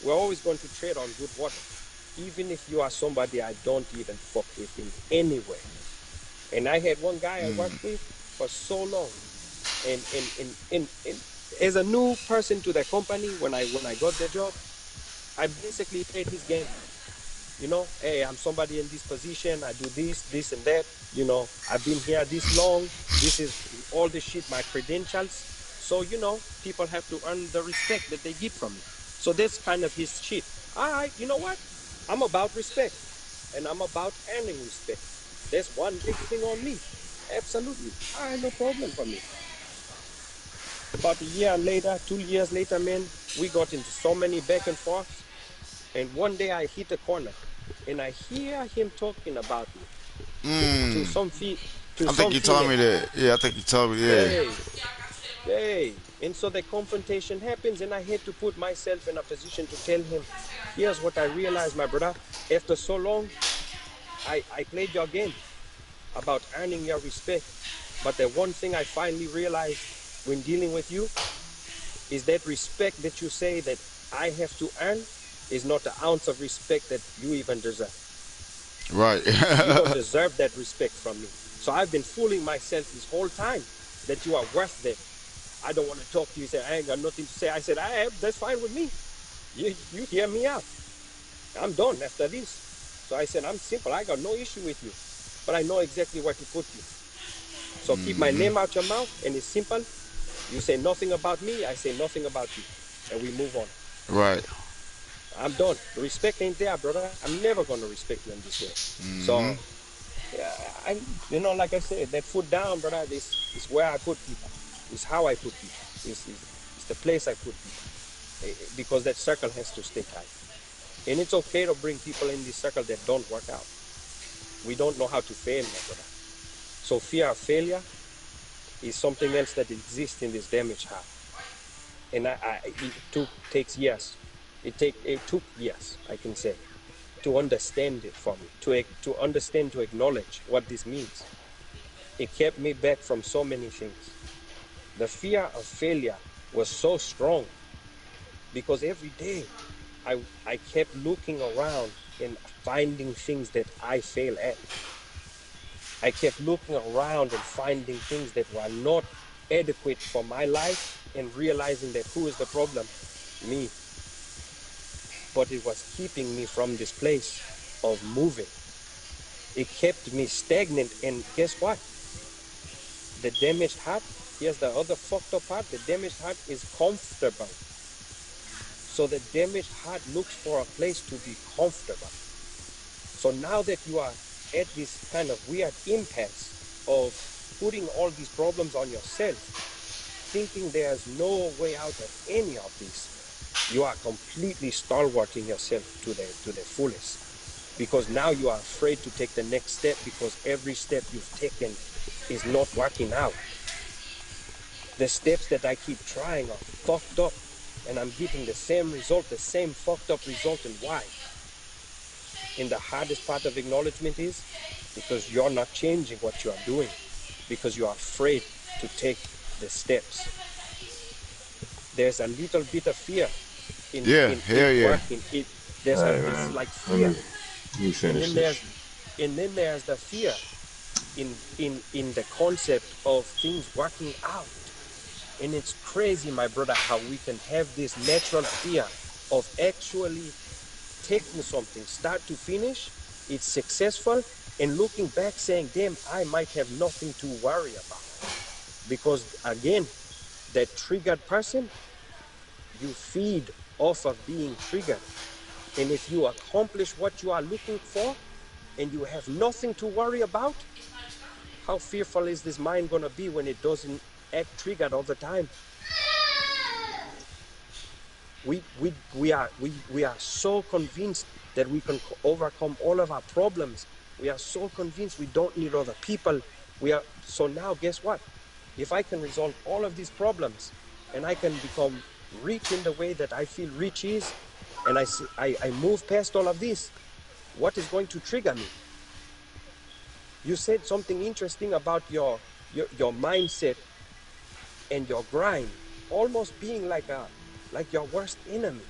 we're always going to trade on good water. Even if you are somebody I don't even fuck with in any way. And I had one guy I worked with for so long. And as a new person to the company, when I got the job, I basically played his game. You know, hey, I'm somebody in this position. I do this, and that. You know, I've been here this long. This is all the shit, my credentials. So, you know, people have to earn the respect that they get from me. So that's kind of his shit. All right, you know what? I'm about respect and I'm about earning respect. That's one big thing on me. Absolutely. All right, no problem for me. About a year later, 2 years later, man, we got into so many back and forths. And one day I hit a corner and I hear him talking about me to Mm. some to I think some you told me female. that. Yeah, I think you told me. Yeah. Hey, hey. And so the confrontation happens, and I had to put myself in a position to tell him, here's what I realized, my brother. After so long, I played your game. about earning your respect. But the one thing I finally realized when dealing with you is that respect that you say that I have to earn is not an ounce of respect that you even deserve. Right. You don't deserve that respect from me. So I've been fooling myself this whole time that you are worth that. I don't want to talk to you. Say I ain't got nothing to say. I said I have. That's fine with me. You hear me out. I'm done after this. So I said I'm simple. I got no issue with you, but I know exactly where to put you. So keep my name out your mouth, and it's simple. You say nothing about me. I say nothing about you, and we move on. Right. I'm done. The respect ain't there, brother. I'm never gonna respect you in this way. So yeah, like I said, that foot down, brother. This is where I put people. It's how I put people. It's the place I put people. Because that circle has to stay tight. And it's okay to bring people in this circle that don't work out. We don't know how to fail, my brother. So fear of failure is something else that exists in this damaged heart. And takes years. It took years, I can say, to understand it for me, to understand, to acknowledge what this means. It kept me back from so many things. The fear of failure was so strong because every day I kept looking around and finding things that I fail at. I kept looking around and finding things that were not adequate for my life and realizing that who is the problem? Me. But it was keeping me from this place of moving. It kept me stagnant. And guess what? The damaged heart, here's the other fucked up part, the damaged heart is comfortable. So the damaged heart looks for a place to be comfortable. So now that you are at this kind of weird impasse of putting all these problems on yourself, thinking there's no way out of any of this, you are completely stalwarting yourself to the fullest. Because now you are afraid to take the next step because every step you've taken is not working out. The steps that I keep trying are fucked up and I'm getting the same result, the same fucked up result. And why? And the hardest part of acknowledgement is because you're not changing what you are doing, because you are afraid to take the steps. There's a little bit of fear Yeah. in Hell yeah. working it. It's Man, like let fear. me And finish then this. there's the fear in the concept of things working out. And it's crazy, my brother, how we can have this natural fear of actually taking something start to finish, it's successful, and looking back saying, damn, I might have nothing to worry about. Because again, that triggered person, you feed off of being triggered. And if you accomplish what you are looking for and you have nothing to worry about, how fearful is this mind going to be when it doesn't act triggered all the time? We are so convinced that we can overcome all of our problems. We are so convinced we don't need other people. So now guess what? If I can resolve all of these problems and I can become rich in the way that I feel rich is, and I move past all of this, what is going to trigger me? You said something interesting about your mindset and your grind almost being like your worst enemy.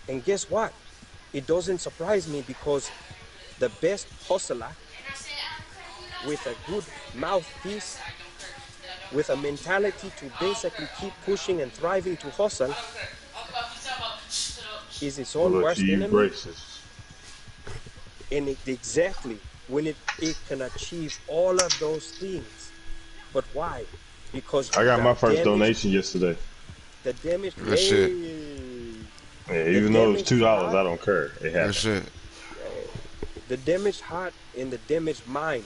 And guess what? It doesn't surprise me because the best hustler with a good mouthpiece, with a mentality to basically keep pushing and thriving to hustle, is its Pull own up to worst you enemy. braces. And exactly when it can achieve all of those things. But why? Because I got the my first damaged, donation yesterday. the damaged, Good shit. Yeah, the even though it was damaged $2, heart, I don't care. It Good happened. shit. the damaged heart and the damaged mind.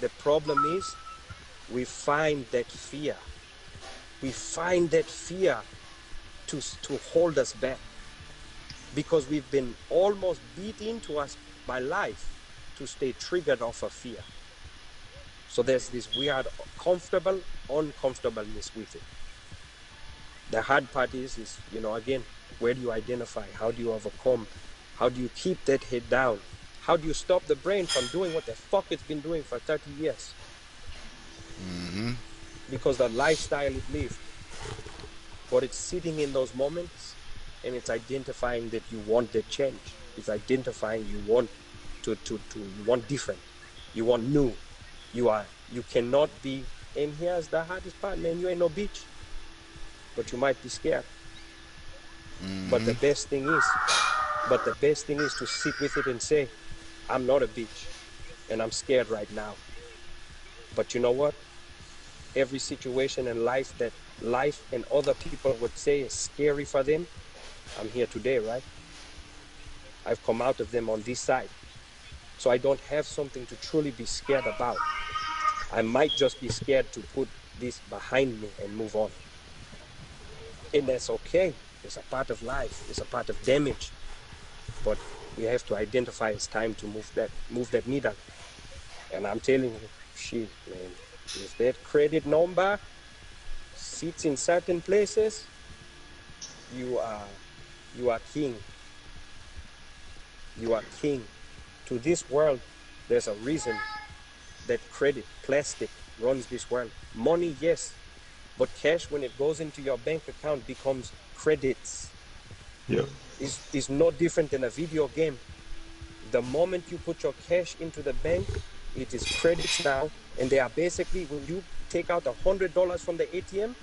The problem is we find that fear. We find that fear to hold us back because we've been almost beat into us by life to stay triggered off of fear. So there's this weird comfortable uncomfortableness with it. The hard part is again, where do you identify? How do you overcome? How do you keep that head down? How do you stop the brain from doing what the fuck it's been doing for 30 years? Because the lifestyle it lived. But it's sitting in those moments and it's identifying that you want the change. It's identifying you want you want different. You want new. You cannot be, and here's the hardest part, man, you ain't no bitch. But you might be scared. But the best thing is to sit with it and say, I'm not a bitch and I'm scared right now. But you know what? Every situation in life that life and other people would say is scary for them, I'm here today, right? I've come out of them on this side. So I don't have something to truly be scared about. I might just be scared to put this behind me and move on. And that's okay. It's a part of life. It's a part of damage. But we have to identify it's time to move that needle. And I'm telling you, shit, man, if that credit number sits in certain places, you are king. You are king. To this world, there's a reason that credit, plastic, runs this world. Money, yes, but cash, when it goes into your bank account, becomes credits. Yep. Is no different than a video game. The moment you put your cash into the bank, it is credits now, and they are basically, when you take out $100 from the ATM,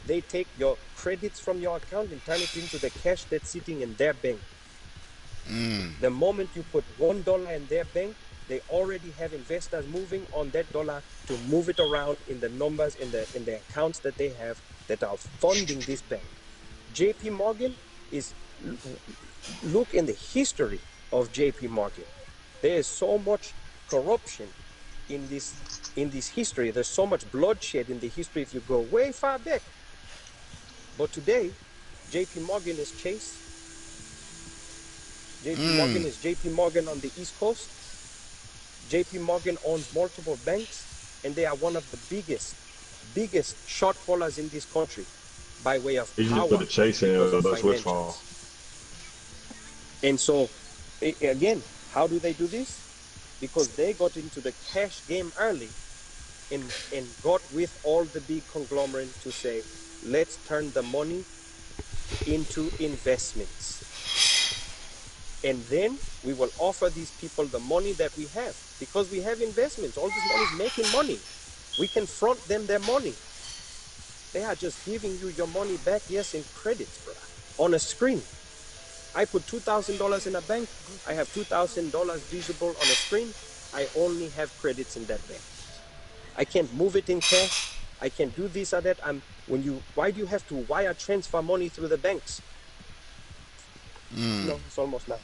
they take your credits from your account and turn it into the cash that's sitting in their bank. The moment you put $1 in their bank, they already have investors moving on that dollar to move it around in the numbers in the accounts that they have that are funding this bank. JP Morgan is, look in the history of JP Morgan. There is so much corruption in this history. There's so much bloodshed in the history if you go way far back. But today, JP Morgan is Chase. JP Morgan is JP Morgan on the East Coast. JP Morgan owns multiple banks, and they are one of the biggest short callers in this country by way of He just put power a chase in because it, of that's which fall. financials. And so, again, how do they do this? Because they got into the cash game early and got with all the big conglomerates to say, let's turn the money into investments. And then we will offer these people the money that we have because we have investments. All this money is making money. We can front them their money. They are just giving you your money back, yes, in credits, brother, on a screen. I put $2,000 in a bank. I have $2,000 visible on a screen. I only have credits in that bank. I can't move it in cash. I can't do this or that. Why do you have to wire transfer money through the banks? No, it's almost now.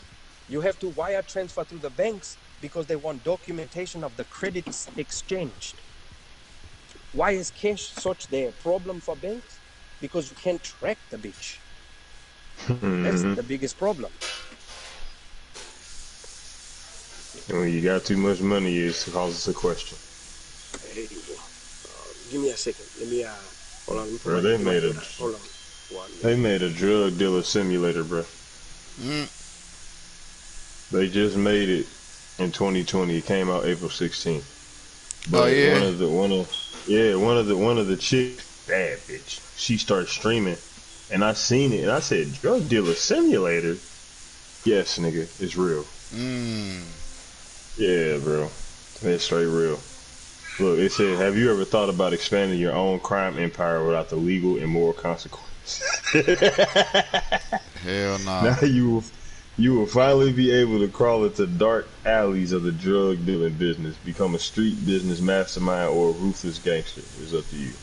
You have to wire transfer through the banks because they want documentation of the credits exchanged. Why is cash such the problem for banks? Because you can't track the bitch. That's the biggest problem. And when you got too much money, it causes a question. Hey, give me a second. Let me hold on. Bro, they made a hold on. they made a drug dealer simulator, bro. They just made it in 2020. It came out April 16th. But Oh yeah. one of the chicks, bad bitch. She started streaming, and I seen it, and I said, "Drug dealer simulator." Yes, nigga, it's real. Yeah, bro, it's straight real. Look, it said, "Have you ever thought about expanding your own crime empire without the legal and moral consequences?" Hell no. Now you will finally be able to crawl into dark alleys of the drug dealing business, become a street business mastermind, or a ruthless gangster. It's up to you.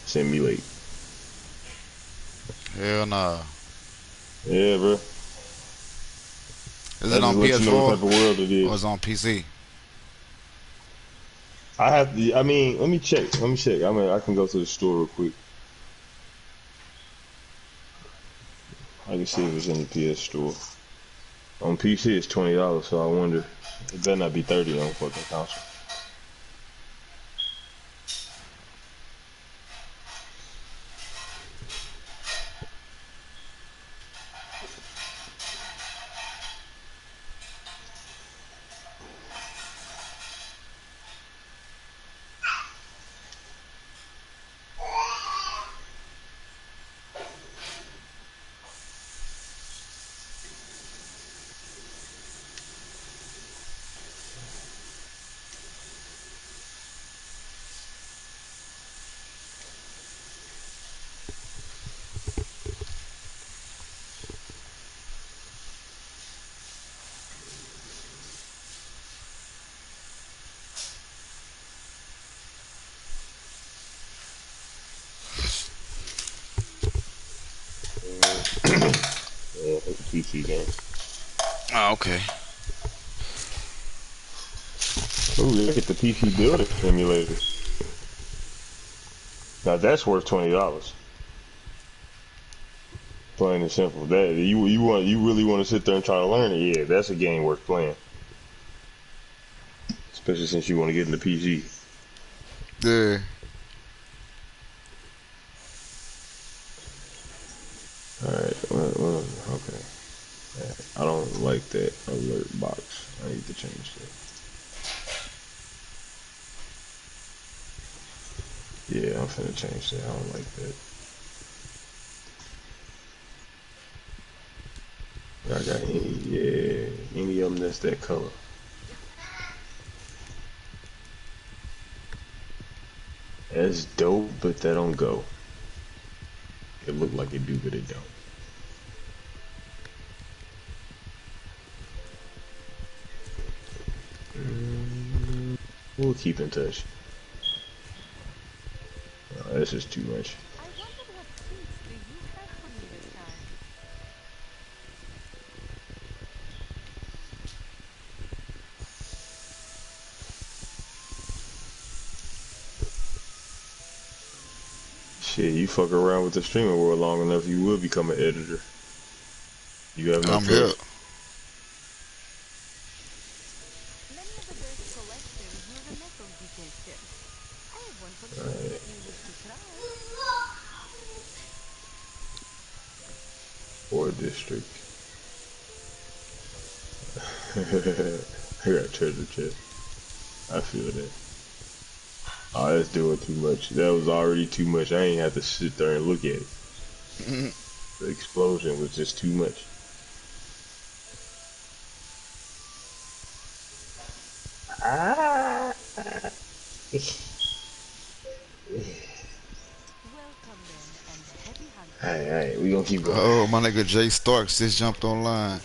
Simulate. Hell no. Yeah, bro. Is it on let you know what type PS4 of world it or is. is it on PC? I have to. I mean, let me check. I mean, I can go to the store real quick. I can see if it's in the PS store. On PC, it's $20, so I wonder. It better not be 30 on fucking console. the PC game. Oh, okay. Ooh, look at the PC builder simulator. Now that's worth $20. Plain and simple. That you really want to sit there and try to learn it? Yeah, that's a game worth playing. Especially since you want to get into PC. Yeah. Alright, okay. I don't like that alert box. I need to change that. Yeah, I'm finna change that. I don't like that. I got any of them that's that color. That's dope, but that don't go. It look like it do, but it don't. We'll keep in touch. No, this is too much. I wondered what treats do you have for me this time? Shit, you fuck around with the streaming world long enough, you will become an editor. You have no I'm here. choice. Many of the best collections use a metal detail set. I have one for you Alright. if you wish to try. Or district. I got treasure chest. I feel that. Oh, that's doing too much. That was already too much. I ain't have to sit there and look at it. The explosion was just too much. Ah. Welcome then, and happy hunting. Alright, we gonna keep going. Oh, my nigga Jay Starks just jumped online.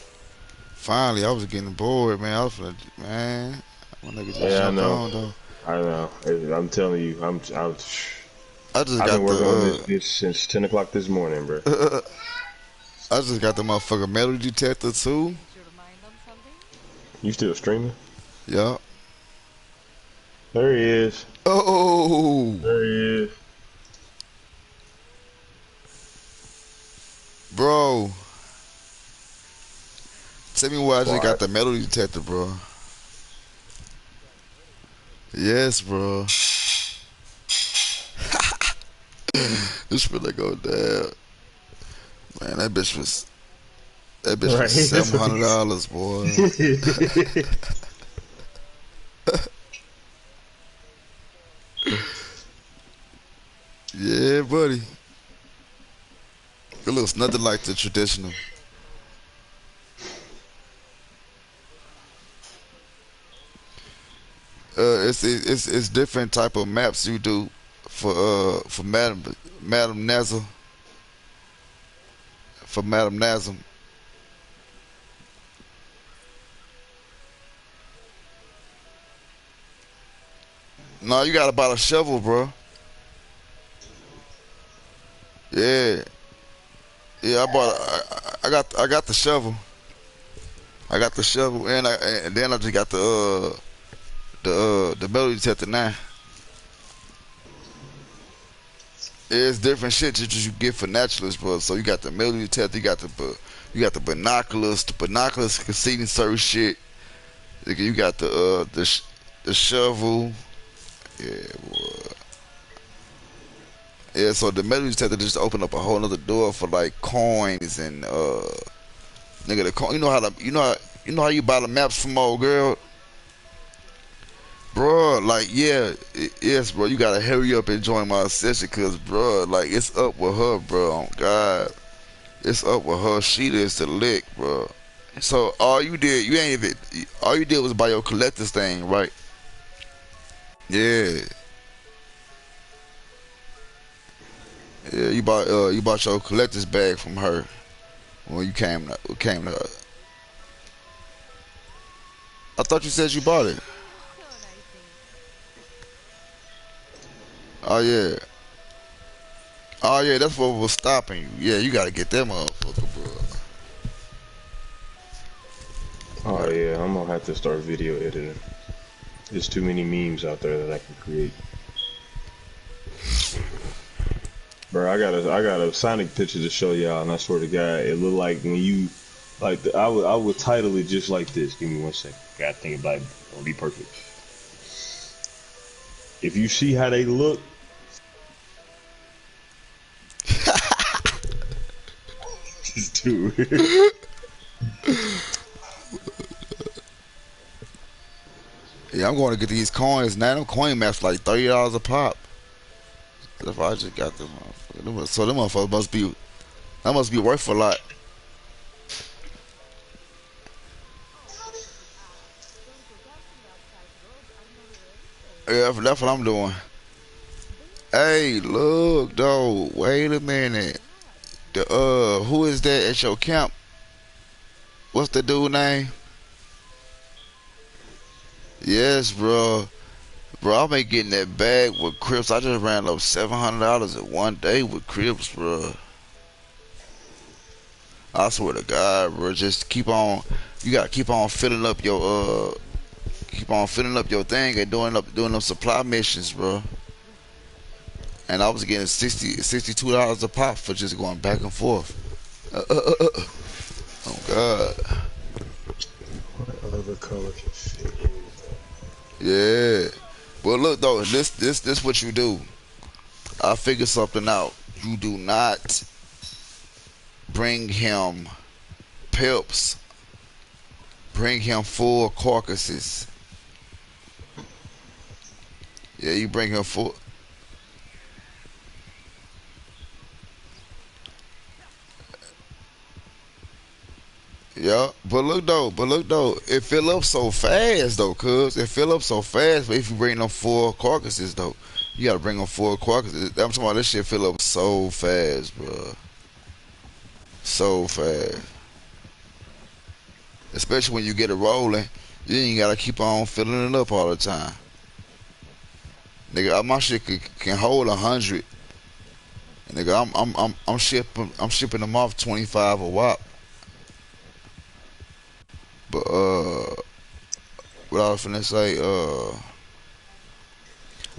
Finally, I was getting bored, man. I was like, man, my nigga just Yeah, I jumped know. on though. I know. I'm telling you, I just I've got been working on the this since 10 o'clock this morning, bro. I just got the motherfucking metal detector too. Set your mind on something? You still streaming? Yeah. There he is. Oh, There he is. bro. Tell me why I just got Quiet. the metal detector, bro. Yes, bro. This finna go down. Man, that bitch Right, was that's seven what he hundred dollars, boy. said. Yeah, buddy. It looks nothing like the traditional. It's different type of maps you do for Madam Nazar for Madam Nazem. No, you gotta buy a shovel, bro. Yeah, yeah. I got the shovel. I got the shovel, and then I just got the metal detector now. It's different shit that you get for naturalists, bro. So you got the metal detector, you got the binoculars. The binoculars can see certain shit. You got the shovel. Yeah, boy. Yeah, so the metal detector just opened up a whole other door for like coins and nigga the coin. You know how you buy the maps from old girl, bro. Like yes, bro. You gotta hurry up and join my session, cause bro, like it's up with her, bro. Oh God, it's up with her. She is the lick, bro. So all you did was buy your collector's thing, right? Yeah. Yeah, you bought your collector's bag from her when you came to. I thought you said you bought it. Soon, I think. Oh yeah. Oh yeah, that's what was stopping you. Yeah, you gotta get that motherfucker, bro. Oh yeah, I'm gonna have to start video editing. There's too many memes out there that I can create. Bro, I got a Sonic picture to show y'all, and I swear to God, it look like when you I would title it just like this. Give me 1 second. Gotta think about it. It'll be perfect. If you see how they look, just do it. Yeah, I'm going to get these coins now. Them coin maps like $30 a pop. If I just got them, so them motherfuckers must be worth a lot. Yeah, that's what I'm doing. Hey, look though. Wait a minute. The who is that at your camp? What's the dude name? Yes, bro. Bro, I been getting that bag with Crips. I just ran up $700 in one day with Crips, bro. I swear to God, bro. Just keep on. You gotta keep on filling up your thing and doing them supply missions, bro. And I was getting $62 a pop for just going back and forth. Oh God. What other color can fit in? Yeah. But look though, this what you do. I figured something out. You do not bring him pips. Bring him full carcasses. Yeah, you bring him full. Yeah, but look though, it fill up so fast though, cuz it fill up so fast. But if you bring them full carcasses though, you gotta bring them full carcasses. I'm talking about this shit fill up so fast, bro, so fast. Especially when you get it rolling, you ain't gotta keep on filling it up all the time. Nigga, my shit can hold 100. Nigga, I'm shipping them off 25 a wop. But what I was finna say,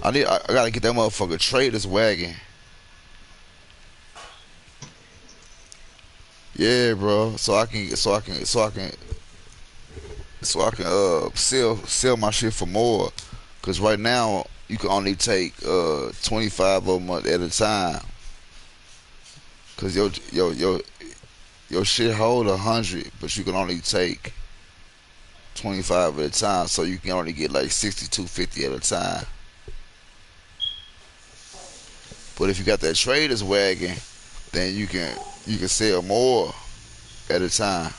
I gotta get that motherfucker Trader's wagon. Yeah, bro. So I can sell my shit for more. Cause right now you can only take 25 of them at a time. Cause your shit hold 100, but you can only take 25 at a time. So you can only get like 62.50 at a time. But if you got that Trader's wagon, then you can sell more at a time.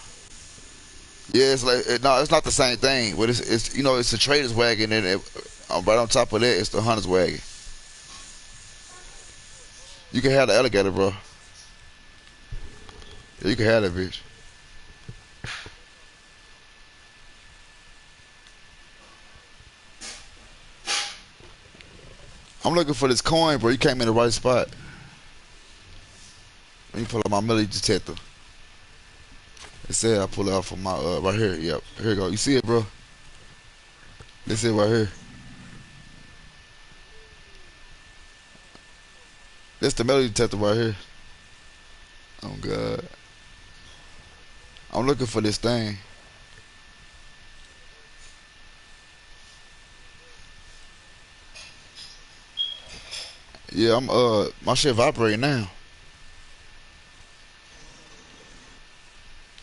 Yeah, it's like no, it's not the same thing, but it's the trader's wagon, and right on top of that, it's the hunter's wagon. You can have the alligator, bro. Yeah, you can have that bitch. I'm looking for this coin, bro. You came in the right spot. Let me pull up my military detector. It said I pull it out from my right here. Yep, here you go. You see it, bro? This it right here. That's the melody detector right here. Oh God. I'm looking for this thing. Yeah, I'm my shit vibrating now.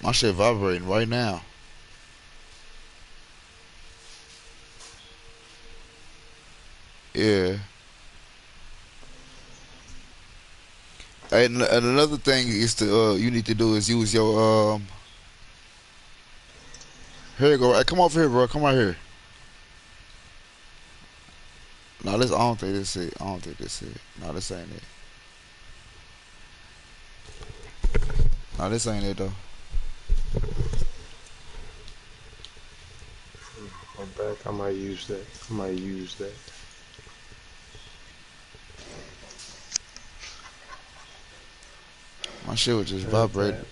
My shit vibrating right now. Yeah. And another thing is to you need to do is use your here you go. Hey, come over here, bro. Come right here. No, this I don't think this it. I don't think this it. No, this ain't it. No, this ain't it though. I'm back. I might use that. I might use that. My shit was just There's vibrating. that.